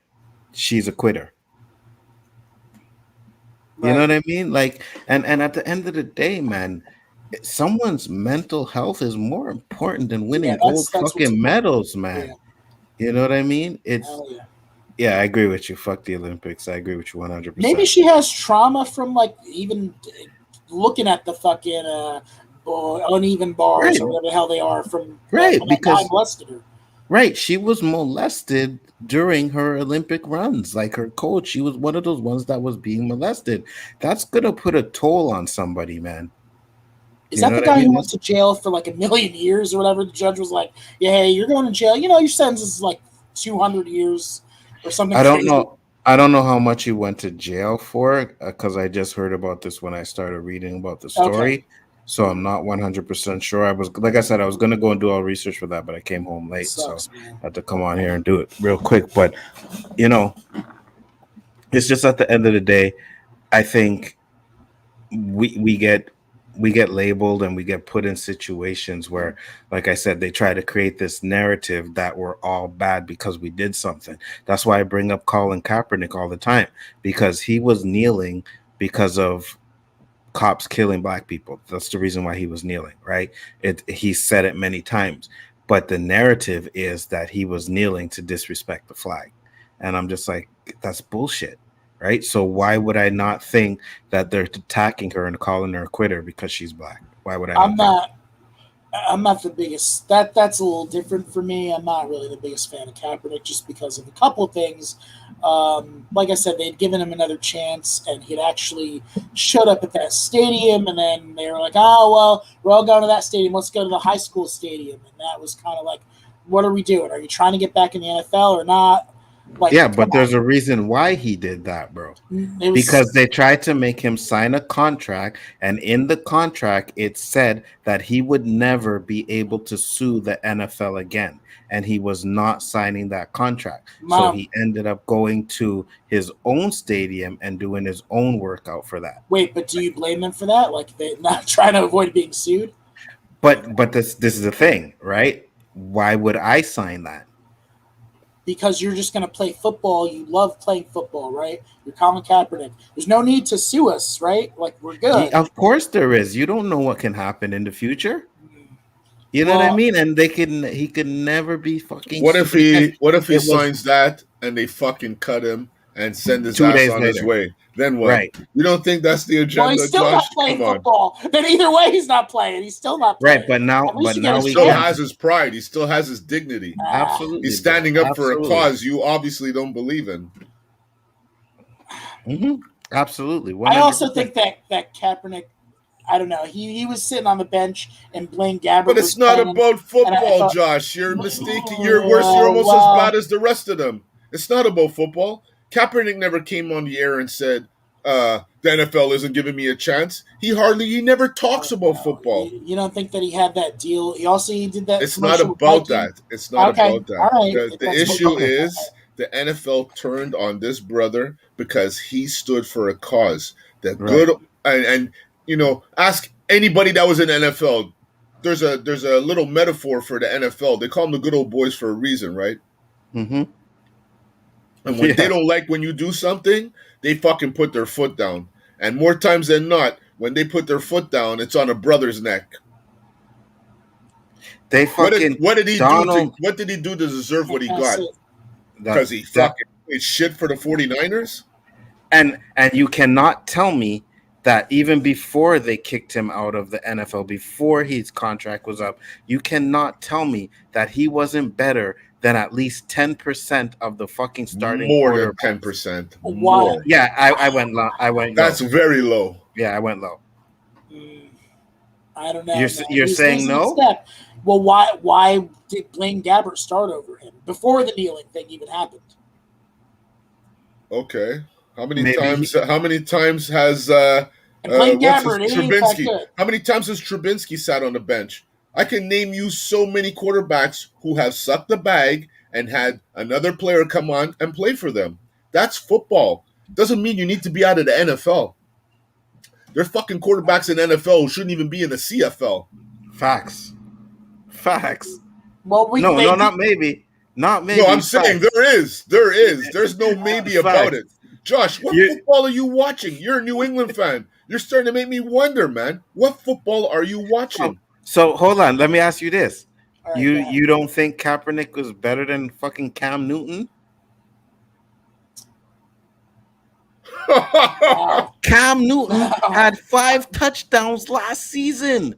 she's a quitter. Right. You know what I mean? Like, and at the end of the day, man, someone's mental health is more important than winning gold fucking medals, man. You know what I mean? It's I agree with you. Fuck the Olympics. I agree with you 100%. Maybe she has trauma from like even looking at the fucking uneven bars or whatever the hell they are from because I molested her. Right, she was molested during her Olympic runs. Like her coach, she was one of those ones that was being molested. That's gonna put a toll on somebody, man. Is that the guy who went to jail for like 1 million years or whatever? The judge was like, "Yeah, you're going to jail. You know, your sentence is like 200 years or something." I don't know. I don't know how much he went to jail for because I just heard about this when I started reading about the story. Okay. So I'm not 100% sure. I was, like I said, I was going to go and do all research for that, but I came home late. Sucks, so I had to come on here and do it real quick. But, you know, it's just at the end of the day, I think we get we get labeled and we get put in situations where, like I said, they try to create this narrative that we're all bad because we did something. That's why I bring up Colin Kaepernick all the time, because he was kneeling because of cops killing black people. That's the reason why he was kneeling, right? He said it many times, but the narrative is that he was kneeling to disrespect the flag. And I'm just like, that's bullshit. Right. So why would I not think that they're attacking her and calling her a quitter because she's black? Why would I not? I'm not the biggest. That's a little different for me. I'm not really the biggest fan of Kaepernick just because of a couple of things. Like I said, they'd given him another chance, and he'd actually showed up at that stadium, and then they were like, "Oh well, we're all going to that stadium. Let's go to the high school stadium." And that was kind of like, "What are we doing? Are you trying to get back in the NFL or not?" Like, yeah, but there's a reason why he did that, bro. Because they tried to make him sign a contract, and in the contract it said that he would never be able to sue the NFL again, and he was not signing that contract. So he ended up going to his own stadium and doing his own workout for that. Wait, but do you blame them for that? Like, they not trying to avoid being sued? But this is the thing, right? Why would I sign that? Because you're just going to play football. You love playing football, right? You're Colin Kaepernick. There's no need to sue us, right? Like, we're good. Of course there is. You don't know what can happen in the future. You know what I mean? And he can never be fucking. What if he signs that and they fucking cut him and send his ass on his way? Then what? Right. You don't think that's the agenda? Well, he's still not playing football. Then either way, he's not playing. He's still not playing. Right, but now he still has his pride. He still has his dignity. Absolutely, he's standing up for a cause you obviously don't believe in. Mm-hmm. Absolutely. 100%. I also think that Kaepernick, I don't know. He was sitting on the bench and Blaine Gabbert. But it's not about football, Josh. You're mistaken. You're worse. You're almost as bad as the rest of them. It's not about football. Kaepernick never came on the air and said, the NFL isn't giving me a chance. He never talks about football. You don't think that he had that deal? He did that. It's not about that. It's not about that. All right. The issue is the NFL turned on this brother because he stood for a cause. That good and ask anybody that was in the NFL. There's a little metaphor for the NFL. They call them the good old boys for a reason, right? Mm-hmm. And when they don't like when you do something, they fucking put their foot down. And more times than not, when they put their foot down, it's on a brother's neck. They fucking what did he do? What did he do to deserve what he got? Because he fucking played shit for the 49ers? And you cannot tell me that even before they kicked him out of the NFL, before his contract was up, you cannot tell me that he wasn't better than at least 10% of the fucking starting more than 10%. Wow. Yeah, I went low. That's very low. Yeah, I went low. I don't know. You're saying no? Well, why did Blaine Gabbert start over him before the kneeling thing even happened? Okay. How many times has Blaine Gabbert, Trubinsky? How many times has Trubinsky sat on the bench? I can name you so many quarterbacks who have sucked the bag and had another player come on and play for them. That's football. Doesn't mean you need to be out of the NFL. There's fucking quarterbacks in the NFL who shouldn't even be in the CFL. Facts. Well, not maybe. Not maybe. No, I'm saying there is. There's no maybe about it. Josh, what football are you watching? You're a New England fan. You're starting to make me wonder, man. What football are you watching? So hold on, let me ask you this: you don't think Kaepernick was better than fucking Cam Newton? Cam Newton had 5 touchdowns last season.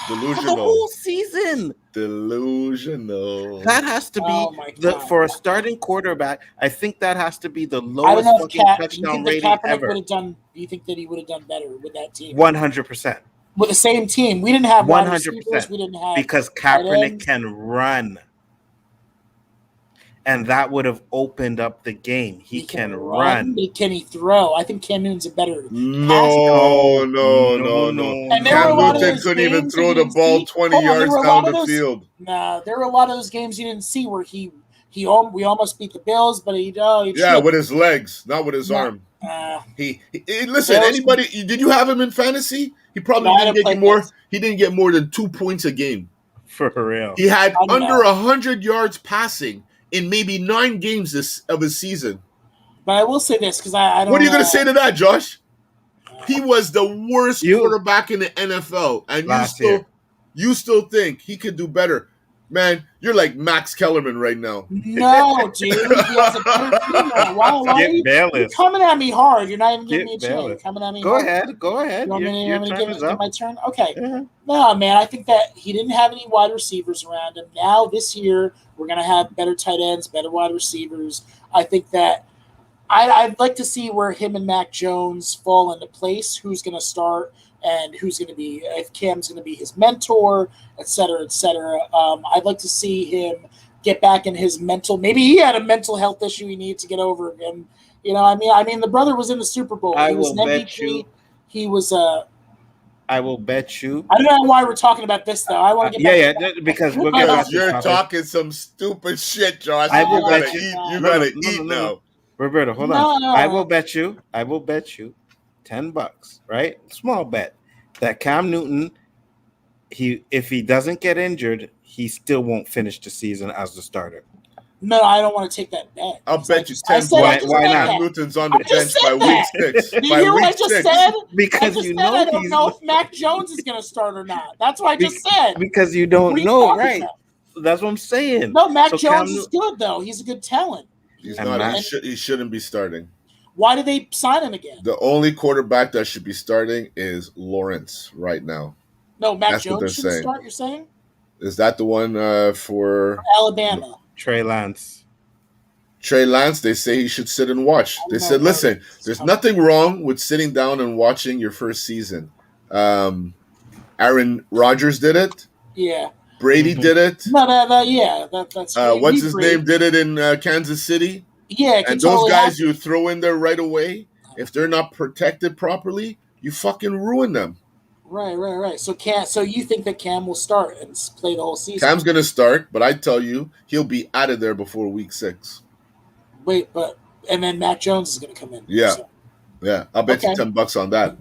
Delusional. The whole season. Delusional. That has to be for a starting quarterback. I think that has to be the lowest fucking touchdown rating ever. Do you think that he would have done better with that team? 100%. With the same team, we didn't have 100%. We didn't have because Kaepernick can run, and that would have opened up the game. He can run. Can he throw? I think Cam Newton's a better. No. And Cam Newton couldn't even throw the ball 20 yards down the field. No, there were a lot of those games you didn't see where we almost beat the Bills, but he with his legs, not with his arm. Listen, anybody? Did you have him in fantasy? He probably didn't get more than 2 points a game. For real. He had under 100 yards passing in maybe 9 games of his season. But I will say this because I don't. What are you going to say to that, Josh? He was the worst quarterback in the NFL, and you still think he could do better. Man, you're like Max Kellerman right now. No, dude. He has a better team now. Why are you coming at me hard? You're not even giving me a chance. You're coming at me Go hard. ahead. You want me to give it my turn? Okay. Mm-hmm. No, man, I think that he didn't have any wide receivers around him. Now, this year, we're going to have better tight ends, better wide receivers. I think that I'd like to see where him and Mac Jones fall into place, who's going to start and who's going to be, if Cam's going to be his mentor, et cetera, et cetera. I'd like to see him get back in his mental. Maybe he had a mental health issue he needed to get over again. You know, I mean, the brother was in the Super Bowl. He was an MVP. He was I will bet you. I don't know why we're talking about this though. I want to get back because you're talking some stupid shit, Josh. I will bet you. You gotta eat now. Roberto, hold on. No. I will bet you $10, right? Small bet that Cam Newton, if he doesn't get injured, he still won't finish the season as the starter. No, I don't want to take that bet. I'll bet you 10. Why not? Newton's on the bench by week 6. Did you hear what I just said? Because I don't know if Mac Jones is going to start or not. That's what I just said. Because you don't know, right? That's what I'm saying. No, Mac Jones is good though. He's a good talent. He's not. He shouldn't be starting. Why did they sign him again? The only quarterback that should be starting is Lawrence right now. No, Mac Jones should start. You're saying? Is that the one for Alabama? Trey Lance. They say he should sit and watch. They said, listen, there's nothing wrong with sitting down and watching your first season. Aaron Rodgers did it. Yeah. Brady did it. That's what's his name? Did it in Kansas City. Yeah, and those guys you throw in there right away, if they're not protected properly, you fucking ruin them. Right. So you think that Cam will start and play the whole season? Cam's gonna start, but I tell you, he'll be out of there before week 6. Wait, and then Mac Jones is gonna come in. Yeah. I'll bet you $10 on that.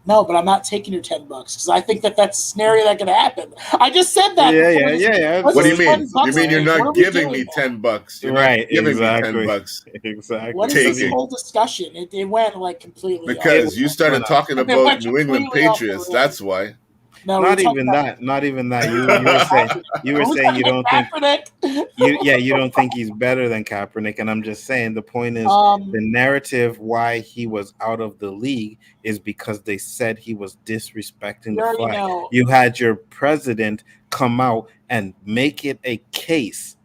No, but I'm not taking your $10 because I think that's a scenario that could happen. I just said that. Yeah. What do you mean? You mean you're not giving me $10? You're right. Giving me $10. Exactly. What is this whole discussion? It went like completely because you started talking about New England Patriots. That's why. No, not even that. You were saying you don't think you don't think he's better than Kaepernick, and I'm just saying the point is the narrative why he was out of the league is because they said he was disrespecting the flag. You had your president come out and make it a case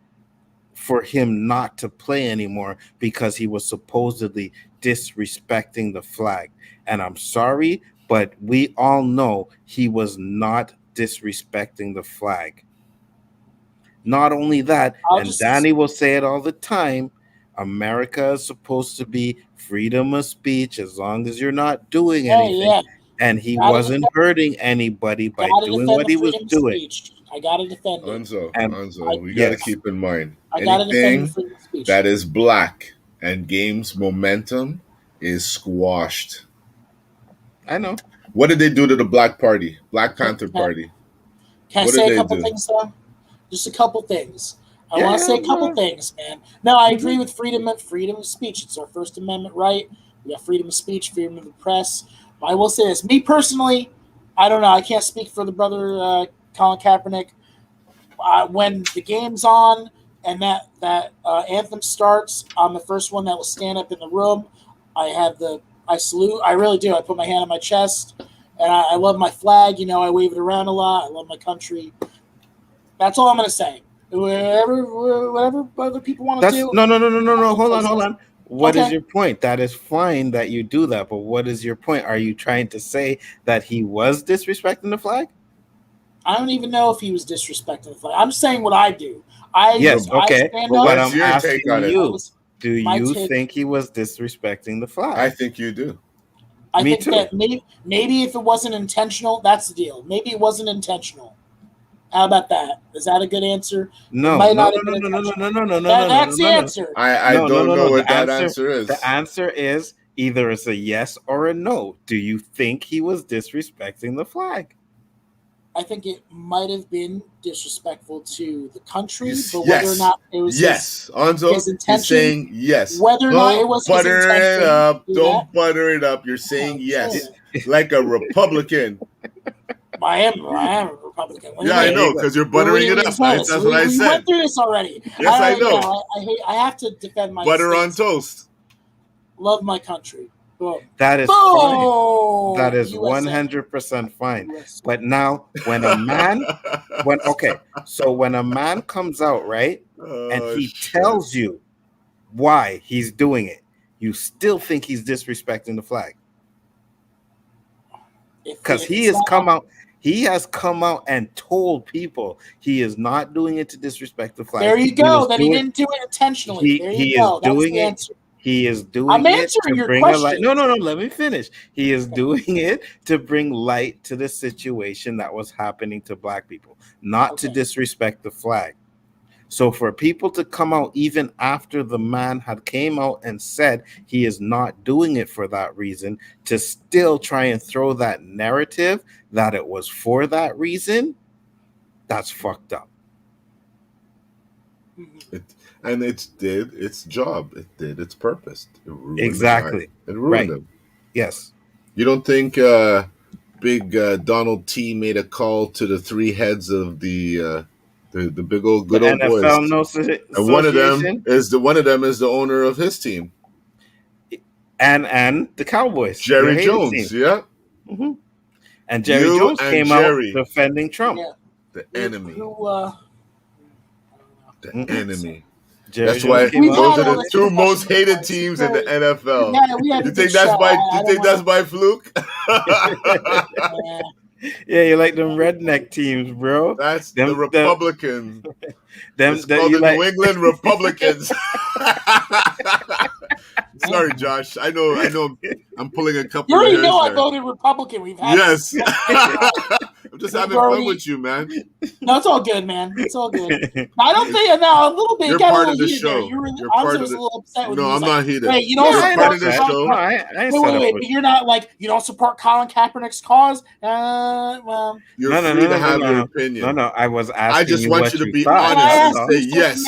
for him not to play anymore because he was supposedly disrespecting the flag. And I'm sorry, but we all know he was not disrespecting the flag. Not only that, Danny will say it all the time, America is supposed to be freedom of speech as long as you're not doing anything. Yeah. And he wasn't hurting anybody by doing what he was doing. I got to defend it. Enzo, we got to keep in mind, anything that is black and gains momentum is squashed. I know. What did they do to the Black Panther Party? Can I say a couple things, though? Just a couple things. I want to say a couple things, man. No, I agree with freedom of speech. It's our First Amendment right. We have freedom of speech, freedom of the press. But I will say this. Me personally, I don't know. I can't speak for the brother Colin Kaepernick. When the game's on and that anthem starts, I'm the first one that will stand up in the room. I salute. I really do. I put my hand on my chest, and I love my flag. You know, I wave it around a lot. I love my country. That's all I'm going to say. Whatever other people want to do. No. Hold on. What is your point? That is fine that you do that, but what is your point? Are you trying to say that he was disrespecting the flag? I don't even know if he was disrespecting the flag. I'm saying what I do. But I'm asking you. Do you think he was disrespecting the flag? I think you do. I think that maybe if it wasn't intentional, that's the deal. Maybe it wasn't intentional. How about that? Is that a good answer? No. That's the answer. I don't know what that answer is. The answer is Either it's a yes or a no. Do you think he was disrespecting the flag? I think it might have been disrespectful to the country, but Yes. whether or not it was Anzo, his intention, you're saying yes. Whether or not it was his butter intention, it up. do Don't that. butter it up. You're saying No, yes, say like a Republican. I am a Republican. What do you Yeah, I mean? know, because you're buttering it up. That's what I We said. went through this already. Yes, I know. I have to defend my Butter states. on toast. Love my country. Boom. That is Boom! fine. That is USA. 100% fine. USA. But now, when a man, when a man comes out, right, and he tells you why he's doing it, you still think he's disrespecting the flag? Because he has come out and told people he is not doing it to disrespect the flag. There you go. That he didn't do it intentionally. He is doing it. He is doing it to bring a light. No. Let me finish. He is doing it to bring light to the situation that was happening to Black people, not to disrespect the flag. So for people to come out even after the man had came out and said he is not doing it for that reason, to still try and throw that narrative that it was for that reason, that's fucked up. And it did its job. It did its purpose. It ruined exactly. It ruined them. Yes. You don't think Big Donald T made a call to the three heads of the big old good old NFL boys? And one of them is the owner of his team, and the Cowboys, Jerry Jones. Team. Yeah. Mm-hmm. And Jerry Jones came out defending Trump, the enemy. The enemy. Jerry That's why those are the two most hated teams in the NFL. You think that's by fluke? Yeah, you like them redneck teams, bro. That's the Republicans. It's called the New England Republicans. Sorry, Josh. I know. I'm pulling a couple. You already of know I there. voted Republican. We've had yes. I'm just having fun with you, man. No, it's all good, man. It's all good. I don't think now a little bit. You're part of the show. You're part of the. A little upset with no, I'm not heated. Wait, you don't support part of the show. Wait. But you're not like you don't support Colin Kaepernick's cause. Well, you're free to have your opinion. No. I was asking. I just want you to be honest and say yes.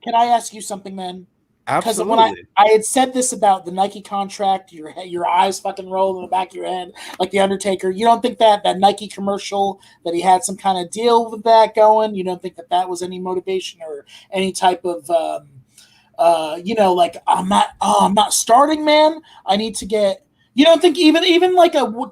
Can I ask you something, man? Because Absolutely. when I had said this about the Nike contract, your eyes fucking roll in the back of your head like the Undertaker. You don't think that Nike commercial that he had some kind of deal with that going? You don't think that was any motivation or any type of like I'm not starting, man. I need to get. You don't think even like a 2%,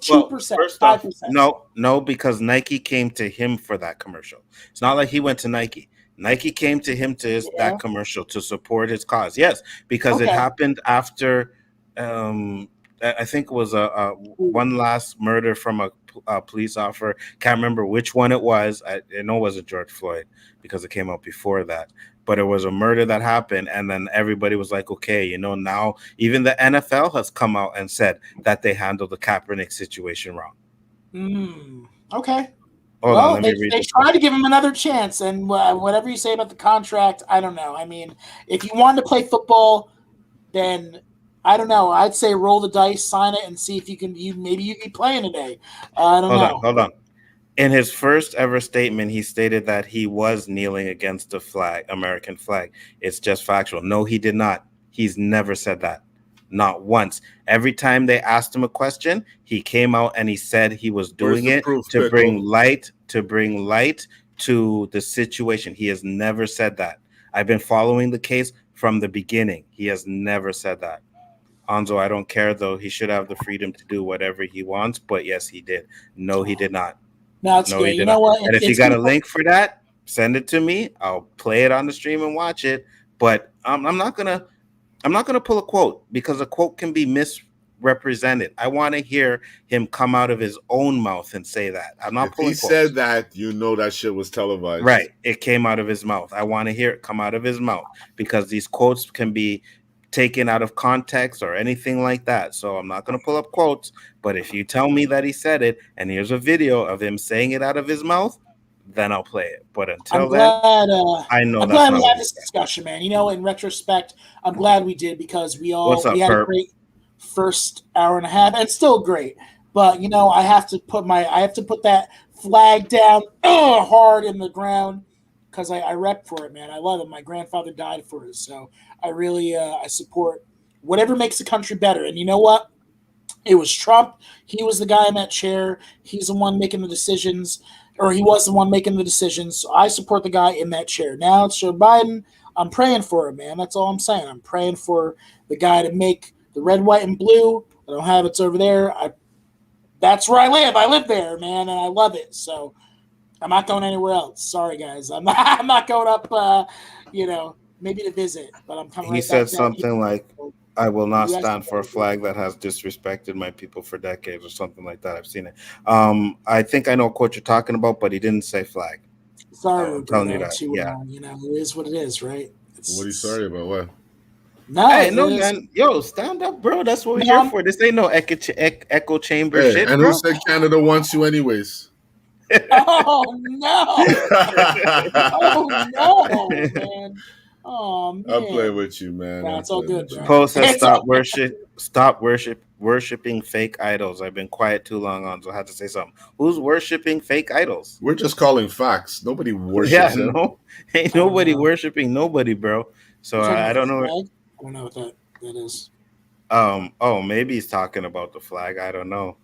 5%? No, because Nike came to him for that commercial. It's not like he went to Nike. Nike came to him that commercial to support his cause. Yes, because it happened after, I think it was a one last murder from a police officer. Can't remember which one it was. I know it wasn't George Floyd because it came out before that. But it was a murder that happened, and then everybody was like, okay, now even the NFL has come out and said that they handled the Kaepernick situation wrong. Okay. They tried to give him another chance, and whatever you say about the contract, I don't know. I mean, if you wanted to play football, then I don't know. I'd say roll the dice, sign it, and see if you can. Maybe you can be playing today. I don't know. Hold on. In his first ever statement, he stated that he was kneeling against the flag, American flag. It's just factual. No, he did not. He's never said that. Not once. Every time they asked him a question, he came out and he said he was doing it to bring light to the situation. He has never said that. I've been following the case from the beginning. He has never said that. Anzo, I don't care though. He should have the freedom to do whatever he wants. But yes, he did. No, he did not. No, it's good. You know what? And if you got a link for that, send it to me. I'll play it on the stream and watch it. But I'm not gonna pull a quote because a quote can be misrepresented. I want to hear him come out of his own mouth and say that. I'm not pulling quotes. He said that, that shit was televised. Right. It came out of his mouth. I want to hear it come out of his mouth because these quotes can be taken out of context or anything like that. So I'm not going to pull up quotes, but if you tell me that he said it and here's a video of him saying it out of his mouth, then I'll play it. But until then, I know. I'm glad we had this discussion, man. In retrospect, I'm glad we did because we had a great first hour and a half, and it's still great. But I have to put that flag down hard in the ground because I rep for it, man. I love it. My grandfather died for it, so I really I support whatever makes the country better. And you know what? It was Trump. He was the guy in that chair. He's the one making the decisions, or he was the one making the decisions. So I support the guy in that chair. Now it's Joe Biden. I'm praying for him, man. That's all I'm saying. I'm praying for the guy to make the red, white, and blue. I don't have it's over there. That's where I live. I live there, man, and I love it. So I'm not going anywhere else. Sorry, guys. I'm not going up, maybe to visit, but I'm coming. He said something like, I will not stand for a flag that has disrespected my people for decades or something like that. I've seen it. I think I know what you're talking about, but he didn't say flag. Sorry, I'm telling you that. Yeah. It is what it is, right? What are you sorry about? What? No, hey, no, man. Yo, stand up, bro. That's what we're here for. This ain't no echo chamber shit, and bro. who said Canada wants you anyways? Oh, no. Oh, no, man. Oh, man. I'll play with you, man. Nah, it's all good, bro. Post says stop worshiping fake idols. I've been quiet too long on, so I had to say something. Who's worshiping fake idols? We're just calling facts. Nobody worships them. No, ain't nobody worshiping nobody, bro. So I don't know. I don't know what that is. Maybe he's talking about the flag. I don't know.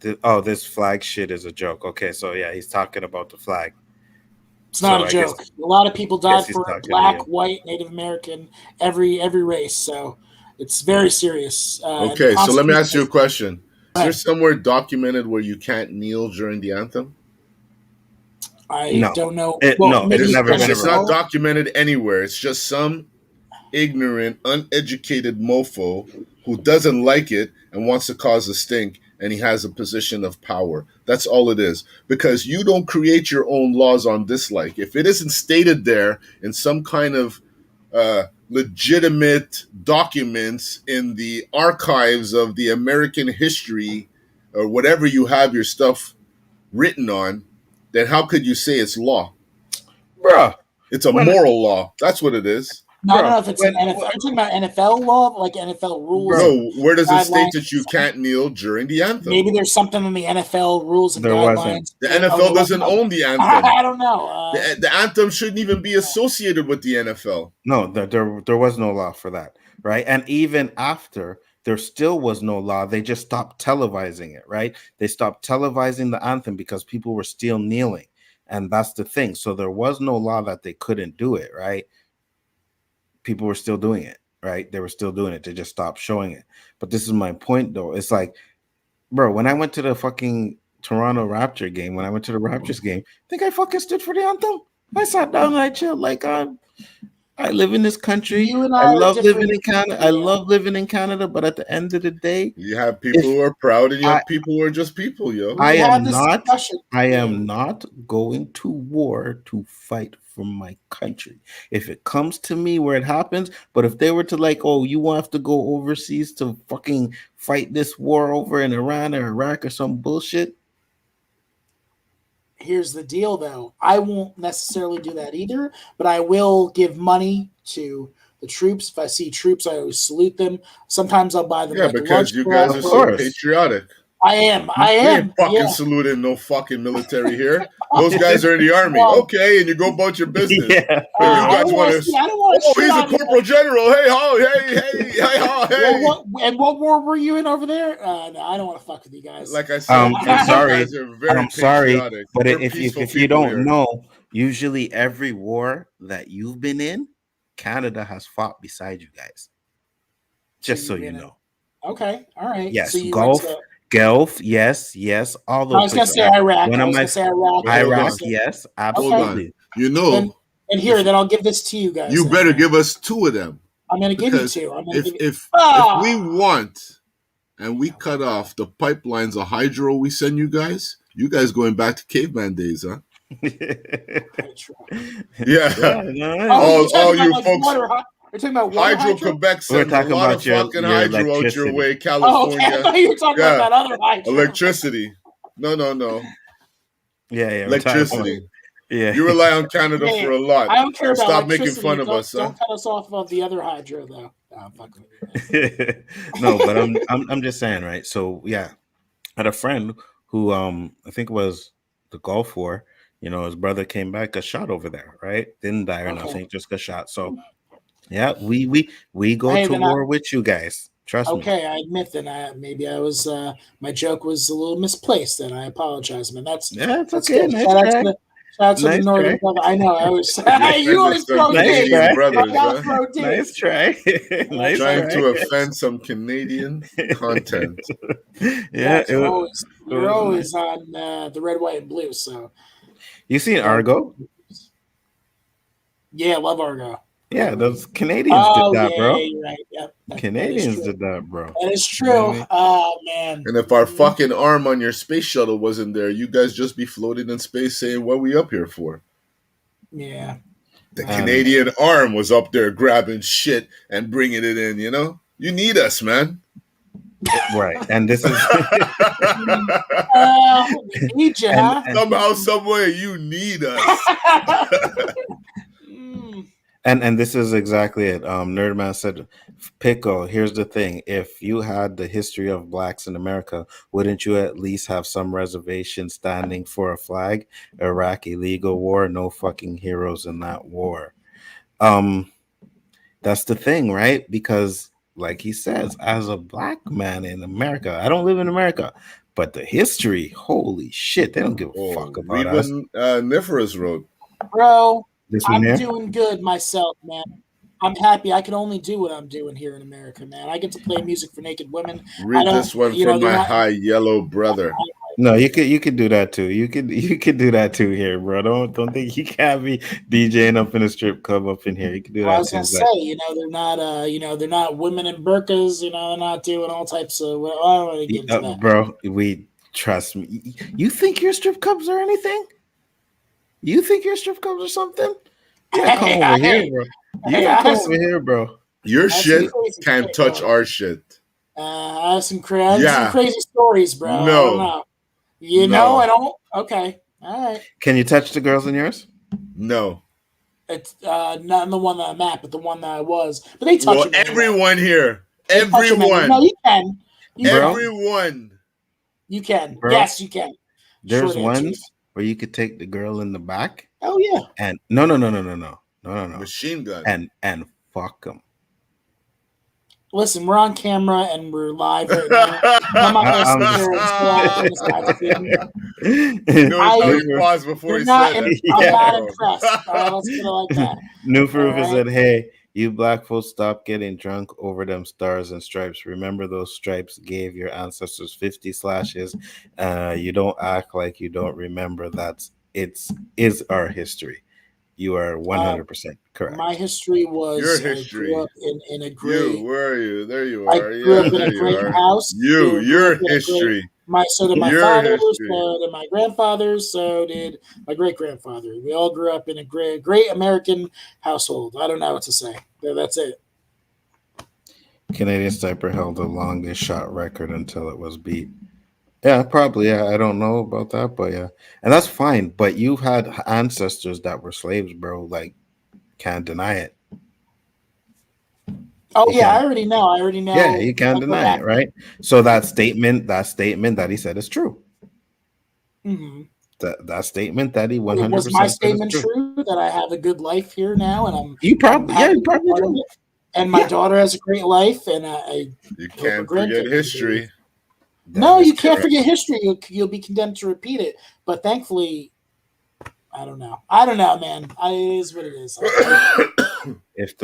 This flag shit is a joke. Okay, so yeah, he's talking about the flag. It's not a joke. A lot of people died for it. Black, white, Native American, every race. So it's very serious. Okay, so let me ask you a question. Is there somewhere documented where you can't kneel during the anthem? I don't know. It's not documented anywhere. It's just some ignorant, uneducated mofo who doesn't like it and wants to cause a stink, and he has a position of power. That's all it is. Because you don't create your own laws on dislike. If it isn't stated there in some kind of legitimate documents in the archives of the American history or whatever you have your stuff written on, then how could you say it's law? Bruh. It's a moral law. That's what it is. No, I don't know if it's an NFL. Are you talking about NFL law, like NFL rules? No, where does it state that you can't kneel during the anthem? Maybe there's something in the NFL rules and guidelines. The NFL doesn't own the anthem. I don't know. The anthem shouldn't even be associated with the NFL. No, there was no law for that, right? And even after, there still was no law. They just stopped televising it, right? They stopped televising the anthem because people were still kneeling. And that's the thing. So there was no law that they couldn't do it, right? People were still doing it, right? They were still doing it. They just stopped showing it. But this is my point, though. It's like, bro, when I went to the fucking Toronto Raptor game, when I went to the Raptors game, I think I fucking stood for the anthem. I sat down and I chilled. Like, I live in this country. I love living in Canada. I love living in Canada. But at the end of the day, you have people who are proud, and you have people who are just people, yo. I am not going to war to fight for my country. If it comes to me where it happens, but if they were to like, oh, you have to go overseas to fucking fight this war over in Iran or Iraq or some bullshit. Here's the deal, though. I won't necessarily do that either, but I will give money to the troops. If I see troops, I always salute them. Sometimes I'll buy them. Yeah, because you guys are so patriotic. I am. We ain't fucking saluting no fucking military here. Those guys are in the army. Okay, and you go about your business. Yeah. You guys want to... Oh, he's a corporal general. Hey, ho, hey. And what war were you in over there? No, I don't want to fuck with you guys. Like I said, I'm sorry. But if you don't know, usually every war that you've been in, Canada has fought beside you guys. Just so you know. Okay, all right. Yes, so Gulf, yes, all those. I was going to say Iraq. Iraq, yes, absolutely. Okay. And here, then I'll give this to you guys. You better give us two of them. I'm going to give you two. If we want, and we cut off the pipelines of hydro we send you guys going back to caveman days, huh? Yeah. All you folks. We're talking about hydro. Quebec sends a lot of fucking hydro out your way, California. I thought you were talking about other hydro. Electricity. No. Yeah. Electricity. Yeah. You rely on Canada for a lot. I don't care about Stop making fun of us. Don't cut us off of the other hydro, though. No, but I'm just saying, right? So yeah, I had a friend who I think it was the Gulf War. You know, his brother came back, got shot over there, right? Didn't die or nothing, just got shot. So yeah, we go to war with you guys. Trust me. Okay, I admit that maybe I was my joke was a little misplaced, and I apologize, man. That's okay. Good. Nice Shout try. out to the Northern Brother. I know. I was. You always throw Canadian brothers, huh? Nice try. Nice Trying try. to offend some Canadian content. Yeah, you're always on the red, white, and blue. So you seen Argo? Yeah, love Argo. Yeah, those Canadians did that, bro. Yeah, you're right. Yep, Canadians did that, bro. That is true. You know what I mean? Oh man! And if our fucking arm on your space shuttle wasn't there, you guys just be floating in space saying, "What we up here for?" Yeah. The Canadian arm was up there grabbing shit and bringing it in. You know, you need us, man. Right, and this is need you, huh? Somehow, somewhere, you need us. And this is exactly it. Nerdman said, Pickle, here's the thing. If you had the history of blacks in America, wouldn't you at least have some reservation standing for a flag? Iraq illegal war, no fucking heroes in that war. That's the thing, right? Because like he says, as a black man in America, I don't live in America, but the history, holy shit, they don't give a fuck about us. Niferous wrote. Bro, I'm doing good myself, man. I'm happy. I can only do what I'm doing here in America, man. I get to play music for naked women. Read this one from my high yellow brother. No, you could do that too. You could do that too here, bro. Don't think you can't be DJing up in a strip club up in here. You can do that. I was gonna say, they're not women in burqas. They're not doing all types of. I don't want to get into that, bro. We trust me. You think your strip clubs are anything? You think your strip clubs or something? Yeah, come over here, bro. Come over here, bro. Your shit can't touch our shit. I have some crazy stories, bro. No. I don't know. No, I don't. Okay, all right. Can you touch the girls in yours? No. It's not the one that I'm at, but the one that I was. But they touch them. Everyone here. Everyone. No, you can. Everyone. You can. Bro, yes, you can. There's ones where you could take the girl in the back. Oh yeah. And no. Machine gun. And fuck them. Listen, we're on camera and we're live right now. I'm not going to sit there pause before he said it. I'm not impressed. Let's put it like that. New Rufus said, "Hey, you black folks, stop getting drunk over them stars and stripes. Remember those stripes gave your ancestors 50 slashes. You don't act like you don't remember. Is our history." You are 100% correct. My history was your history. I grew up in a great. Where are you? There you are. I grew up in a great house. Your history. So did my father, so did my grandfather, so did my great grandfather. We all grew up in a great American household. I don't know what to say. That's it. Canadian Sniper held the longest shot record until it was beat. Yeah, probably. Yeah, I don't know about that, but yeah, and that's fine. But you've had ancestors that were slaves, bro. Like, can't deny it. Oh yeah, I already know. Yeah, you can't deny it, right? So that statement that he said is true. Mm-hmm. That statement that he 100% was my statement true that I have a good life here now, and I'm you probably do. And my daughter has a great life, and you can't forget history. No, you can't forget history. You'll be condemned to repeat it. But thankfully, I don't know, man. It is what it is. If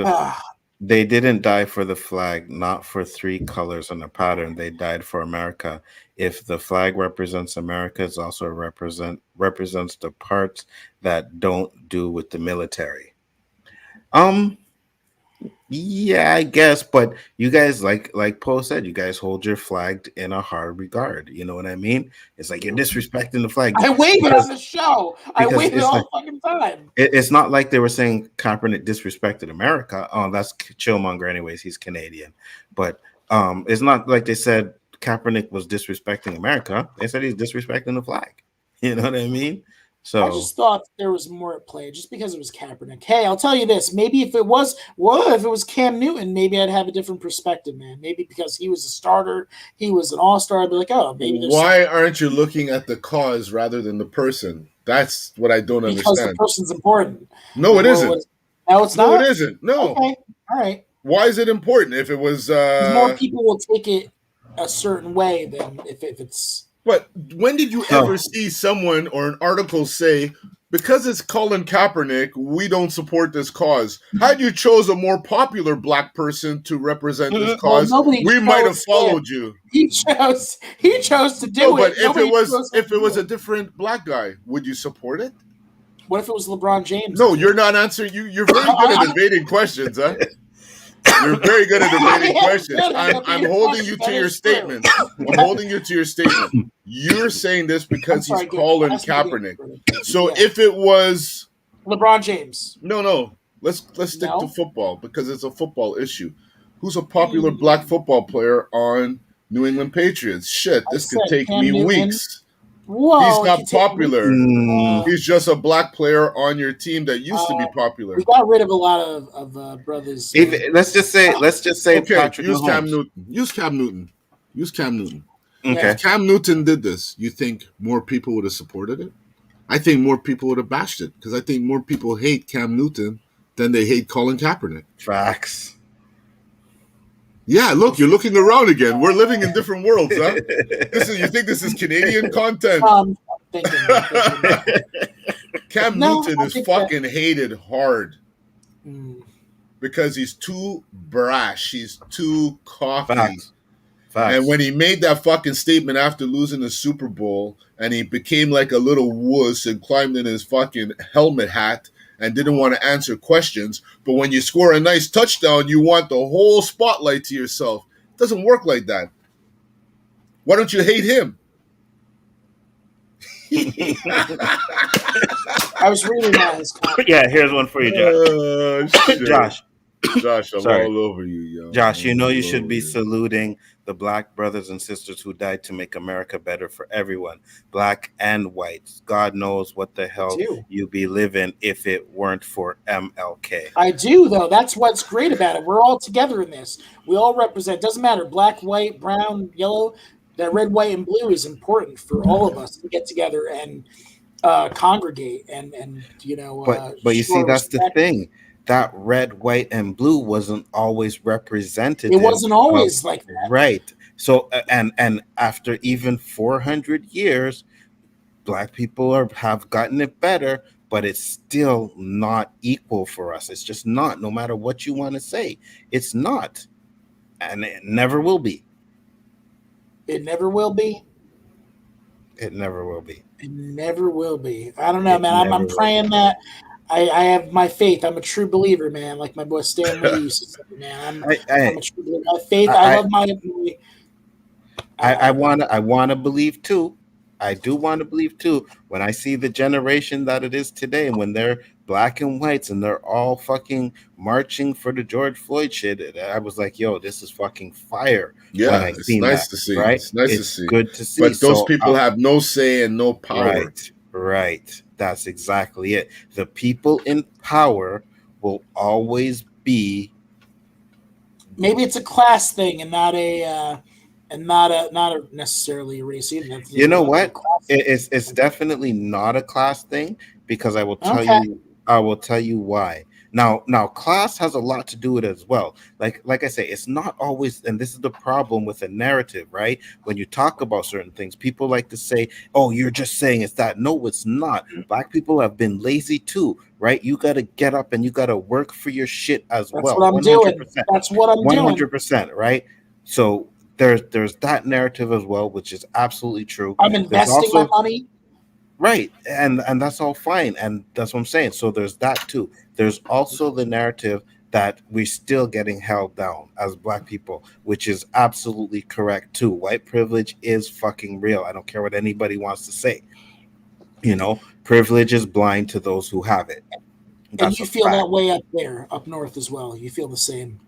they didn't die for the flag, not for 3 colors and a pattern, they died for America. If the flag represents America, it also represents the parts that don't do with the military. Yeah, I guess, but you guys, like Poe said, you guys hold your flag in a hard regard. You know what I mean? It's like you're disrespecting the flag. I wave it on the show. I wave it all the fucking time. It's not like they were saying Kaepernick disrespected America. Oh, that's Chillmonger anyways. He's Canadian. But it's not like they said Kaepernick was disrespecting America. They said he's disrespecting the flag. You know what I mean? So I just thought there was more at play just because it was Kaepernick. Hey, I'll tell you this. Maybe if it was Cam Newton, maybe I'd have a different perspective, man. Maybe because he was a starter, he was an all-star, I'd be like, oh, maybe there's Why aren't you looking at the cause rather than the person? That's what I don't because understand. the person's important. No, it isn't. No, it's not. No, it isn't. No. Okay. All right. Why is it important if it was more people will take it a certain way than if it's. But when did you ever see someone or an article say, because it's Colin Kaepernick, we don't support this cause? Had you chose a more popular black person to represent this cause, we might have followed you. He chose to do but it. If it was a different black guy, would you support it? What if it was LeBron James? No, you're not answering. You're very good at evading questions, huh? You're very good at evading questions. I'm holding you to your statement. I'm holding you to your statement. You're saying this because he's Colin Kaepernick. So if it was LeBron James, no. Let's stick to football because it's a football issue. Who's a popular black football player on New England Patriots? Shit, this could take me weeks. Whoa, he's not popular. He's just a black player on your team that used to be popular. We got rid of a lot of brothers. Let's just say okay, Patrick use Mahomes. Cam Newton. Okay. If Cam Newton did this, you think more people would have supported it? I think more people would have bashed it because I think more people hate Cam Newton than they hate Colin Kaepernick. Facts. Yeah, look, you're looking around again. We're living in different worlds, huh? You think this is Canadian content? Cam Newton is fucking hated hard because he's too brash. He's too cocky. Facts. And when he made that fucking statement after losing the Super Bowl and he became like a little wuss and climbed in his fucking helmet hat and didn't want to answer questions. But when you score a nice touchdown, you want the whole spotlight to yourself. It doesn't work like that. Why don't you hate him? I was reading that. His comment. Yeah, here's one for you, Josh. Josh, I'm all over you, yo. Josh, you know you should be saluting the black brothers and sisters who died to make America better for everyone, black and white. God knows what the hell you'd be living if it weren't for MLK. I do, though. That's what's great about it. We're all together in this. We all represent. Doesn't matter, black, white, brown, yellow. That red, white, and blue is important for all of us to get together and congregate and you know. But you see, that's the thing. That red, white, and blue wasn't always represented. It wasn't always like that. Right. So, and after even 400 years, black people have gotten it better, but it's still not equal for us. It's just not, no matter what you want to say. It's not. And it never will be. It never will be? It never will be. It never will be. I don't know, man. I'm praying that. I have my faith. I'm a true believer, man. Like my boy Stan Lee used to say, man. I'm a true believer. I have faith. I love my. I want to believe too. I do want to believe too. When I see the generation that it is today, when they're black and whites and they're all fucking marching for the George Floyd shit, I was like, yo, this is fucking fire. Yeah, it's nice to see. Right? It's nice to see. Good to see. But those people have no say and no power. Right. That's exactly it. The people in power will always be. Maybe it's a class thing and not a necessarily a race either. You know what? It's definitely not a class thing because I will tell you why. Now, class has a lot to do with it as well. Like I say, it's not always, and this is the problem with a narrative, right? When you talk about certain things, people like to say, "Oh, you're just saying it's that." No, it's not. Black people have been lazy too, right? You got to get up and you got to work for your shit as well. That's what I'm doing. That's what I'm doing. 100%, right? So there's that narrative as well, which is absolutely true. I'm investing my money. Right, and that's all fine, and that's what I'm saying. So there's that too. There's also the narrative that we're still getting held down as black people, which is absolutely correct too. White privilege is fucking real. I don't care what anybody wants to say. You know, privilege is blind to those who have it. And you feel that way up there, up north as well. You feel the same.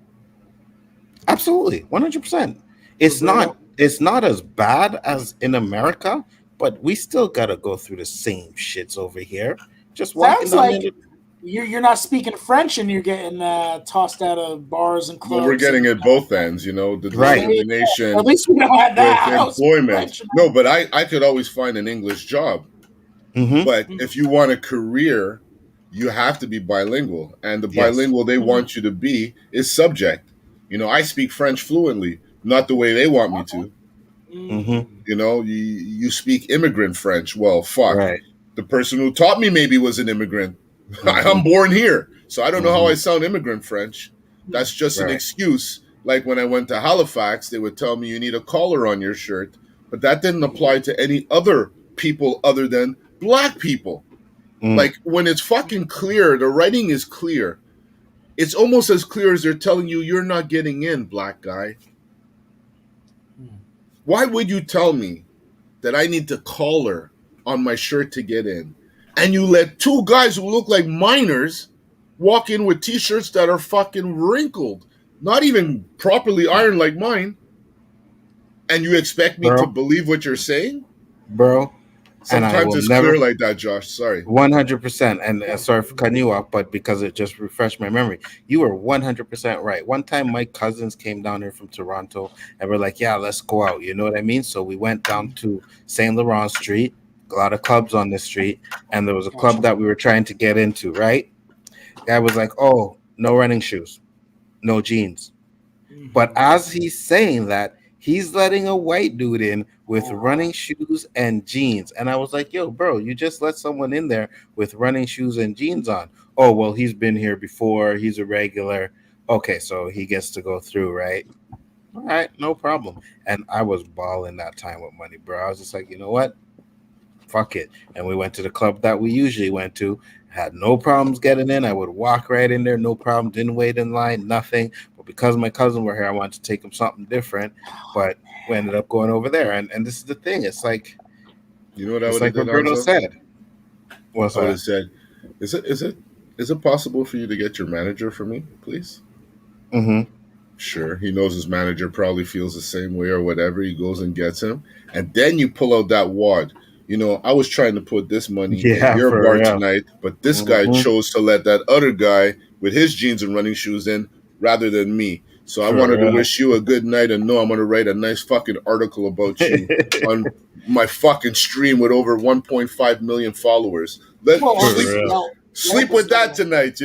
Absolutely, 100%. It's not as bad as in America, but we still gotta go through the same shits over here. Just walking Sounds down like you're not speaking French and you're getting tossed out of bars and clubs. Well, we're getting at both ends, the Right. discrimination At least we don't have that. with employment. No, but I could always find an English job. Mm-hmm. But if you want a career, you have to be bilingual. And the Yes. bilingual they want you to be is subject. I speak French fluently, not the way they want me to. Mm-hmm. You speak immigrant French. Well, fuck. Right. The person who taught me maybe was an immigrant. I'm born here. So I don't know how I sound immigrant French. That's just an excuse. Like when I went to Halifax, they would tell me you need a collar on your shirt. But that didn't apply to any other people other than black people. Like when it's fucking clear, the writing is clear. It's almost as clear as they're telling you you're not getting in, black guy. Why would you tell me that I need to collar on my shirt to get in? And you let two guys who look like minors walk in with t-shirts that are fucking wrinkled, not even properly ironed like mine, and you expect me to believe what you're saying? Bro. Sometimes it's clear like that, Josh. Sorry. 100%. And sorry for cutting you off, but because it just refreshed my memory, you were 100% right. One time my cousins came down here from Toronto and were like, yeah, let's go out. You know what I mean? So we went down to St. Laurent Street, a lot of clubs on this street, and there was a club that we were trying to get into, right? Guy was like, oh, no running shoes, no jeans. But as he's saying that, he's letting a white dude in with running shoes and jeans. And I was like, yo, bro, you just let someone in there with running shoes and jeans on. Oh, well, he's been here before. He's a regular. Okay, so he gets to go through, right? All right, no problem. And I was balling that time with money, bro. I was just like, you know what? Fuck it. And we went to the club that we usually went to. Had no problems getting in. I would walk right in there, no problem. Didn't wait in line, nothing. But because my cousin were here, I wanted to take him something different. But we ended up going over there. And this is the thing. It's like, you know what I would have like Roberto said. What's that? I would have said, is it possible for you to get your manager for me, please? Mm-hmm. Sure. He knows his manager probably feels the same way or whatever. He goes and gets him. And then you pull out that wad. I was trying to put this money in your bar tonight, but this guy chose to let that other guy with his jeans and running shoes in rather than me. So I wanted to wish you a good night and know I'm going to write a nice fucking article about you on my fucking stream with over 1.5 million followers. Sleep with that tonight,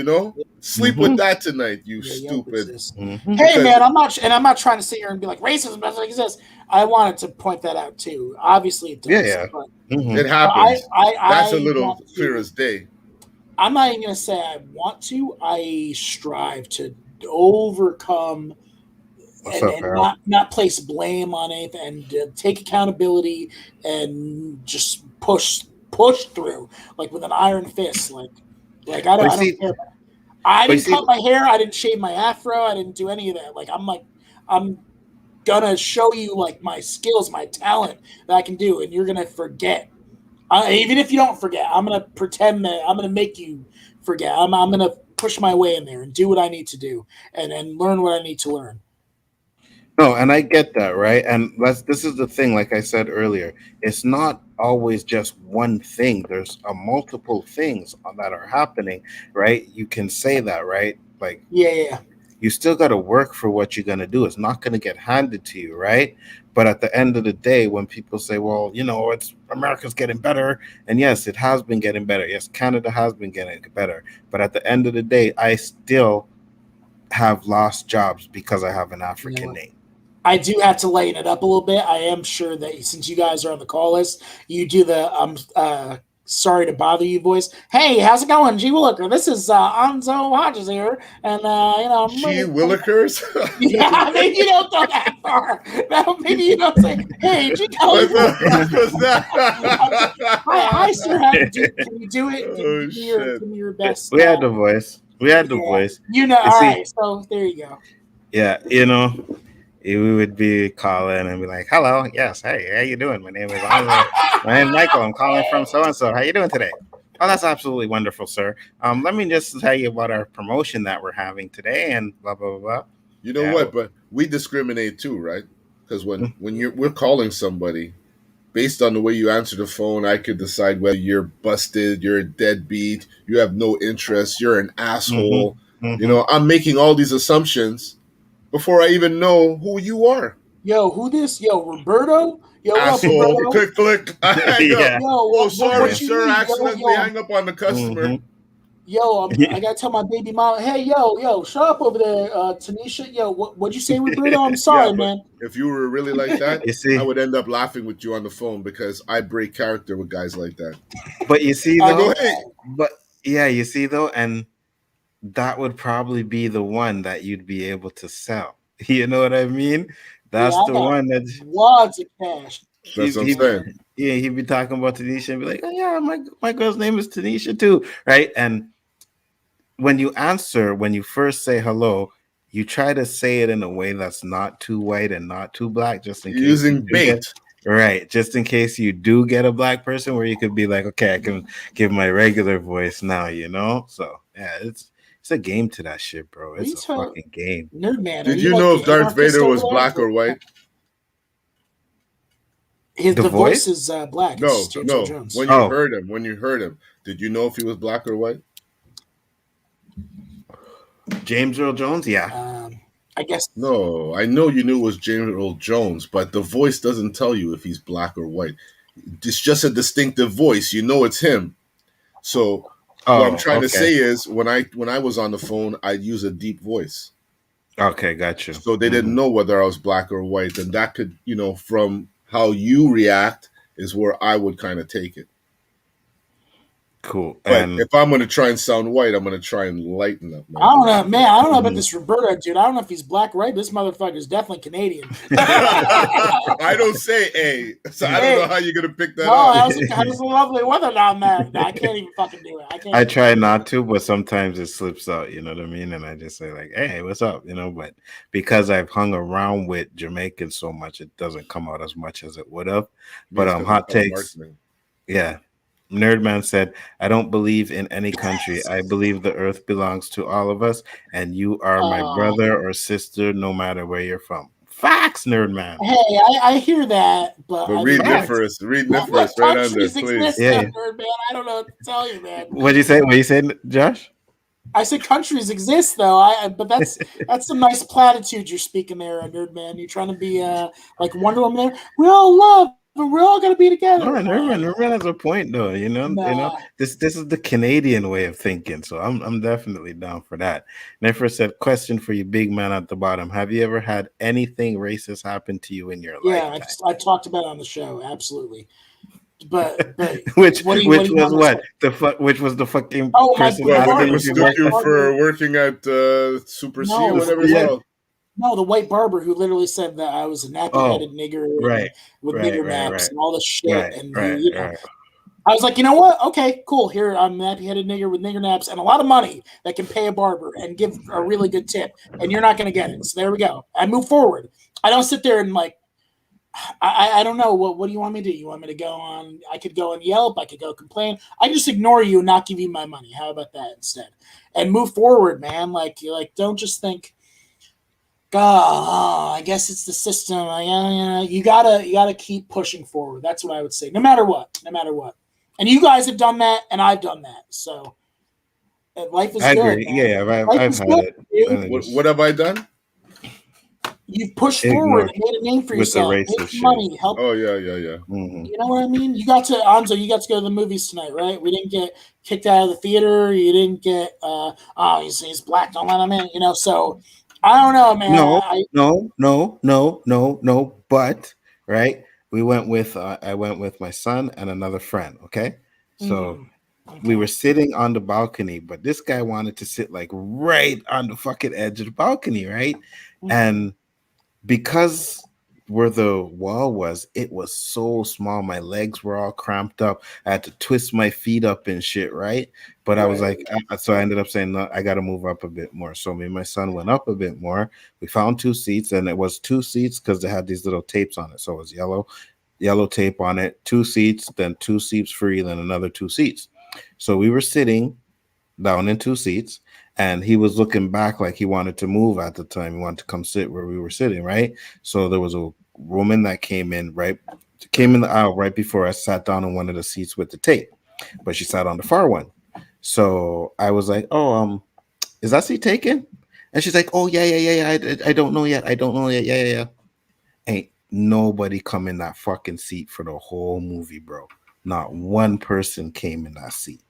Sleep with that tonight, you stupid. Hey, man, I'm not trying to sit here and be like racism doesn't exist. I wanted to point that out too. Obviously, it does. Yeah. But it happens. That's a little clear as day. I'm not even going to say I want to. I strive to overcome and not place blame on it and take accountability and just push through like with an iron fist. Like I don't care. I didn't cut my hair. I didn't shave my afro. I didn't do any of that. I'm gonna show you like my skills, my talent that I can do, and you're gonna forget. Even if you don't forget, I'm gonna pretend that I'm gonna make you forget. I'm gonna push my way in there and do what I need to do and learn what I need to learn. No, and I get that, right? And this is the thing, like I said earlier, it's not always just one thing. There's multiple things that are happening, right? You can say that, right? Like, yeah. You still got to work for what you're going to do. It's not going to get handed to you, right? But at the end of the day, when people say, well, it's America's getting better, and yes, it has been getting better. Yes, Canada has been getting better. But at the end of the day, I still have lost jobs because I have an African name. I do have to lighten it up a little bit. I am sure that since you guys are on the call list, you do the sorry to bother you voice. Hey, how's it going, G. Williker? This is Anzo Hodges here, and G. Willikers. Yeah, maybe you don't go that far. Maybe you don't say, "Hey, G." Hi, sir. Can you do it? Give me your best. We had the voice. Voice. All right. So there you go. Yeah, we would be calling and be like, hello, yes, hey, how you doing? My name is Michael. I'm calling from so-and-so. How you doing today? Oh, that's absolutely wonderful, sir. Let me just tell you about our promotion that we're having today and blah, blah, blah, blah. You know what? But we discriminate too, right? Because when we're calling somebody based on the way you answer the phone, I could decide whether you're busted, you're a deadbeat, you have no interest, you're an asshole. I'm making all these assumptions before I even know who you are. Yo, who this? Yo, Roberto? Yo, what up, Asshole. Roberto? Click, click. Yeah. Oh, sorry, what sir. need, Accidentally hang up on the customer. Yo, I gotta tell my baby mom, hey, yo, shut up over there, Tanisha. Yo, what'd you say, Roberto? I'm sorry, man. If you were really like that, You see? I would end up laughing with you on the phone because I break character with guys like that. But you see, I though, go, hey. but yeah, you see, though, and that would probably be the one that you'd be able to sell. You know what I mean? That's the one that lots of cash. That's what I'm saying. Yeah, he'd be talking about Tanisha and be like, "Oh yeah, my girl's name is Tanisha too," right? And when you first say hello, you try to say it in a way that's not too white and not too black, just in case using bait. Right, just in case you do get a black person where you could be like, okay, I can give my regular voice now, So yeah, it's a game to that shit, bro. It's a fucking game. Nerd man. Did you know if Darth Vader was black or white? The voice is black. No. Jones. When you heard him, did you know if he was black or white? James Earl Jones, yeah. I guess. No, I know you knew it was James Earl Jones, but the voice doesn't tell you if he's black or white. It's just a distinctive voice. You know it's him. So what I'm trying to say is when I was on the phone, I'd use a deep voice. Okay, gotcha. So they didn't know whether I was black or white, and that could, from how you react is where I would kind of take it. Cool. But if I'm going to try and sound white, I'm going to try and lighten up. I don't know, man. I don't know about this Roberto dude. I don't know if he's black or white. This motherfucker is definitely Canadian. I don't say A, so I don't know how you're going to pick that up. That was a lovely weather down there. I can't even fucking do it. I try not to, but sometimes it slips out, you know what I mean? And I just say like, hey, what's up? But because I've hung around with Jamaicans so much, it doesn't come out as much as it would have. But hot takes. Yeah. Nerdman said, I don't believe in any country. I believe the earth belongs to all of us, and you are my brother or sister, no matter where you're from. Facts, Nerdman. Hey, I hear that, but read Niferous. Read Niferous right under, please. Nerdman. I don't know what to tell you, man. What'd you say? What you said, Josh? I said countries exist, though. But that's some nice platitude you're speaking there, Nerdman. You're trying to be like Wonder Woman there. We all love. But we're all gonna be together. No, Nerdman has a point, though. This is the Canadian way of thinking, so I'm definitely down for that. Nefer said, "Question for you, big man at the bottom: have you ever had anything racist happen to you in your life?" Yeah, I talked about it on the show, absolutely. But which was the fucking person who mistook you for working at Super C or whatever it's called. No, the white barber who literally said that I was a nappy-headed nigger with nigger naps and all this shit. I was like, you know what? Okay, cool. Here, I'm a nappy-headed nigger with nigger naps and a lot of money that can pay a barber and give a really good tip, and you're not going to get it. So there we go. I move forward. I don't sit there and I don't know. What do you want me to do? You want me to go on? I could go on Yelp. I could go complain. I just ignore you and not give you my money. How about that instead? And move forward, man. Don't just think, I guess it's the system. You gotta keep pushing forward. That's what I would say. No matter what. And you guys have done that, and I've done that. So life is good. Agree. Yeah, I've had it. What have I done? You've pushed forward and made a name for yourself. Made money. Help. Oh yeah. Mm-hmm. You know what I mean? You got to Anzo. You got to go to the movies tonight, right? We didn't get kicked out of the theater. You didn't get. He's black. Don't let him in. So. I don't know, man. No. But right, we went with I went with my son and another friend. Okay, so we were sitting on the balcony, but this guy wanted to sit right on the fucking edge of the balcony, right? Mm-hmm. And because where the wall was, it was so small. My legs were all cramped up. I had to twist my feet up and shit, right? But I was so I ended up saying, no, I got to move up a bit more. So me and my son went up a bit more. We found 2 seats, and it was 2 seats because they had these little tapes on it. So it was yellow tape on it, 2 seats, then 2 seats free, then another 2 seats. So we were sitting down in 2 seats, and he was looking back like he wanted to move at the time. He wanted to come sit where we were sitting, right? So there was a woman that came in right came in the aisle right before I sat down on one of the seats with the tape, but she sat on the far one. So I was like, "Oh, is that seat taken?" And she's like, "Oh yeah. I don't know yet. I don't know yet. Yeah. Ain't nobody come in that fucking seat for the whole movie, bro. Not one person came in that seat.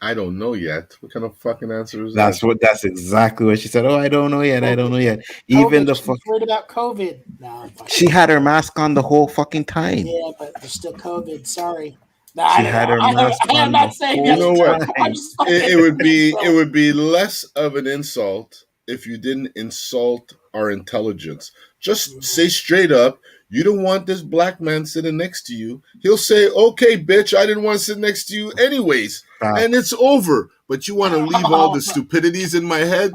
I don't know yet. What kind of fucking answer is that? That's exactly what she said. Oh, I don't know yet. COVID. I don't know yet. COVID. Even the She's worried about COVID. No, she had her mask on the whole fucking time. Yeah, but there's still COVID. Sorry. She had her mask on. I'm not saying You know what? it It would be less of an insult if you didn't insult our intelligence. Just say straight up, you don't want this black man sitting next to you. He'll say, "Okay, bitch, I didn't want to sit next to you anyways," and it's over. But you want to leave all the stupidities in my head?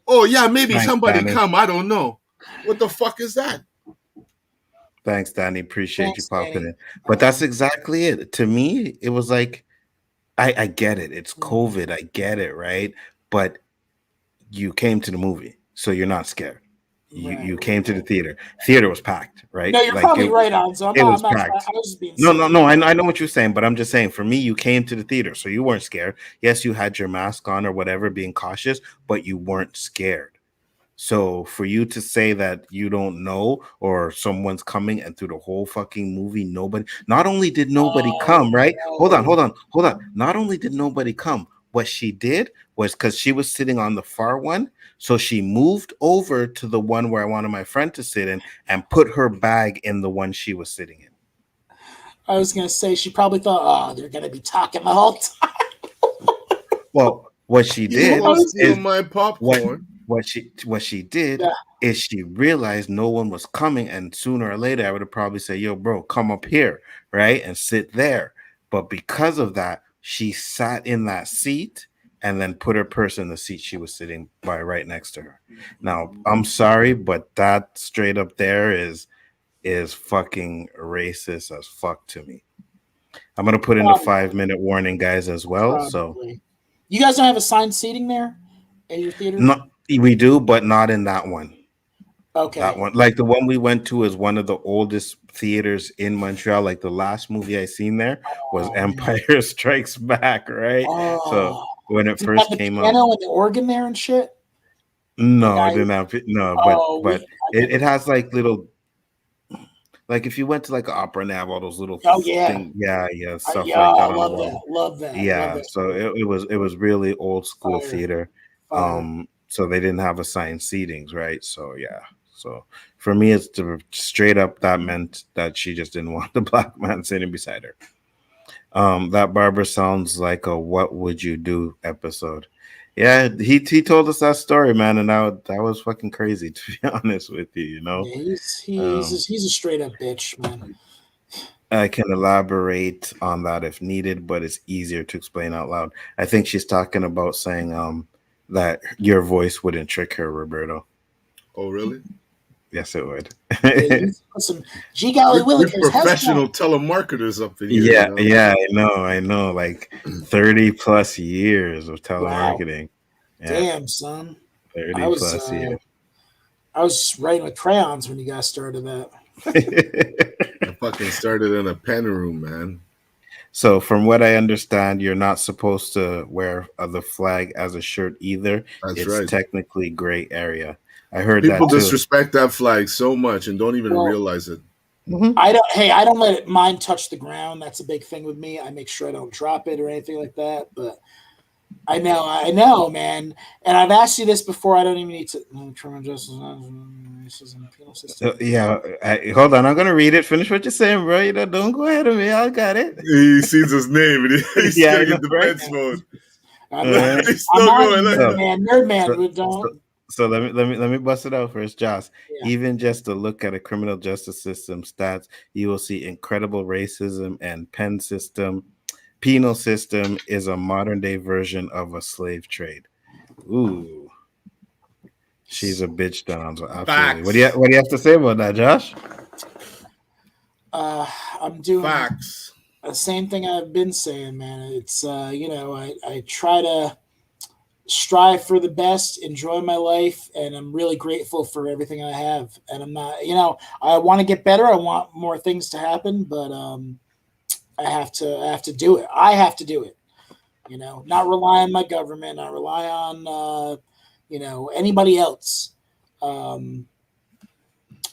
Oh yeah, maybe somebody Danny. come. I don't know. What the fuck is that? Thanks, Danny. Appreciate you popping in. But that's exactly it. To me, it was like, I get it. It's COVID. I get it, right? But you came to the movie, so you're not scared. You came to the theater. Theater was packed, right? No, you're probably right on. So it was packed. I was just being No. I know what you're saying, but I'm just saying. For me, you came to the theater, so you weren't scared. Yes, you had your mask on or whatever, being cautious, but you weren't scared. So for you to say that you don't know or someone's coming and through the whole fucking movie, not only did nobody come, right? No. Hold on. Not only did nobody come, what she did was, because she was sitting on the far one, so she moved over to the one where I wanted my friend to sit in and put her bag in the one she was sitting in. I was going to say, she probably thought, oh, they're going to be talking the whole time. Well, what she did is my popcorn. What she did is she realized no one was coming, and sooner or later I would have probably said, "Yo, bro, come up here, right, and sit there." But because of that, she sat in that seat and then put her purse in the seat she was sitting by right next to her. Now, I'm sorry, but that straight up there is fucking racist as fuck to me. I'm gonna put in a 5-minute warning, guys, as well. Probably. So you guys don't have assigned seating there at your theater? No, we do, but not in that one. Okay. That one, like the one we went to, is one of the oldest theaters in Montreal. Like the last movie I seen there was Empire Strikes Back, right? So when it first came out, piano and the organ there and shit. No, I didn't have it. No, but it has like little, like if you went to like an opera and they have all those little stuff like that. Love that. Love that. Yeah, love that. So it was really old school theater. So they didn't have assigned seatings, right? So yeah. So for me, it's straight up that meant that she just didn't want the black man sitting beside her. That barber sounds like a "What Would You Do" episode. Yeah, he told us that story, man, and that was fucking crazy, to be honest with you. You know, he's a straight up bitch, man. I can elaborate on that if needed, but it's easier to explain out loud. I think she's talking about saying that your voice wouldn't trick her, Roberto. Oh, really? Yes, it would. Some G-Golly Willikers. Professional telemarketers up in here. Yeah, I know. Like 30 plus years of telemarketing. Wow. Yeah. Damn, son. 30 plus years. I was just writing with crayons when you guys started that. I fucking started in a pen room, man. So from what I understand, you're not supposed to wear the flag as a shirt either. That's right. It's technically gray area. I heard people that too. Disrespect that flag so much and don't even realize it. Mm-hmm. I don't let mine touch the ground. That's a big thing with me. I make sure I don't drop it or anything like that. But I know, man. And I've asked you this before. I don't even need to. Criminal justice, racism, penal system. Hold on. I'm gonna read it. Finish what you're saying, bro. Don't go ahead of me. I got it. He sees his name and he's still in defense mode. He's still going. Nerd man. So let me bust it out first, Josh. Yeah. Even just to look at a criminal justice system stats, you will see incredible racism and penal system is a modern day version of a slave trade. Ooh, she's a bitch down. So absolutely. What do you have to say about that, Josh? I'm doing facts. The same thing I've been saying, man. It's I try to strive for the best, enjoy my life, and I'm really grateful for everything I have. And I'm not, I want to get better. I want more things to happen, but I have to do it. I have to do it. Not rely on my government, not rely on anybody else.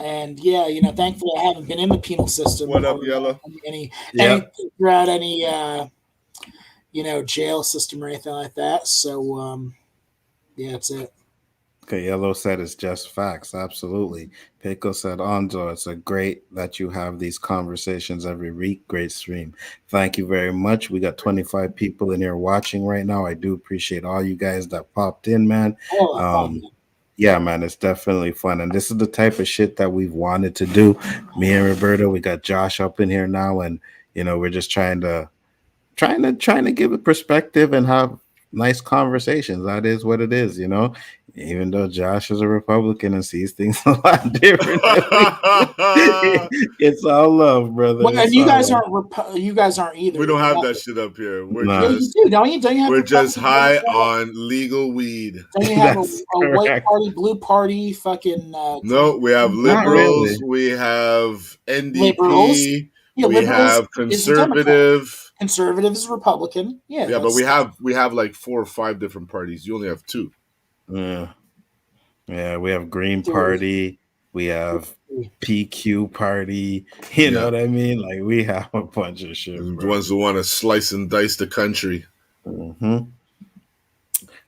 And yeah, thankfully I haven't been in the penal system. What up, Yellow? Any Yep. throughout any jail system or anything like that. So yeah, that's it. Okay, Yellow said it's just facts. Absolutely. Pico said, Anzo, it's a great that you have these conversations every week. Great stream. Thank you very much. We got 25 people in here watching right now. I do appreciate all you guys that popped in, man. Yeah, man, it's definitely fun. And this is the type of shit that we've wanted to do. Me and Roberto, we got Josh up in here now, and we're just trying to give a perspective and have nice conversations. That is what it is, even though Josh is a Republican and sees things a lot different than it's all love, brother. Well, and you guys aren't either. We don't have that shit up here. We're just, you do, don't you? Don't you have we're just high on legal weed. Don't you have a white party, blue party, fucking? No, we have liberals. Really. We have NDP. Liberals. Yeah, we have conservative. Conservative is Republican. Yeah, but we have like 4 or 5 different parties. You only have 2. Yeah, we have Green Party. We have PQ Party. You know what I mean? Like, we have a bunch of shit. The ones who want to slice and dice the country. Mm-hmm.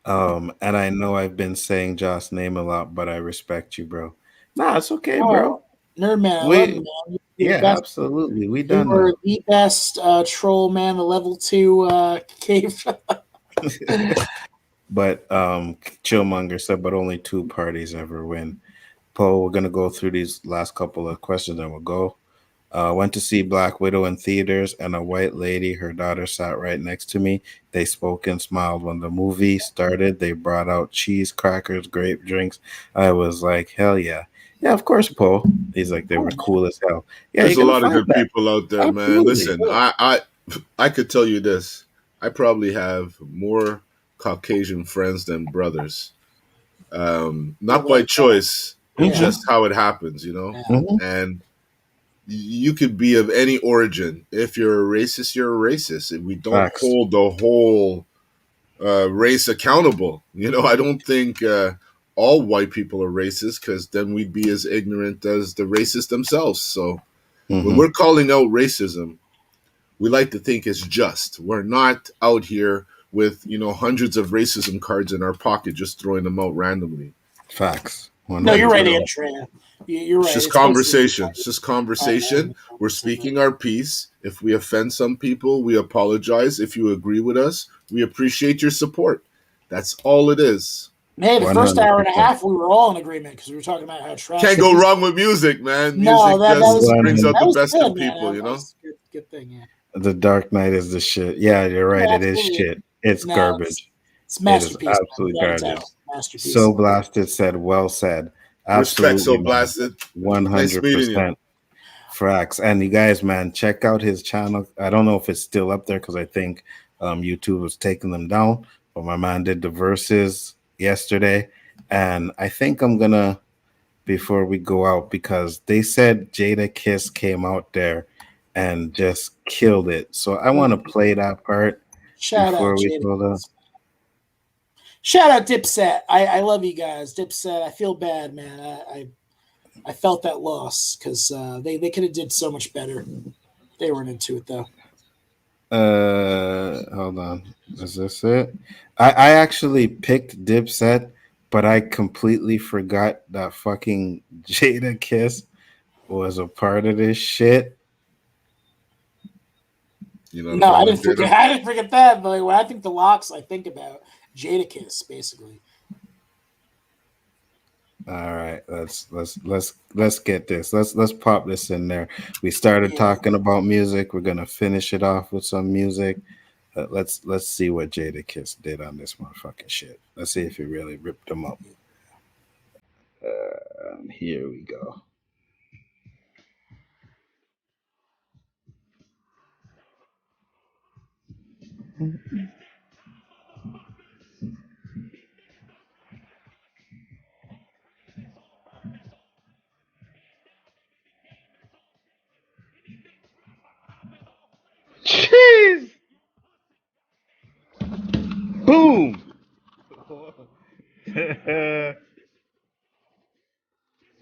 And I know I've been saying Josh's name a lot, but I respect you, bro. Nah, it's okay, bro. Nerd man, I love you, man. Absolutely. We done. You were the best troll, man. The level 2 cave. But Chillmonger said, but only 2 parties ever win. Poe, we're gonna go through these last couple of questions, and we'll go. Went to see Black Widow in theaters, and a white lady, her daughter, sat right next to me. They spoke and smiled. When the movie started, they brought out cheese, crackers, grape drinks. I was like, hell yeah. Yeah, of course, Poe. He's like, they were cool as hell. Yeah, there's a lot of good people out there, absolutely, man. Listen, I could tell you this. I probably have more Caucasian friends than brothers. Not by choice, just how it happens, And you could be of any origin. If you're a racist, you're a racist. We don't hold the whole race accountable. I don't think all white people are racist, because then we'd be as ignorant as the racists themselves. So when we're calling out racism, we like to think it's just. We're not out here with hundreds of racism cards in our pocket, just throwing them out randomly. Facts. No, you're right, Andrea. You're right. It's just conversation. It's just conversation. We're speaking our piece. If we offend some people, we apologize. If you agree with us, we appreciate your support. That's all it is. Hey, the first hour and a half, we were all in agreement, because we were talking about how trash. Can't go wrong with music, man. No, music brings out the best in people, Good thing, yeah. The Dark Knight is the shit. Yeah, you're right. It is shit. It's garbage. It's masterpiece. It is absolute garbage. So Blasted said, well said. Absolutely. Respect, So Blasted. 100%. Facts. And you guys, man, check out his channel. I don't know if it's still up there, because I think YouTube was taking them down. But my man did the verses yesterday. And I think I'm going to, before we go out, because they said Jada Kiss came out there and just killed it. So I want to play that part before we go. Shout out Dipset. I love you guys. Dipset, I feel bad, man. I felt that loss, because they could have did so much better. They weren't into it, though. Hold on. Is this it? I actually picked Dipset, but I completely forgot that fucking Jada Kiss was a part of this shit. No, I didn't forget. I didn't forget that. But when I think the locks, I think about Jada Kiss, basically. All right, let's get this. Let's pop this in there. We started talking about music. We're gonna finish it off with some music. Let's see what Jada Kiss did on this motherfucking shit. Let's see if he really ripped them up. Here we go.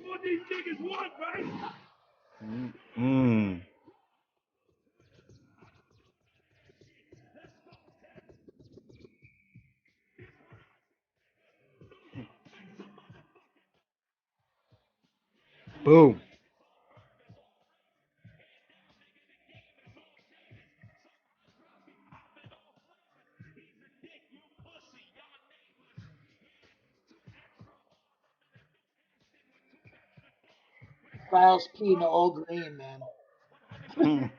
What these niggas want, right? Mm. Boom. Styles P in the all green, man.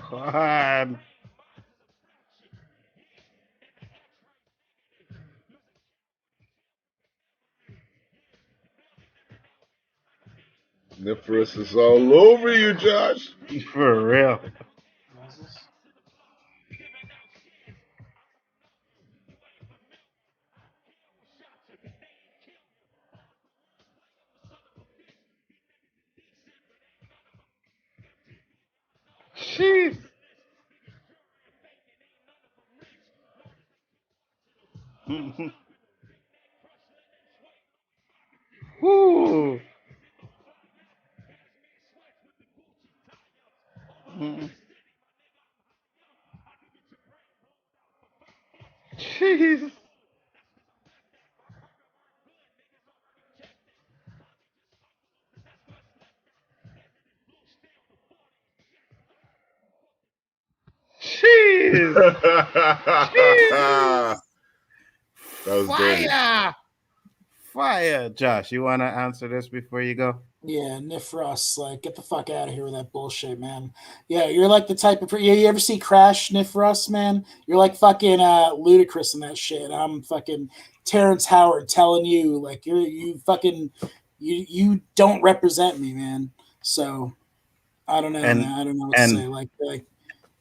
God. Niphorus is all over you, Josh. For real. Jeez. Woo. Jeez. Jeez. That was dirty. Fire. Fire. Josh, you want to answer this before you go? Yeah, Niphorus, like, get the fuck out of here with that bullshit, man. Yeah, you're like the type of you ever see Crash Niphorus, man? You're like fucking ludicrous in that shit. I'm fucking Terrence Howard telling you, like, you you don't represent me, man. So I don't know, man. I don't know what to say. Like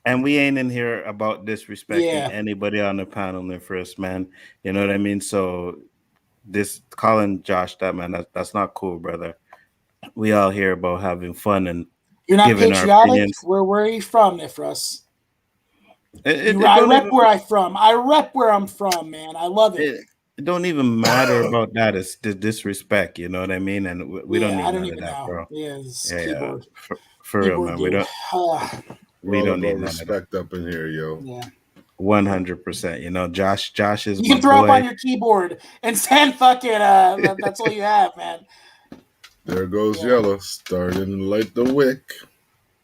and we ain't in here about disrespecting Yeah. anybody on the panel Niphorus, man. You know what I mean? So this calling Josh that, man, that's not cool, brother. We all here about having fun and you're not giving our patriotic. opinions. Where are you from, Niphorus? I rep where I'm from. I rep where I'm from, man. I love it. It don't even matter about that. It's the disrespect, you know what I mean? And we don't need I don't none even of that, know. bro. Yeah, keyboard. For real, man. Dude. We don't need none respect of that. up in here, yo. Yeah. 100%. You know, Josh is you can throw up on your keyboard and send fucking that's all you have, man. There goes Yellow, starting to light the wick.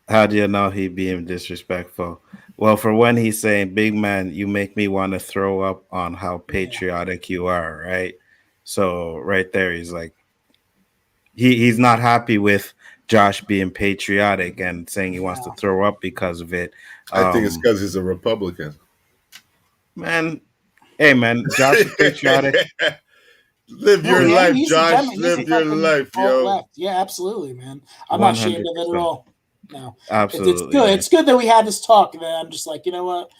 How do you know he being disrespectful? Well, for one, he's saying, big man, you make me want to throw up on how patriotic you are, right? So right there, he's like, he's not happy with Josh being patriotic and saying he wants to throw up because of it. I think it's because he's a Republican. Man, hey, man, Josh is patriotic. Live your life, Josh. Live your life, yo. Left. Yeah, absolutely, man. I'm not ashamed of it at all. No, absolutely. It's good. Man. It's good that we had this talk. Man, I'm just like, you know what?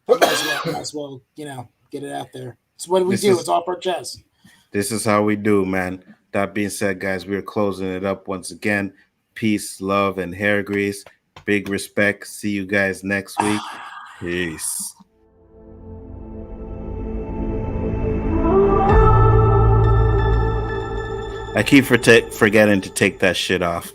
I might as well, you know, get it out there. It's what we do. It's off our chest. This is how we do, man. That being said, guys, we're closing it up once again. Peace, love, and hair grease. Big respect. See you guys next week. Peace. I keep forgetting to take that shit off.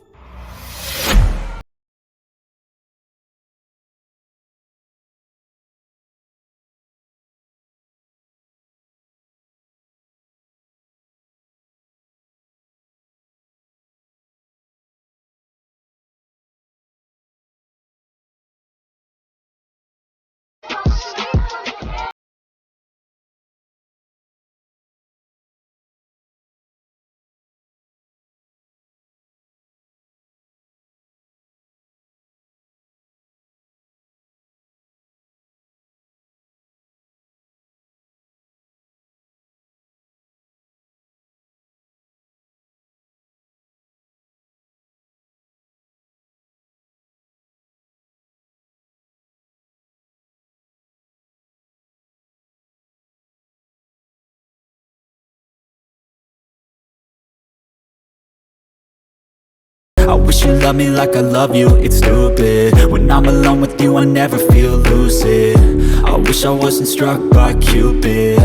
I wish you loved me like I love you, it's stupid. When I'm alone with you I never feel lucid. I wish I wasn't struck by Cupid.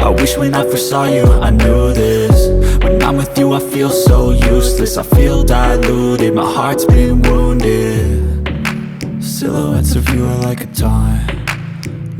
I wish when I first saw you I knew this. When I'm with you I feel so useless. I feel diluted, my heart's been wounded. Silhouettes of you are like a taunt.